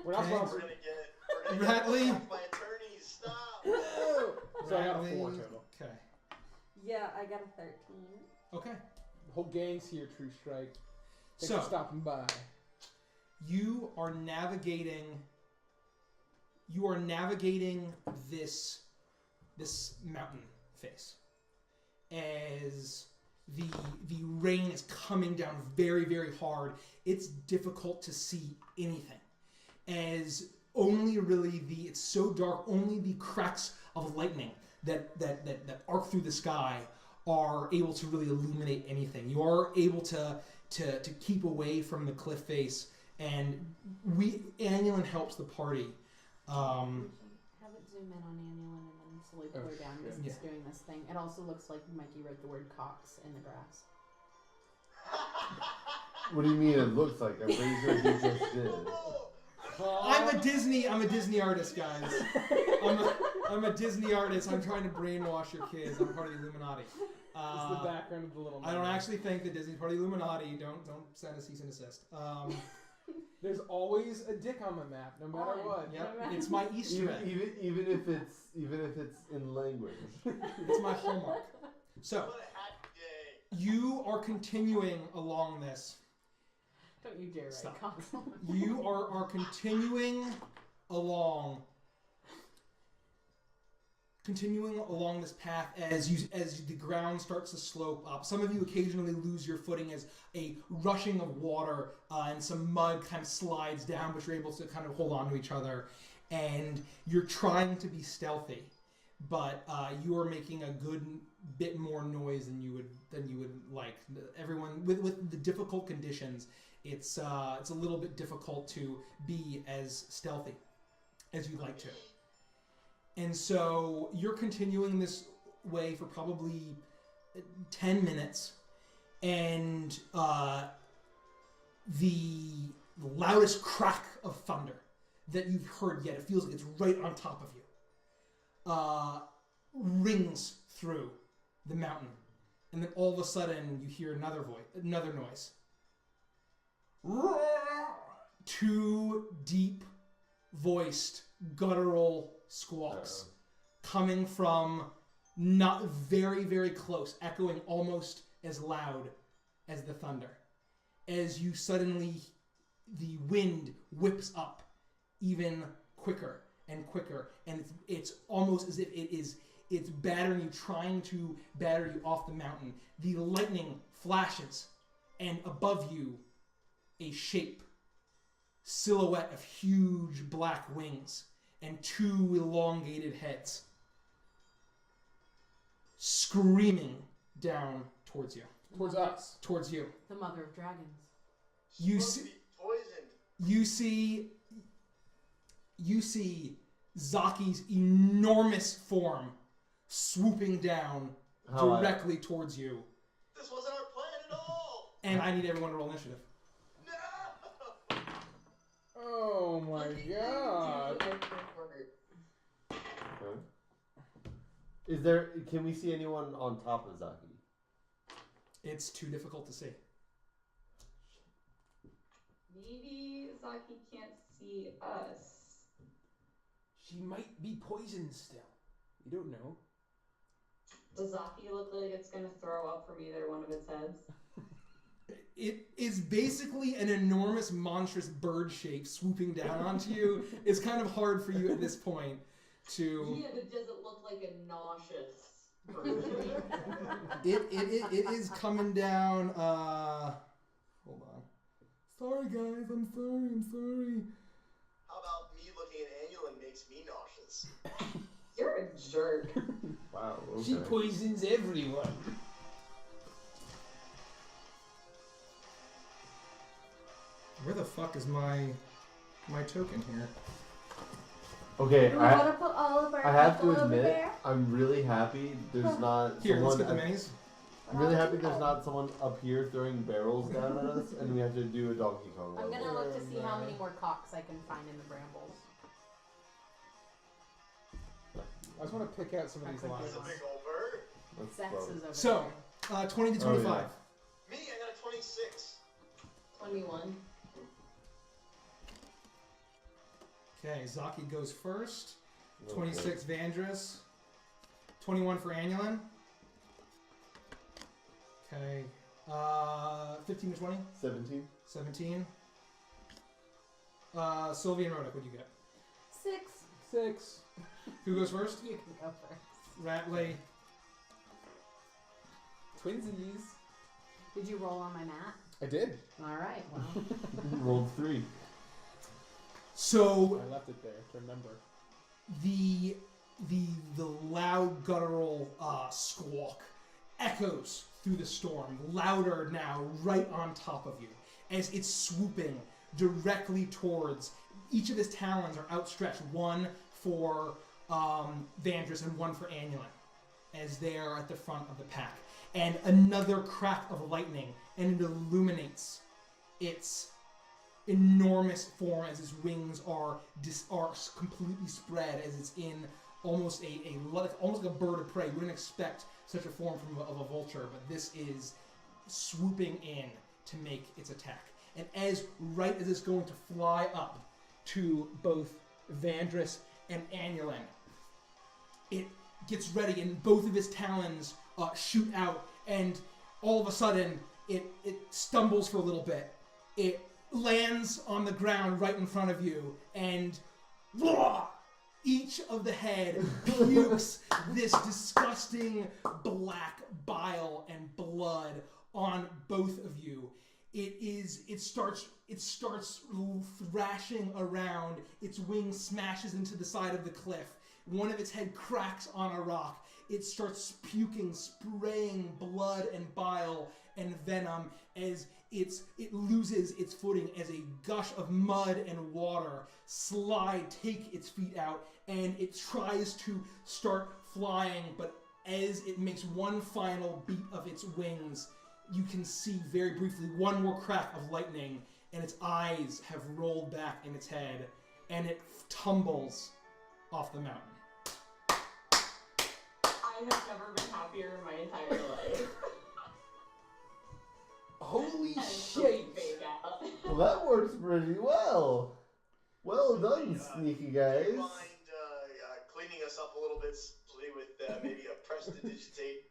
We're not Okay. We're sponsored. going to get it. We're going to Ratley. get attacked by attorneys. Stop. So I got a 4 Ratley. total. Okay. Yeah, I got a 13. Okay. The whole gang's here, True Strike. Thanks So for stopping by. you are navigating this mountain face as the rain is coming down very, very hard. It's difficult to see anything, as only really it's so dark, only the cracks of lightning that arc through the sky are able to really illuminate anything. You are able to keep away from the cliff face, and Annulin helps the party. Have it zoom in on Annulin and then slowly pull her down because shit. it's doing this thing. It also looks like Mikey wrote the word Cox in the grass. What do you mean it looks like? I'm pretty sure you just did. I'm a Disney artist, guys. I'm a Disney artist. I'm trying to brainwash your kids. I'm part of the Illuminati. It's the background of the little I don't man. actually think that Disney's part of the Illuminati. Don't send a cease and desist. There's always a dick on the map, no matter Fine. what. Yep, it's my Easter egg. Even if it's in language. It's my hallmark. So What a happy day. You are continuing along this. Don't you dare Stop. write console. You are continuing along this path as the ground starts to slope up. Some of you occasionally lose your footing as a rushing of water and some mud kind of slides down, but you're able to kind of hold on to each other. And you're trying to be stealthy, but you are making a good bit more noise than you would like. Everyone with the difficult conditions, it's a little bit difficult to be as stealthy as you'd like to. And so you're continuing this way for probably 10 minutes, and the loudest crack of thunder that you've heard yet, it feels like it's right on top of you, rings through the mountain. And then all of a sudden you hear another noise. Two deep-voiced, guttural squawks coming from not very, very close, echoing almost as loud as the thunder. As you suddenly, the wind whips up even quicker and quicker, and it's almost as if it's battering you, trying to batter you off the mountain. The lightning flashes, and above you, a shape, silhouette of huge black wings and two elongated heads, screaming down towards you. Towards us. Towards you. The mother of dragons. You Supposed to see. be poisoned. You see Zaki's enormous form swooping down directly towards you. This wasn't our plan at all. And I need everyone to roll initiative. No. Oh my god. Okay. Can we see anyone on top of Zaki? It's too difficult to see. Maybe Zaki can't see us. She might be poisoned still. You don't know. Does Zaki look like it's gonna throw up from either one of its heads? It is basically an enormous, monstrous bird shape swooping down onto you. It's kind of hard for you at this point to... Yeah, but does it look like a nauseous bird shape? It is coming down. Hold on. Sorry, guys. I'm sorry. How about me looking at Annulin makes me nauseous? You're a jerk. Wow. Okay. She poisons everyone. Where the fuck is my token here? Okay, We want to put all of our I have people to over admit, there. I'm really happy there's not Here, someone. let's get the minis. I'm really happy there's not someone up here throwing barrels down at us, and we have to do a Donkey Kong I'm level. gonna look to see how many more cocks I can find in the brambles. I just want to pick out some of these That could It's lines. a big old bird. Let's Sex vote. is over So, there. 20 to Oh, 25. yeah. Me, I got a 26. 21. Okay, Zaki goes first. Okay. 26 Vandris. 21 for Annulin. Okay. 15 to 20. 17. 17. Sylvia and Rodick, what'd you get? 6. Who goes first? You can go first. Ratley. Twinsies. Did you roll on my mat? I did. Alright, well. Rolled 3. So I left it there to remember. the loud guttural squawk echoes through the storm, louder now, right on top of you, as it's swooping directly towards. Each of his talons are outstretched, one for Vandris and one for Annulin, as they are at the front of the pack. And another crack of lightning, and it illuminates its enormous form as its wings are completely spread, as it's in almost almost like a bird of prey. You wouldn't expect such a form of a vulture, but this is swooping in to make its attack. And right as it's going to fly up to both Vandris and Annulin, it gets ready, and both of his talons shoot out, and all of a sudden, it stumbles for a little bit. It lands on the ground right in front of you, and each of the head pukes this disgusting black bile and blood on both of you. It starts thrashing around. Its wing smashes into the side of the cliff. One of its head cracks on a rock. It starts puking, spraying blood and bile and venom as it loses its footing as a gush of mud and water take its feet out, and it tries to start flying, but as it makes one final beat of its wings, you can see very briefly one more crack of lightning, and its eyes have rolled back in its head, and it tumbles off the mountain. I have never been happier in my entire life. Holy That is so shit! fake out. Well, that works pretty well. Well done, Hey, sneaky Do guys. you mind cleaning us up a little bit, with maybe a prestidigitate?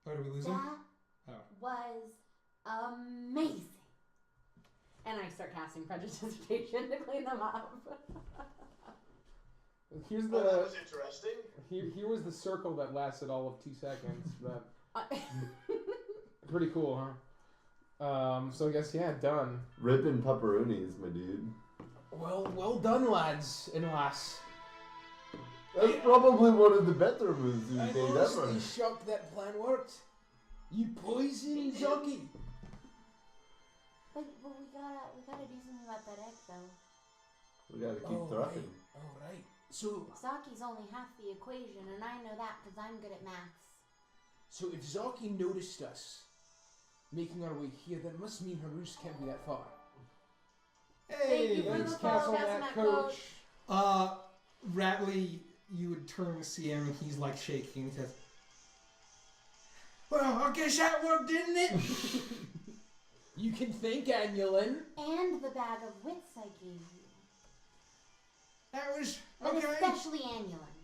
Oh, did we lose him? That Oh. was amazing. And I start casting prestidigitation to clean them up. Here's Well, that the was interesting. here was the circle that lasted all of 2 seconds, but pretty cool, huh? So I guess done. Ripping pepperonis, my dude. Well done, lads and lass. That's probably one of the better moves we've I'm made honestly ever. shocked that plan worked. You poisoned Zoggy. But we gotta do something about that egg though. We gotta keep Oh, trucking. right. All right. So Zaki's only half the equation, and I know that because I'm good at maths. if Zaki noticed us making our way here, that must mean her roost can't be that far. Thank you for Thanks, the follow, Castle Castle Matt Matt Coach. Ratley, you would turn to see him, and he's like shaking. He says, Well, I guess that worked, didn't it? You can think, Annulin. And the bag of wits I gave you. That was But okay. especially Annulin.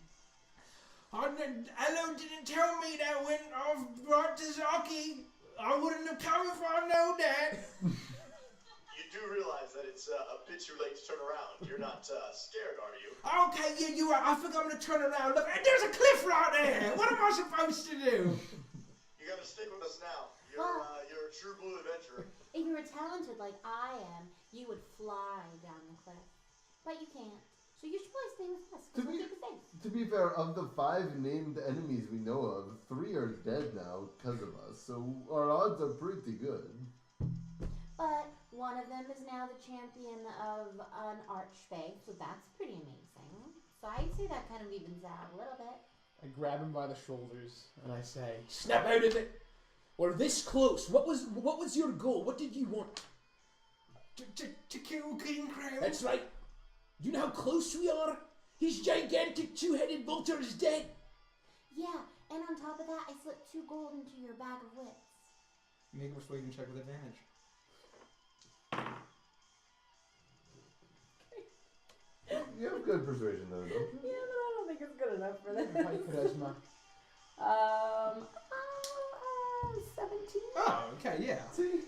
Hello didn't tell me that went off brought to Zaki. I wouldn't have come if I know that. You do realize that it's a bit too late to turn around. You're not scared, are you? Okay, yeah, you're right. I think I'm gonna turn around. Look, there's a cliff right there. What am I supposed to do? You gotta stick with us now. Well- You're a true blue adventurer. If you were talented like I am, you would fly down the cliff. But you can't. So you should probably stay with us, because we'll keep it safe. To be fair, of the 5 named enemies we know of, 3 are dead now because of us, so our odds are pretty good. But one of them is now the champion of an archfey, so that's pretty amazing. So I'd say that kind of evens out a little bit. I grab him by the shoulders and I say, Snap out of it. We're this close. What was your goal? What did you want? To kill King Crown. That's right. You know how close we are? His gigantic 2-headed vulture is dead. Yeah, and on top of that, I slipped 2 gold into your bag of wits. make a persuasion check with advantage. You have good persuasion though, don't you? Yeah, but I don't think it's good enough for this. high charisma. 17. Oh, okay, yeah. See?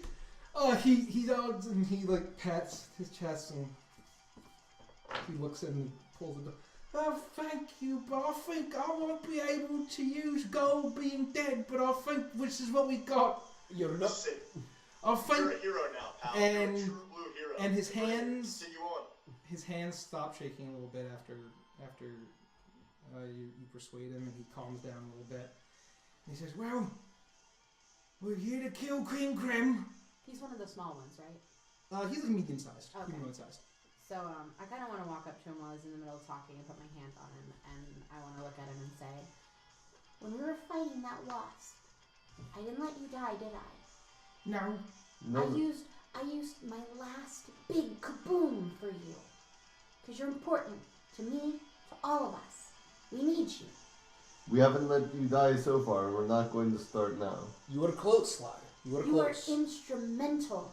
He nods and he like pats his chest and he looks and pulls the door. Oh, thank you, but I think I won't be able to use gold being dead, but I think this is what we got. You're not. Listen, I think you're a hero now, pal. and- you're a true blue hero. and his Go ahead, hands- Continue on. his hands stop shaking a little bit after you persuade him, and he calms down a little bit. And he says, "Well, we're here to kill King Grim." He's one of the small ones, right? He's like medium sized. Okay. Humanoid sized. So I kind of want to walk up to him while he's in the middle of talking and put my hand on him, and I want to look at him and say, When we were fighting that wasp, I didn't let you die, did I? No. No. I used my last big kaboom for you. Because you're important to me, to all of us. We need you. We haven't let you die so far. We're not going to start now. You were close, lad. You were You are close. instrumental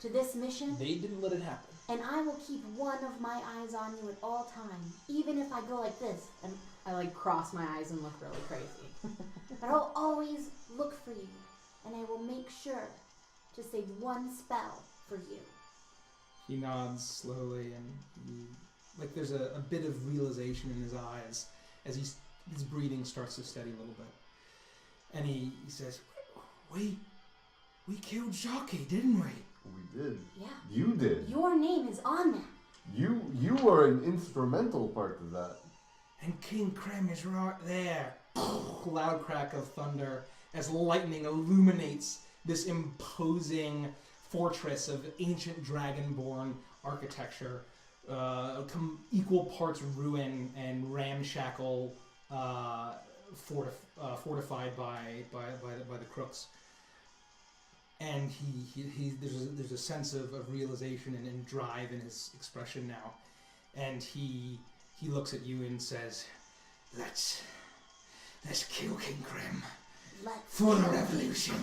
to this mission. They didn't let it happen. And I will keep one of my eyes on you at all times, even if I go like this. And I like cross my eyes and look really crazy. But I'll always look for you, and I will make sure to save one spell for you. He nods slowly, and like there's a bit of realization in his eyes as his breathing starts to steady a little bit. And he says, We killed Zaki, didn't we? We did. Yeah. You did. Your name is on that. You were an instrumental part of that. And King Krem is right there. Loud crack of thunder as lightning illuminates this imposing fortress of ancient dragonborn architecture, equal parts ruin and ramshackle, fortified by the crooks. And there's a sense of realization and drive in his expression now, and he looks at you and says, "Let's kill King Krem for the revolution."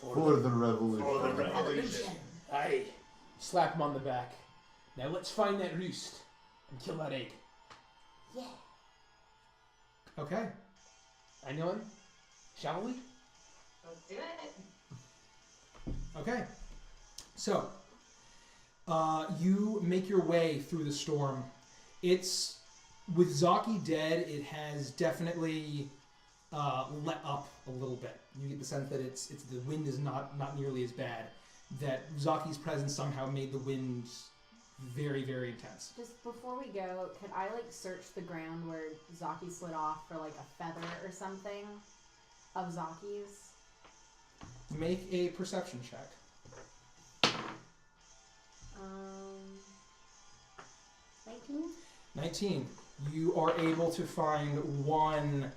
For the revolution. For the revolution. Aye. Slap him on the back. Now let's find that roost and kill that egg. Yeah. Okay. Anyone? Shall we? Let's do it. Okay. So, you make your way through the storm. It's with Zaki dead. It has definitely let up a little bit. You get the sense that it's the wind is not nearly as bad. That Zaki's presence somehow made the wind very, very intense. Just before we go, could I like search the ground where Zaki slid off for like a feather or something of Zaki's? Make a perception check. 19? 19. You are able to find one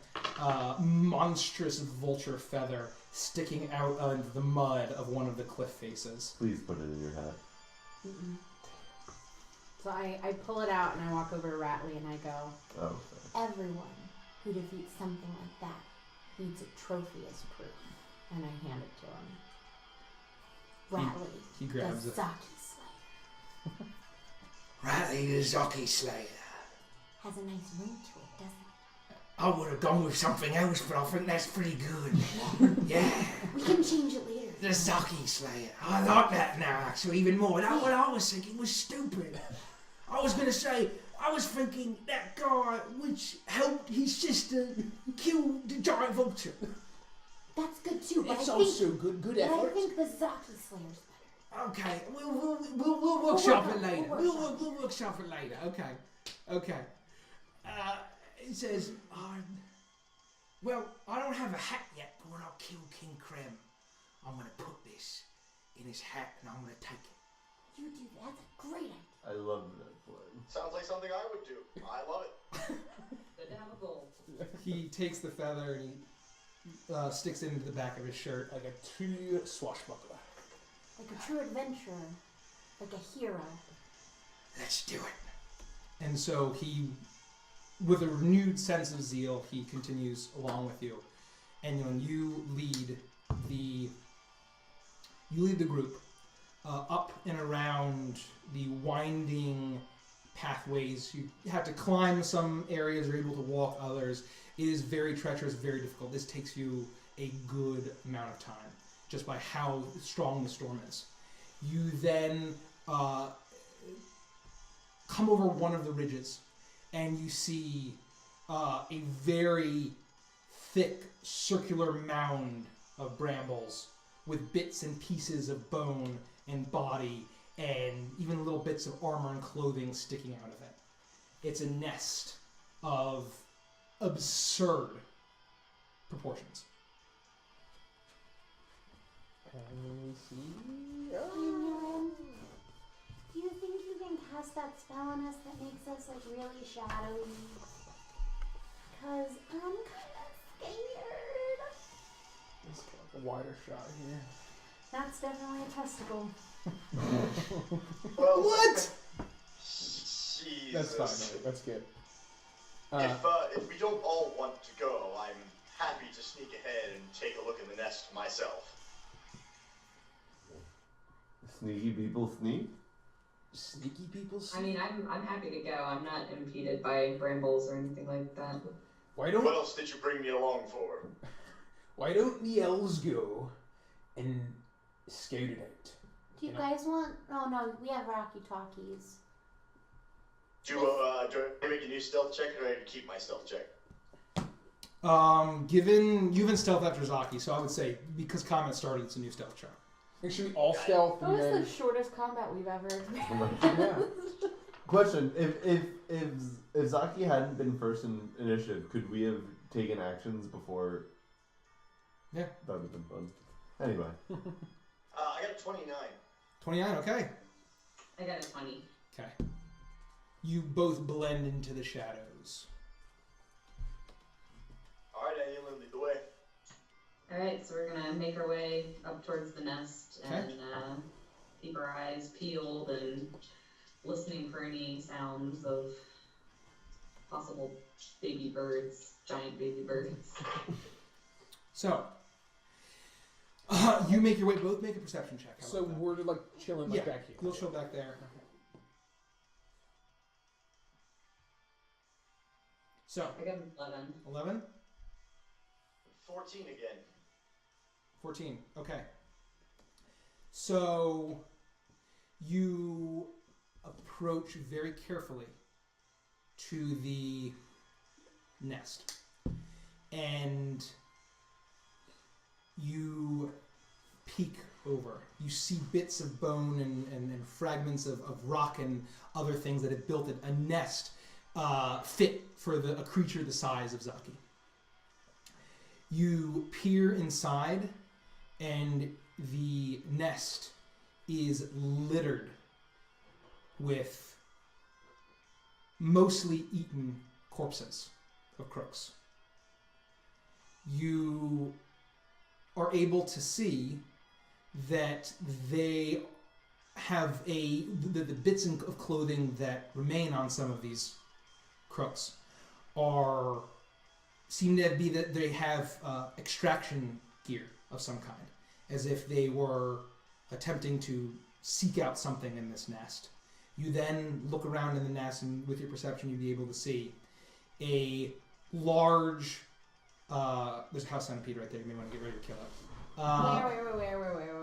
monstrous vulture feather sticking out of the mud of one of the cliff faces. Please put it in your hat. Mm-mm. So I pull it out and I walk over to Ratley and I go, Oh, Everyone who defeats something like that needs a trophy as proof. and I hand it to him. Ratley, He grabs the it. Zaki Slayer. Riley the Zaki Slayer. Has a nice ring to it, doesn't it? I would have gone with something else, but I think that's pretty good. Yeah. We can change it later. The Zaki Slayer. I like that now, actually, even more. That what I was thinking was stupid. I was going to say, I was thinking that guy which helped his sister kill the giant vulture. That's good too, but It's I also think, good but I effort. think the Zaki Slayer's better. Okay, we'll workshop it later. We'll We'll workshop it later. Okay. It says, well, I don't have a hat yet, but when I kill King Krem, I'm going to put this in his hat and I'm going to take it. You do that. That's a great idea. I love that play. Sounds like something I would do. I love it. Good to have a goal. He takes the feather and he sticks it into the back of his shirt. Like a true swashbuckler. Like a true adventurer. Like a hero. Let's do it. And so he, with a renewed sense of zeal, he continues along with you. And when you lead the group up and around the winding pathways. You have to climb some areas, you're able to walk others. It is very treacherous, very difficult. This takes you a good amount of time, just by how strong the storm is. You then come over one of the ridges, and you see a very thick circular mound of brambles with bits and pieces of bone and body and even little bits of armor and clothing sticking out of it. It's a nest of absurd proportions. Do you think you can cast that spell on us that makes us like really shadowy? Cause I'm kind of scared. Let's get like a wider shot here. That's definitely a testicle. Well, What? Jesus. That's fine, mate. That's good. If we don't all want to go, I'm happy to sneak ahead and take a look in the nest myself. Sneaky people sneak? sneaky people see? I mean, I'm happy to go. I'm not impeded by brambles or anything like that. Why don't What else did you bring me along for? Why don't the elves go and scout it out? Do you guys want? Oh no, we have Rocky Talkies. Do I make a new stealth check, or do I need to keep my stealth check? Given you've been stealth after Zaki, so I would say because combat started, it's a new stealth check. Make sure we all stealth That and was then. the shortest combat we've ever. Yeah. Question: If Zaki hadn't been first in initiative, could we have taken actions before? Yeah, that would have been fun. Anyway, I got a 29. 29. Okay. I got a 20. Okay. You both blend into the shadows. All right, Aelin, lead the way. Alright, so we're gonna make our way up towards the nest Okay. and keep our eyes peeled and listening for any sounds of possible baby birds, giant baby birds. So, you make your way. Both make a perception check. How So about that? we're like chilling like Yeah, back here. you'll chill back there. So, I got an 11. 11, 14 again. 14. Okay. So, you approach very carefully to the nest. And you peek over. You see bits of bone and fragments of rock and other things that have built a nest fit for a creature the size of Zaki. You peer inside, and the nest is littered with mostly eaten corpses of crooks. You are able to see that they have the bits of clothing that remain on some of these crooks seem to be that they have extraction gear of some kind, as if they were attempting to seek out something in this nest. You then look around in the nest, and with your perception, you'd be able to see a large. There's a house centipede right there. You may want to get ready to kill it.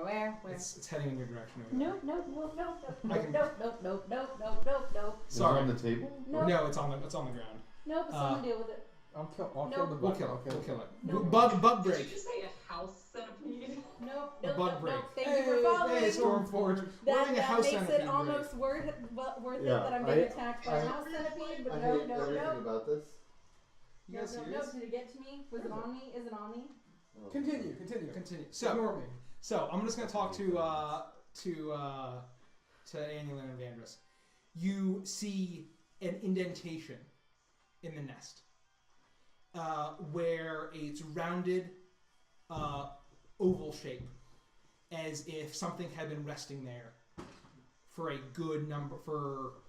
Where? It's heading in your direction. No. is it on the table? No, it's on the ground. Nope, someone deal with it. I'll kill Nope. the We'll bug. kill I'll it. We'll kill it. Nope. Bug Did break. you just say a house centipede? Nope. Bug break. Thank you for following. Hey, Stormforge. We're having a That house makes centipede it almost worth it Yeah, that I'm being attacked by a house centipede, but I no. hate everything about this. You guys serious? Did it get to me? Was it on me? Is it on me? Continue. Continue. Ignore me. So I'm just gonna talk to Annulin and Avantris. You see an indentation in the nest, where it's rounded, oval shape, as if something had been resting there for a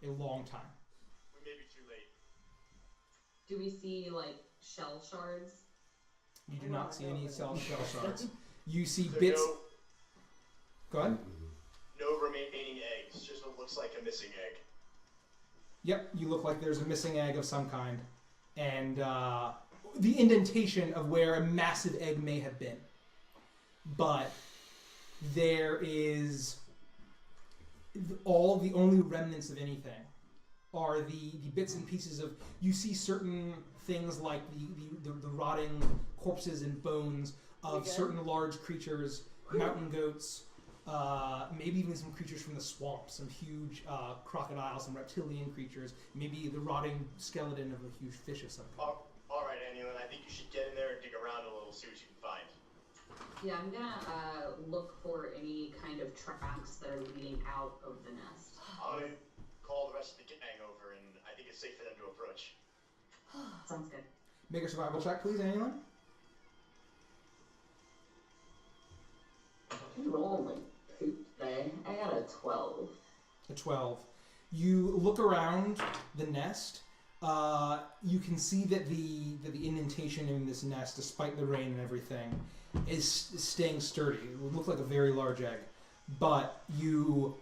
long time. We may be too late. Do we see, like, shell shards? You do not see any shell shards. You see There bits. no, Go ahead. no remaining eggs, just what looks like a missing egg. Yep, you look like there's a missing egg of some kind, and the indentation of where a massive egg may have been. But there is the only remnants of anything are the bits and pieces of. You see certain things like the rotting corpses and bones of certain large creatures, mountain goats. Maybe even some creatures from the swamp, some huge crocodiles, some reptilian creatures, maybe the rotting skeleton of a huge fish of some kind. All right, Annulin, I think you should get in there and dig around a little, see what you can find. Yeah, I'm gonna look for any kind of tracks that are leading out of the nest. I'm gonna call the rest of the gang over, and I think it's safe for them to approach. Sounds good. Make a survival check, please, Annulin. Holy poop day. I got a 12. A 12. You look around the nest. You can see that the indentation in this nest, despite the rain and everything, is staying sturdy. It would look like a very large egg, but you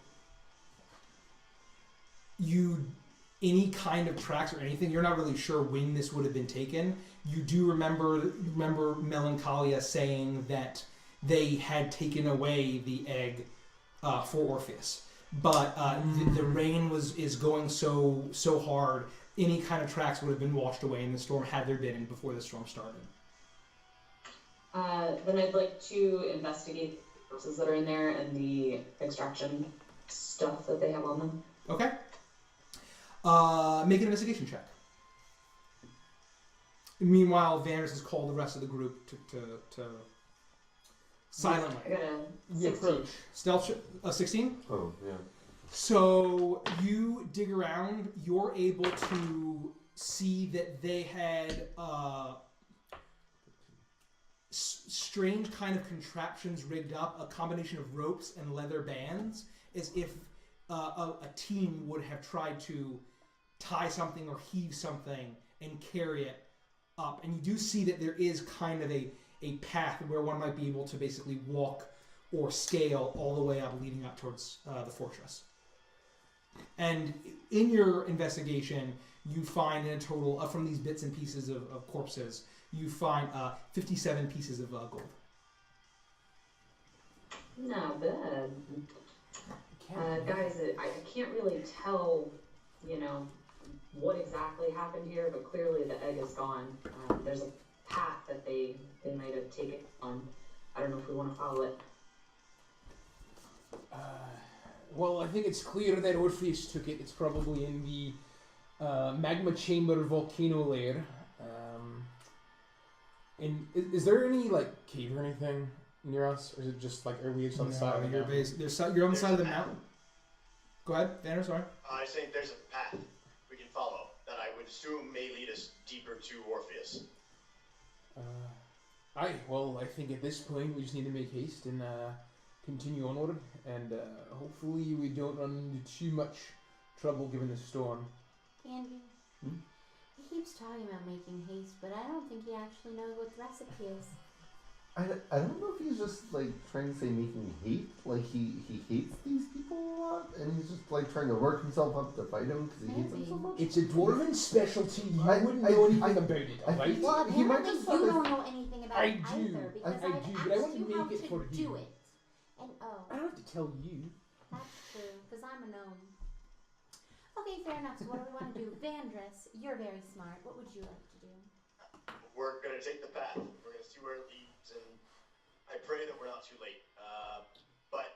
any kind of tracks or anything, you're not really sure when this would have been taken. You do remember Melancholia saying that they had taken away the egg for Orpheus, but the rain is going so hard. Any kind of tracks would have been washed away in the storm had there been before the storm started. Then I'd like to investigate the corpses that are in there and the extraction stuff that they have on them. Okay. Make an investigation check. Meanwhile, Vanders has called the rest of the group to silently. I got a The 16. approach. Stealth 16? Oh, yeah. So you dig around, you're able to see that they had strange kind of contraptions rigged up, a combination of ropes and leather bands, as if a team would have tried to tie something or heave something and carry it up. And you do see that there is kind of a path where one might be able to basically walk or scale all the way up, leading up towards the fortress. And in your investigation, you find in a total, from these bits and pieces of corpses, you find 57 pieces of gold. Not bad. Guys, I can't really tell, what exactly happened here, but clearly the egg is gone. There's a path that they might have taken on. I don't know if we want to follow it. Well, I think it's clear that Orpheus took it. It's probably in the magma chamber volcano lair. And is there any cave or anything near us, or is it just are we just on the side of the you're mountain? you're on the side of the mountain. Go ahead, Vanner, sorry. I was saying there's a path we can follow that I would assume may lead us deeper to Orpheus. I think at this point we just need to make haste and continue onward, and hopefully we don't run into too much trouble given the storm. Andy, he keeps talking about making haste, but I don't think he actually knows what the recipe is. I don't know if he's just trying to say making hate, he hates these people a lot, and he's just trying to work himself up to fight him because he hates them so much. It's a dwarven specialty. You wouldn't know anything about it, alright? Well, He might apparently just you sort of- don't know anything about I it do. either, because I I've do, asked but I wouldn't you how make it to for do you. it. And I don't have to tell you. that's true, because I'm a gnome. Okay, fair enough. So what do we want to do? Vandris, you're very smart. What would you like to do? We're gonna take the path. We're gonna see where it leads, and I pray that we're not too late. But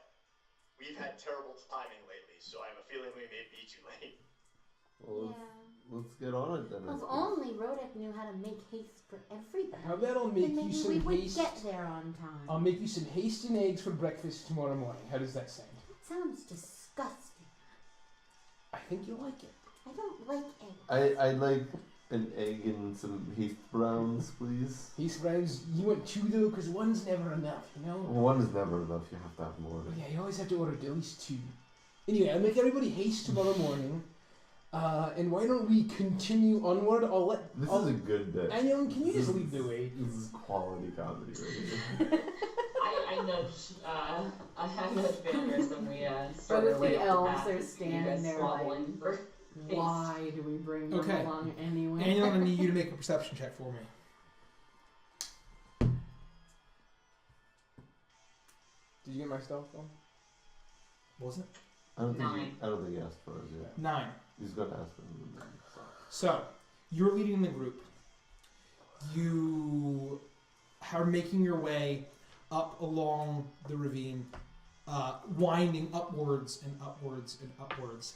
we've had terrible timing lately, so I have a feeling we may be too late. Well, Yeah. let's get on it then. Well, if only Rodek knew how to make haste for everything. How about I'll make then you maybe some we would haste? get there on time. I'll make you some haste and eggs for breakfast tomorrow morning. How does that sound? That sounds disgusting. I think you'll like it. I don't like eggs. I'd like an egg and some haste browns, please. Haste browns, you want two though, because one's never enough, you know? One is never enough. You have to have more. Oh, yeah, you always have to order at least two. Anyway, I'll make everybody haste tomorrow morning. And why don't we continue onward? This is a good bit. Anion, can you just lead the way? This is quality comedy right here. I nudge Vanders when we start Both our way the up elves path. are You standing guys there squabbling for Why do we bring them Okay. along anyway? Daniel, I need you to make a perception check for me. Did you get my stealth though? Wasn't I don't think Nine. I don't think he asked for us yet. it? 9. He's gonna ask for them. So, you're leading the group. You are making your way up along the ravine, winding upwards and upwards and upwards.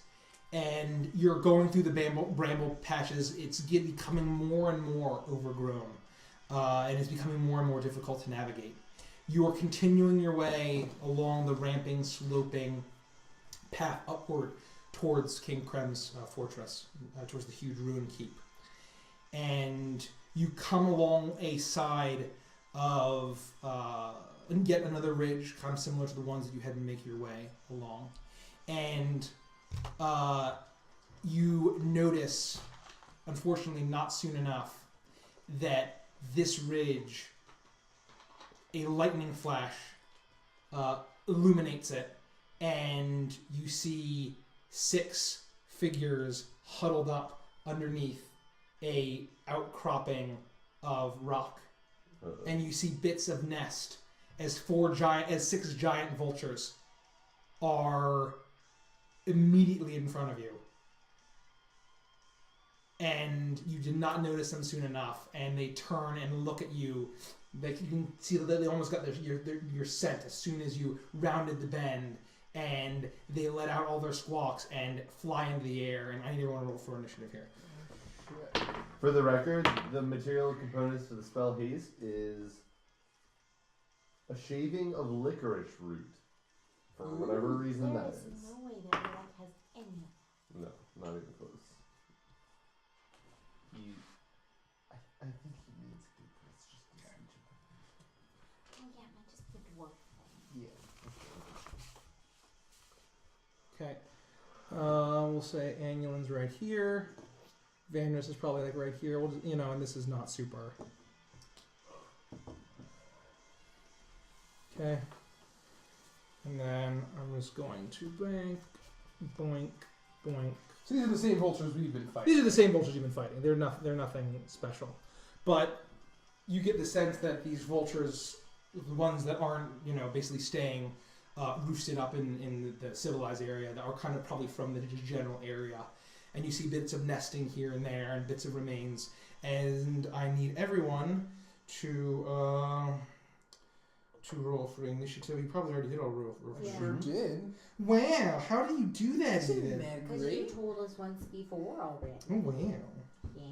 And you're going through the bramble patches. It's becoming more and more overgrown, and it's becoming more and more difficult to navigate. You are continuing your way along the ramping, sloping path upward towards King Krem's fortress, towards the huge ruined keep. And you come along a side of yet another ridge, kind of similar to the ones that you had to make your way along. And you notice, unfortunately not soon enough, that this ridge, a lightning flash illuminates it, and you see 6 figures huddled up underneath a outcropping of rock. And you see bits of nest as 6 giant vultures are immediately in front of you. And you did not notice them soon enough, and they turn and look at you. You can see that they almost got your scent as soon as you rounded the bend, and they let out all their squawks and fly into the air. And I need everyone to roll for initiative here. For the record, the material components for the spell haste is a shaving of licorice root. For whatever reason that is. There's no way that Alec has any of that. No, not even close. I think he needs to. It's just a speech. Oh yeah, not just the dwarf thing. Okay. We'll say Annulin's right here. Vanris is probably like right here. We'll just, and this is not super. Okay. And then I'm just going to boink, boink. So these are the same vultures we've been fighting. These are the same vultures you've been fighting. They're nothing special. But you get the sense that these vultures, the ones that aren't, basically staying roosted up in the civilized area, that are kind of probably from the general area. And you see bits of nesting here and there and bits of remains. And I need everyone to roll for initiative. You probably already did all roll for Yeah. Sure did. Wow, how do you do that, Isn't Eden? that Because you great? told us once before already. Oh, wow. Yeah,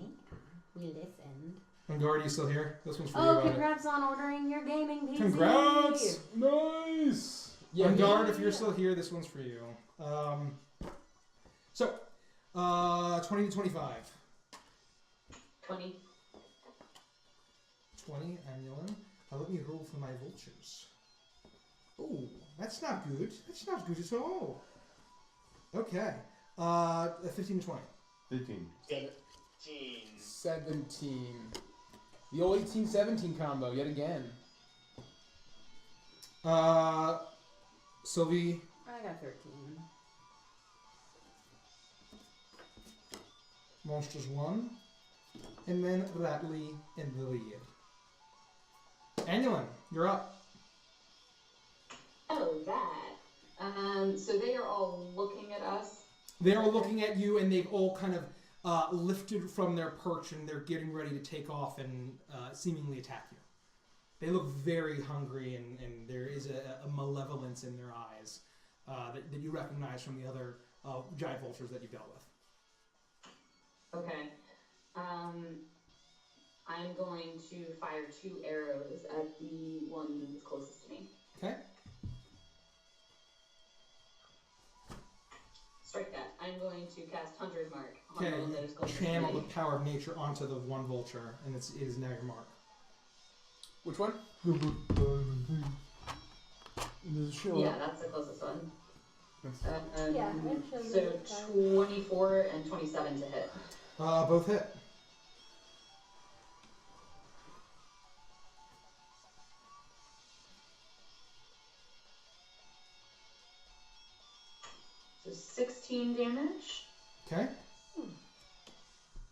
we listened. And Guard, are you still here? This one's for you. Oh, buddy. congrats on ordering your gaming PC. Congrats! Nice. Yeah, Yeah, Guard, if you're still here, this one's for you. 20 to 25. 20. 20, Anulin. Now let me roll for my vultures. Oh, that's not good. That's not good at all. Okay. 15 to 20. 15. 18. 17. The old 18-17 combo yet again. Sylvie. I got 13. Monsters 1. And then Ratley in the lead. Anulin, you're up. Oh, that. So they are all looking at us. They are looking at you, and they've all kind of lifted from their perch, and they're getting ready to take off and seemingly attack you. They look very hungry, and there is a malevolence in their eyes that you recognize from the other giant vultures that you dealt with. Okay. I'm going to fire 2 arrows at the one that's closest to me. Okay. Strike that. I'm going to cast Hunter's Mark on Okay, the one that is you closest channel to the me. power of nature onto the one vulture, and it is now your mark. Which one? Yeah, that's the closest one. Yeah, it shows So it. 24 and 27 to hit. Both hit. So 16 damage. Okay.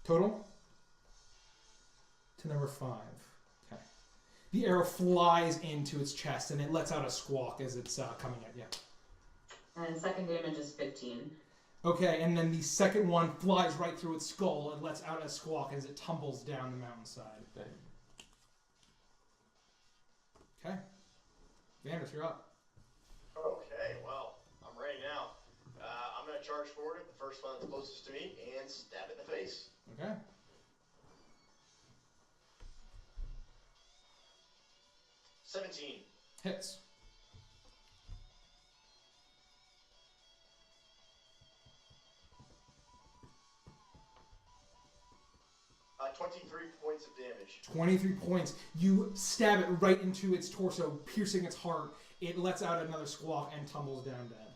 Total? To number 5. Okay. The arrow flies into its chest, and it lets out a squawk as it's coming at you. And second damage is 15. Okay, and then the second one flies right through its skull and lets out a squawk as it tumbles down the mountainside. Okay. Vanders, you're up. Okay, well, I'm ready now. I'm going to charge forward at the first one that's closest to me and stab it in the face. Okay. $17. Hits. Uh, 23 points of damage. 23 points. You stab it right into its torso, piercing its heart. It lets out another squawk and tumbles down dead.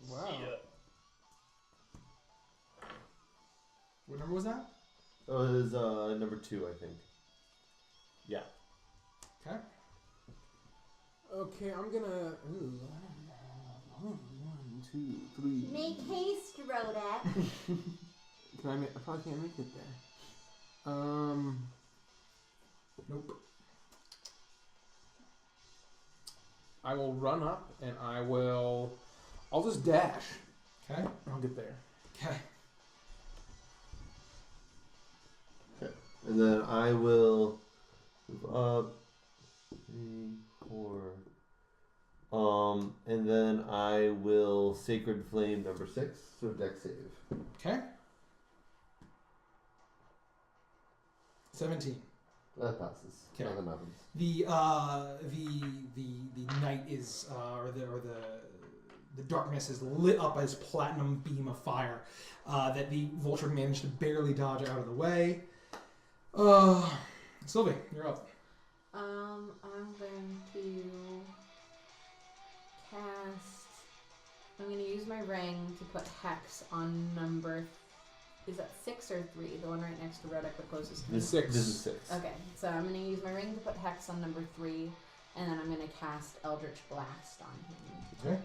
Wow. See ya. What number was that? That was number 2, I think. Yeah. Okay. Okay, I'm gonna. Ooh. 1, 2, 3. Make haste, Rhoda. I probably can't make it there. Nope. I will run up and I'll just dash. Okay. I'll get there. Okay. And then I will move up 3, 4. And then I will Sacred Flame number 6, so deck save. Okay. 17. That passes. Okay. Nothing happens. The night is or the darkness is lit up as platinum beam of fire that the vulture managed to barely dodge out of the way. Sylvie, you're up. I'm going to cast. I'm going to use my ring to put hex on number. Is that 6 or 3? The one right next to Rodic, the closest to me. This is 6. Okay, so I'm going to use my ring to put hex on number 3, and then I'm going to cast Eldritch Blast on him. Okay.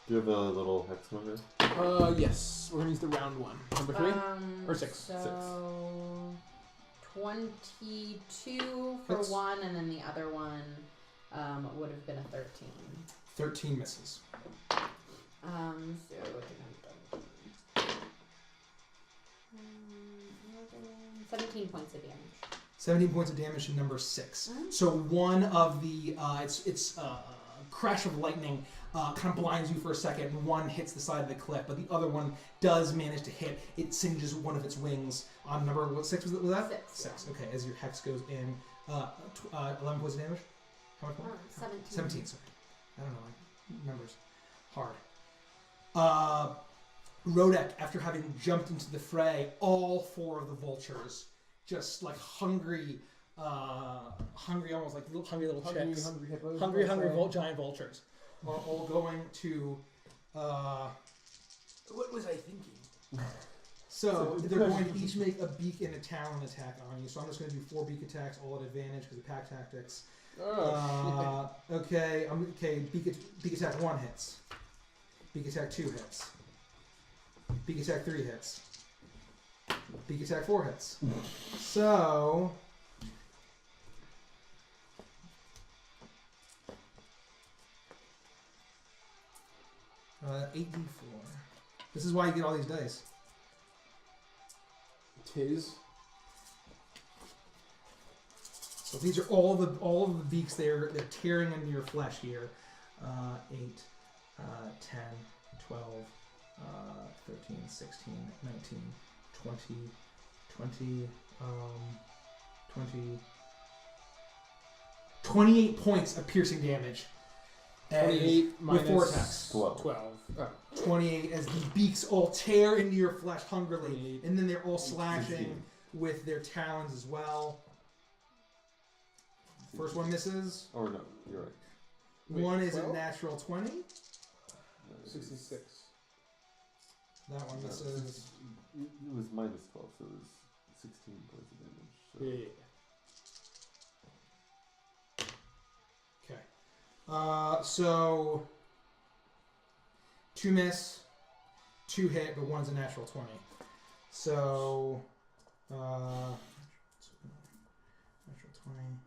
Do you have a little hex marker? Yes. We're gonna use the round one. Number 3 or 6. So 22 for Hits. one, and then the other one would have been a 13. 13 misses. So 17 points of damage. 17 points of damage to number 6. So one of the it's crash of lightning kind of blinds you for a second, and one hits the side of the cliff, but the other one does manage to hit. It singes one of its wings on number 6. Was that? 6. Okay, as your hex goes in, 11 points of damage. How much more? 17. 17. Sorry, I don't know. Numbers hard. Rodek, after having jumped into the fray, all 4 of the vultures, just like hungry, almost like hungry little chicks, hungry giant vultures, are all going to. What was I thinking? So they're going to each make a beak and a talon attack on you. So I'm just going to do 4 beak attacks, all at advantage because of pack tactics. Okay. Beak attack 1 hits. Beak attack 2 hits. Beak attack 3 hits. Beak attack 4 hits. So 8d4. This is why you get all these dice. Tis. So these are all of the beaks they're tearing into your flesh here. 8, 10, 12, 13, 16, 19, 20, 28 points of piercing damage. 28 with 4 attacks. 12. 28 as the beaks all tear into your flesh hungrily, and then they're all slashing with their talons as well. First one misses. Or no, you're right. One is a natural 20. 66. That one misses. It was minus 12, so it was 16 points of damage. So. Yeah. So 2 miss, 2 hit, but 1's a natural 20. So natural 20.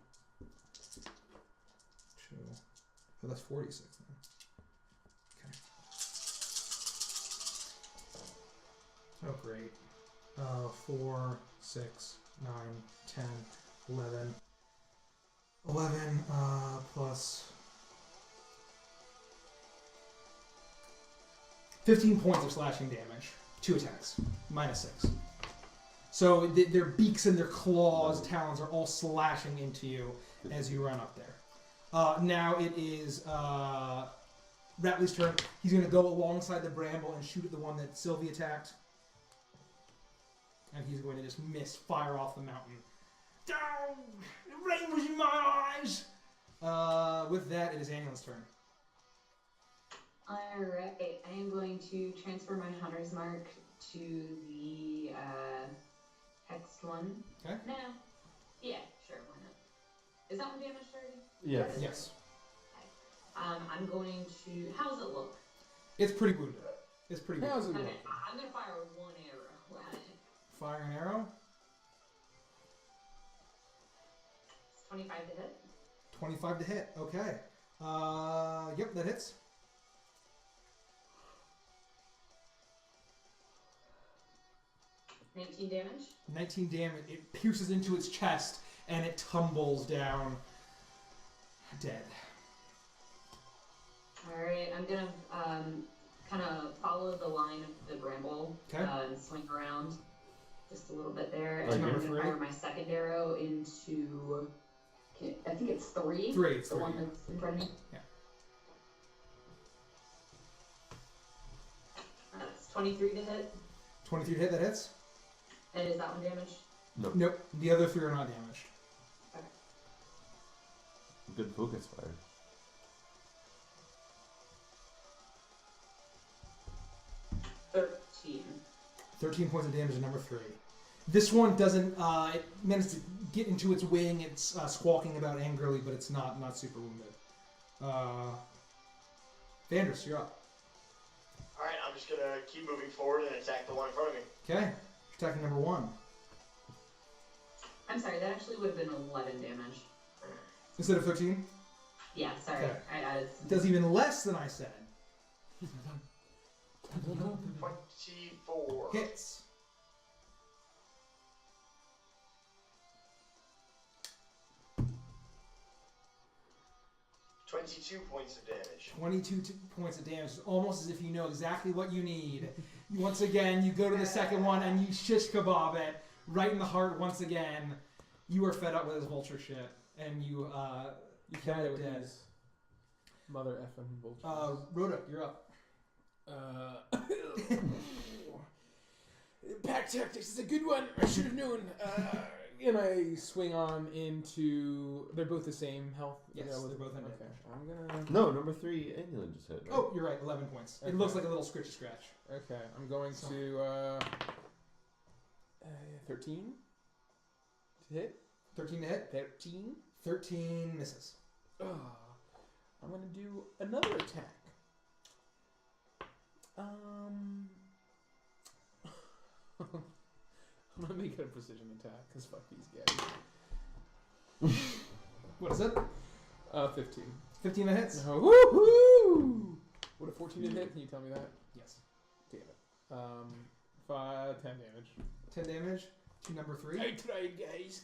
2. Oh, that's 46 then. Okay. Oh, great. 4, 6, 9, 10, 11. 11 plus 15 points of slashing damage. 2 attacks. Minus 6. So their beaks and their claws, talons are all slashing into you as you run up there. Now it is Ratley's turn. He's going to go alongside the bramble and shoot at the one that Sylvie attacked. And he's going to just fire off the mountain. Down! The rain was in my eyes! With that, it is Annual's turn. Alright, I am going to transfer my Hunter's Mark to the hexed one. Okay. No. Yeah, sure, why not? Is that one damaged already? Yes. Yes. I'm going to... How does it look? It's pretty wounded. It's pretty wounded. How's it Okay, going? I'm gonna fire one arrow at it. Fire an arrow. 25 to hit. 25 to hit. Okay. Yep, that hits. $19 damage. 19 damage. It pierces into its chest and it tumbles down dead. Alright, I'm gonna kind of follow the line of the bramble and swing around just a little bit there. And Number I'm gonna 3. fire my second arrow into, I think it's 3. 3. It's the 3. one that's in front of me. Yeah. That's 23 to hit. 23 to hit. That hits. And is that one damaged? Nope. The other 3 are not damaged. Okay. Good focus fire. $13. 13 points of damage to number 3. This one doesn't. It manages to get into its wing. It's squawking about angrily, but it's not super wounded. Vandris, you're up. Alright, I'm just gonna keep moving forward and attack the one in front of me. Okay. Attacking number 1. I'm sorry, that actually would have been 11 damage. Instead of 13? Yeah, sorry. Okay. I added It does even less than I said. 24. Hits. $22 points of damage. 22 points of damage. It's almost as if you know exactly what you need. Once again, you go to the second one and you shish kebab it right in the heart once again. You are fed up with this vulture shit. And you Kill it with dead. these mother effing vultures. Rhoda, you're up. Pack tactics is a good one. I should have known. And I swing on into. They're both the same health. Yes, they're both in Okay, damage. I'm gonna. No, number 3, England just hit. Right? Oh, you're right. 11 points. Okay. It looks like a little scritchy scratch. Okay, I'm going to 13 to hit. 13 to hit. 13. 13 misses. I'm gonna do another attack. I'm gonna make it a precision attack because fuck these guys. What is it? 15. 15 that hits? Woohoo! Would a 14 to hit? Can you tell me that? Yes. Damn it. 10 damage. 10 damage to number 3. I tried, guys.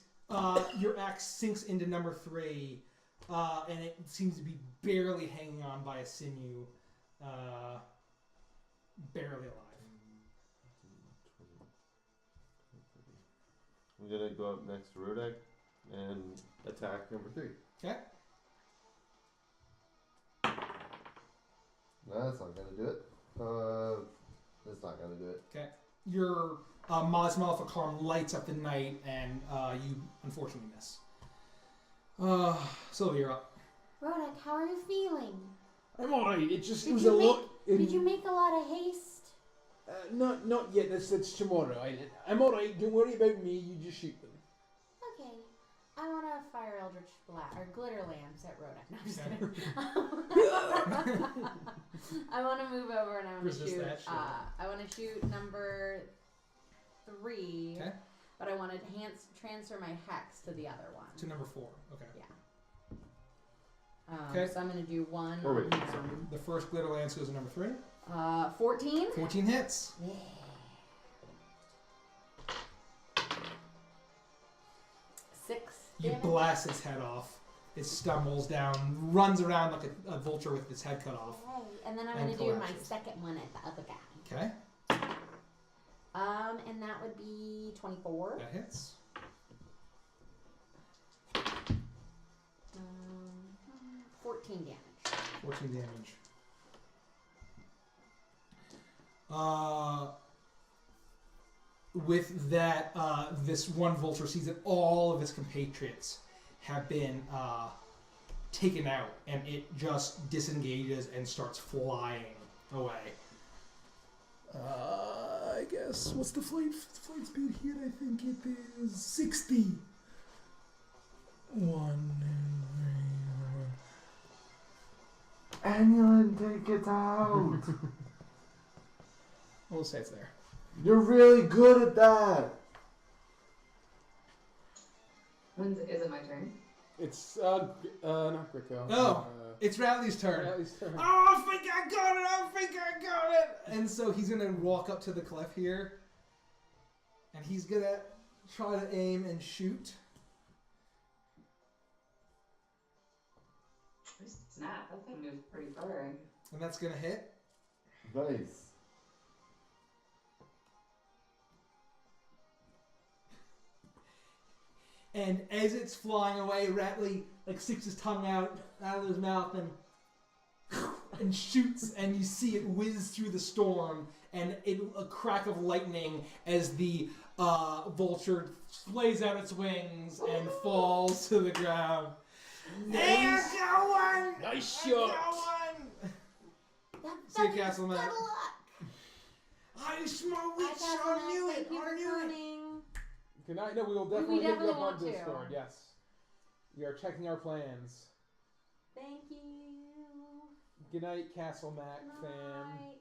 Your axe sinks into number 3, and it seems to be barely hanging on by a sinew. Barely alive. I'm gonna go up next to Rodek and attack number 3. Okay. No, that's not gonna do it. That's not gonna do it. Okay. Your Maz Maleficarum lights up the night, and you unfortunately miss. Sylvia, you're up. Rodak, how are you feeling? I'm alright. It just Did it was you a make- lot. Did you make a lot of haste? Not yet. That's tomorrow. I'm alright. Don't worry about me. You just shoot them. Okay. I want to fire Eldritch Blast or Glitter Lamps at Rodak. No, I'm just Okay. kidding. I want to move over and I want to Resist shoot. that shit. I want to shoot number 3. Okay. But I want to transfer my hex to the other one. To number 4. Okay. Okay. So I'm going to do one. Oh, wait, on him. sorry. The first glitter lance goes to number 3. 14. 14 hits. Yeah. 6. You damage. blast its head off. It stumbles down, runs around like a vulture with its head cut off. Okay. And then I'm And going to do my collapses. second one at the other guy. Okay. And that would be 24. That hits. 14 damage. 14 damage. With that, this one vulture sees that all of its compatriots have been taken out, and it just disengages and starts flying away. I guess, what's the flight speed here? I think it is 60. 1, 2, 3, 4. Annulin, take it out! We'll say it's there. You're really good at that. Is it my turn? It's not Gricko. No. It's Radley's turn. Radley's turn. Oh, I think I got it! I think I got it! And so he's gonna walk up to the cliff here. And he's gonna try to aim and shoot. Snap, that thing moves pretty far. And that's gonna hit. Nice. And as it's flying away, Ratley like sticks his tongue out of his mouth and shoots, and you see it whiz through the storm, and a crack of lightning as the vulture splays out its wings and falls to the ground. Hey, I got one! Nice I shot. got one! That's Say Castle good Matt. luck. I smell Bye, witch! Castle I Matt. knew it! Thank you I for knew it! coming. Good night. No, we will definitely hit definitely you up want on to. Discord. Yes. We are checking our plans. Thank you. Good night, Castle Mac fam. Night.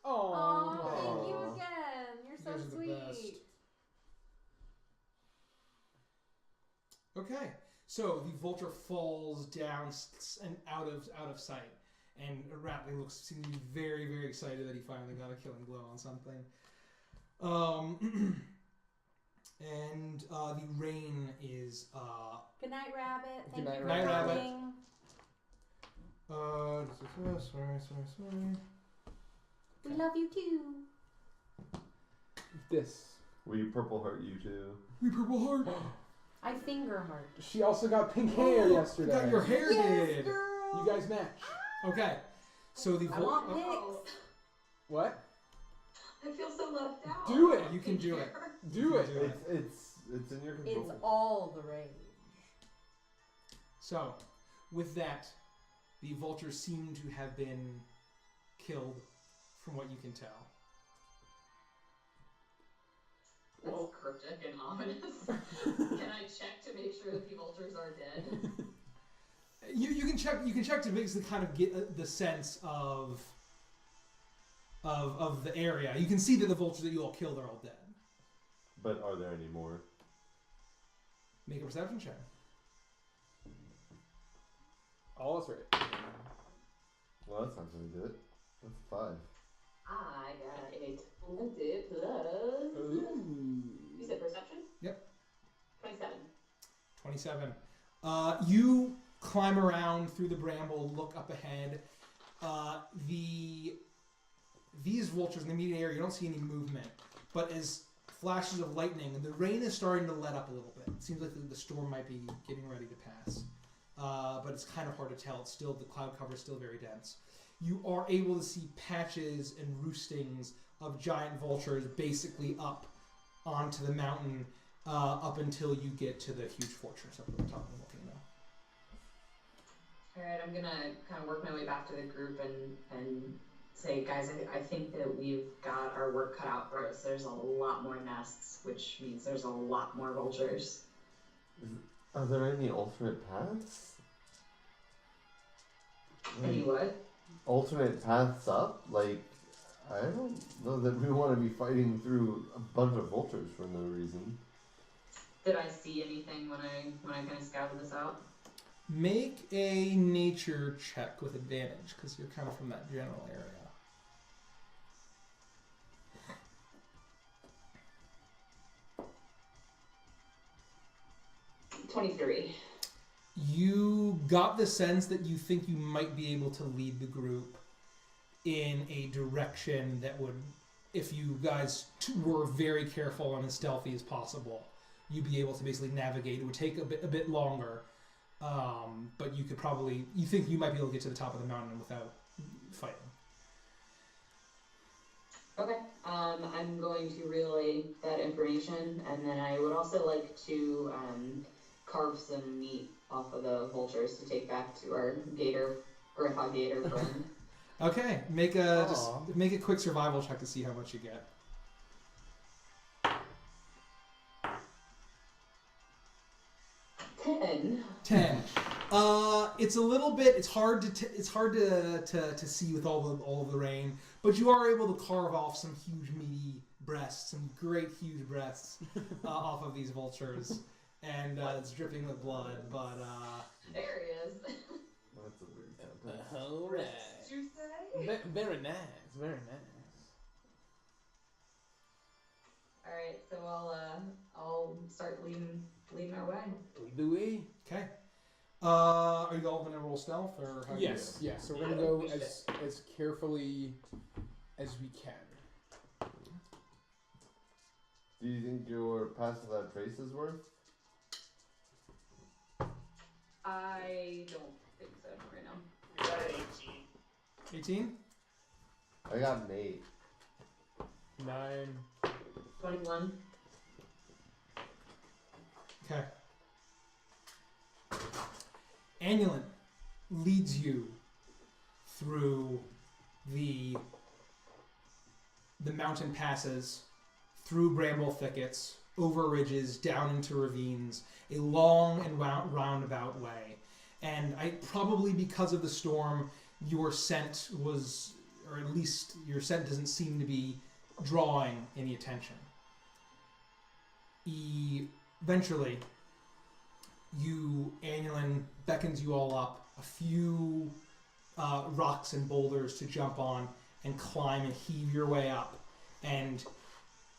Oh, Oh, thank you Aw. again. You're You so guys are the best. sweet. Okay, so the vulture falls down and out of sight, and Ratley seems to be very, very excited that he finally got a killing blow on something. And the rain is Good night, Rabbit. Thank Good night, you for Rabbit. coming. sorry. We love you too. this. We Purple Heart you too. We Purple Heart. I finger heart. She also got pink hair yesterday. Got your hair Yes, did. girl. You guys match. Okay, so the I want vulture. pics. What? I feel so left out. Do it. You can do it. Do it. It's in your control. It's all the rage. So, with that, the vultures seem to have been killed, from what you can tell. That's cryptic and ominous. Can I check to make sure that the vultures are dead? You can check to basically kind of get the sense of the area. You can see that the vultures that you all killed are all dead. But are there any more? Make a perception check. Oh, that's right. Well, that's not going to do it. That's 5. I got a 20 plus. Ooh. You said perception? Yep. 27. 27. You climb around through the bramble, look up ahead. These vultures in the immediate area, you don't see any movement. But as flashes of lightning, the rain is starting to let up a little bit. It seems like the storm might be getting ready to pass. But it's kind of hard to tell. The cloud cover is still very dense. You are able to see patches and roostings of giant vultures basically up onto the mountain up until you get to the huge fortress up at the top of the volcano. Alright, I'm gonna kind of work my way back to the group and say, guys, I think that we've got our work cut out for us. There's a lot more nests, which means there's a lot more vultures. Are there any alternate paths? Any what? Alternate paths up? Like, I don't know that we want to be fighting through a bunch of vultures for no reason. Did I see anything when I kind of scouted this out? Make a nature check with advantage because you're kind of from that general area. 23. You got the sense that you think you might be able to lead the group in a direction that would, if you guys were very careful and as stealthy as possible, you'd be able to basically navigate. It would take a bit longer, but you could probably, you think you might be able to get to the top of the mountain without fighting. Okay. I'm going to relay that information, and then I would also like to carve some meat off of the vultures to take back to our Grandpa Gator friend. Okay, make a quick survival check to see how much you get. 10. 10. It's a little bit. It's hard to see with all the rain, but you are able to carve off some huge meaty breasts, some great huge breasts off of these vultures, and it's dripping with blood. But There he is. That's a weird sentence. All Did right. you say? Very nice. Very nice. All right, so I'll start leading our way. Lead the way. okay. Are you all gonna roll stealth or how Yes, yes. So we're gonna go as carefully as we can. Do you think your pass without trace is worth? I don't think so right now. You got an 18. 18? I got an 8. 9. 21. Okay. Annulin leads you through the mountain passes, through bramble thickets, over ridges, down into ravines, a long and roundabout way. And probably because of the storm, your scent was, or at least your scent doesn't seem to be drawing any attention. Eventually, Annulin beckons you all up, a few rocks and boulders to jump on and climb and heave your way up. And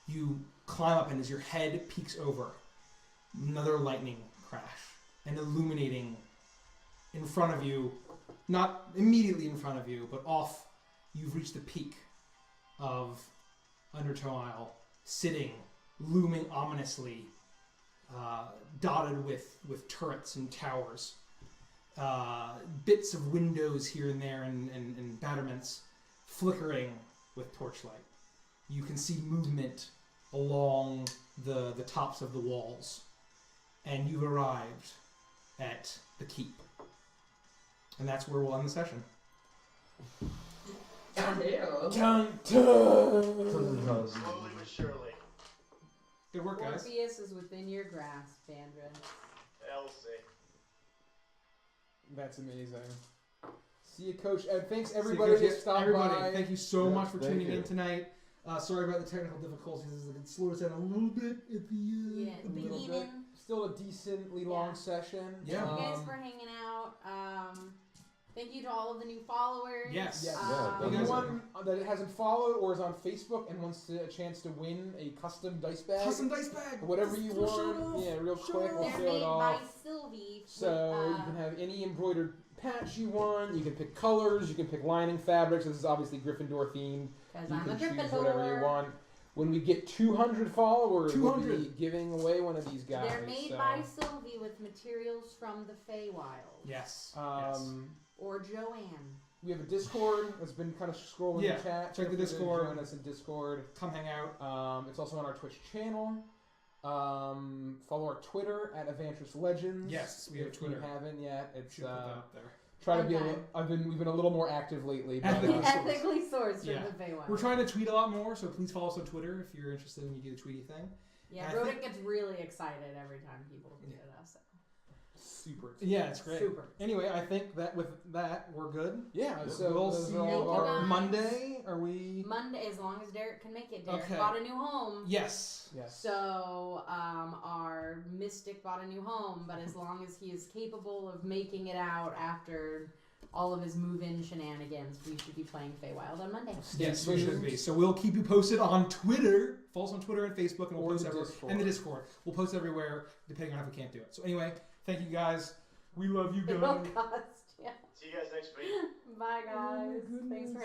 you climb up, and as your head peeks over, another lightning crash, and illuminating in front of you, not immediately in front of you, but off, you've reached the peak of Undertow Isle, sitting, looming ominously, dotted with turrets and towers, bits of windows here and there, and battlements flickering with torchlight. You can see movement along the tops of the walls, and you've arrived at the keep. And that's where we'll end the session. Ew. Dun, dun. Slowly but surely. Good work, guys. Orpheus is within your grasp, Vandra. Elsie. That's amazing. See you, Coach Ed. Thanks See you, everybody Coach. that stopped Everybody, by. thank you so Yeah, much for thank tuning you. in tonight. Sorry about the technical difficulties. It slowed us down a little bit at the Yeah, a little bit. beginning. Still a decently long Yeah. session. Yeah. Thank you guys for hanging out. Thank you to all of the new followers. Yes. Yes. Yeah, You guys- Anyone that hasn't followed or is on Facebook and wants a chance to win a custom dice bag, Custom dice bag. whatever you Let's show it want, off. yeah, real Show quick, it we'll off. They're show it made by off. Sylvie. So with, you can have any embroidered patch you want. You can pick colors. You can pick lining fabrics. This is obviously Gryffindor themed. because You I'm a can choose Gryffindor. whatever you want. When we get 200 followers, 200. we'll be giving away one of these guys. They're made so. by Sylvie with materials from the Feywild. Yes. Or Joanne. We have a Discord that's been kind of scrolling Yeah, the chat. check the Feel free to Discord. Join us in Discord. Come hang out. It's also on our Twitch channel. Follow our Twitter at Avantris Legends. Yes, we have if Twitter. You haven't yet. It's Should put that up there. try to be. Okay. We've been a little more active lately. But, Ethically sourced. Ethically sourced Yeah. from the Feywild. We're trying to tweet a lot more, so please follow us on Twitter if you're interested in the tweety thing. Yeah, I Rodick think- gets really excited every time people tweet at us. super. Yeah, it's great. Super. Anyway, I think that with that we're good. Yeah. So we'll those see are all you our- guys. Monday. Are we? Monday, as long as Derek can make it. Derek Okay. bought a new home. Yes. Yes. So, our mystic bought a new home, but as long as he is capable of making it out after all of his move-in shenanigans, we should be playing Feywild on Monday. Yes, we should be. So we'll keep you posted on Twitter. Follow us on Twitter and Facebook, and we'll Or post the everywhere. Discord. And the Discord. We'll post everywhere, depending on if we can't do it. So anyway, thank you guys. We love you It guys. will cost. Yeah. See you guys next week. Bye, guys. goodness. Thanks for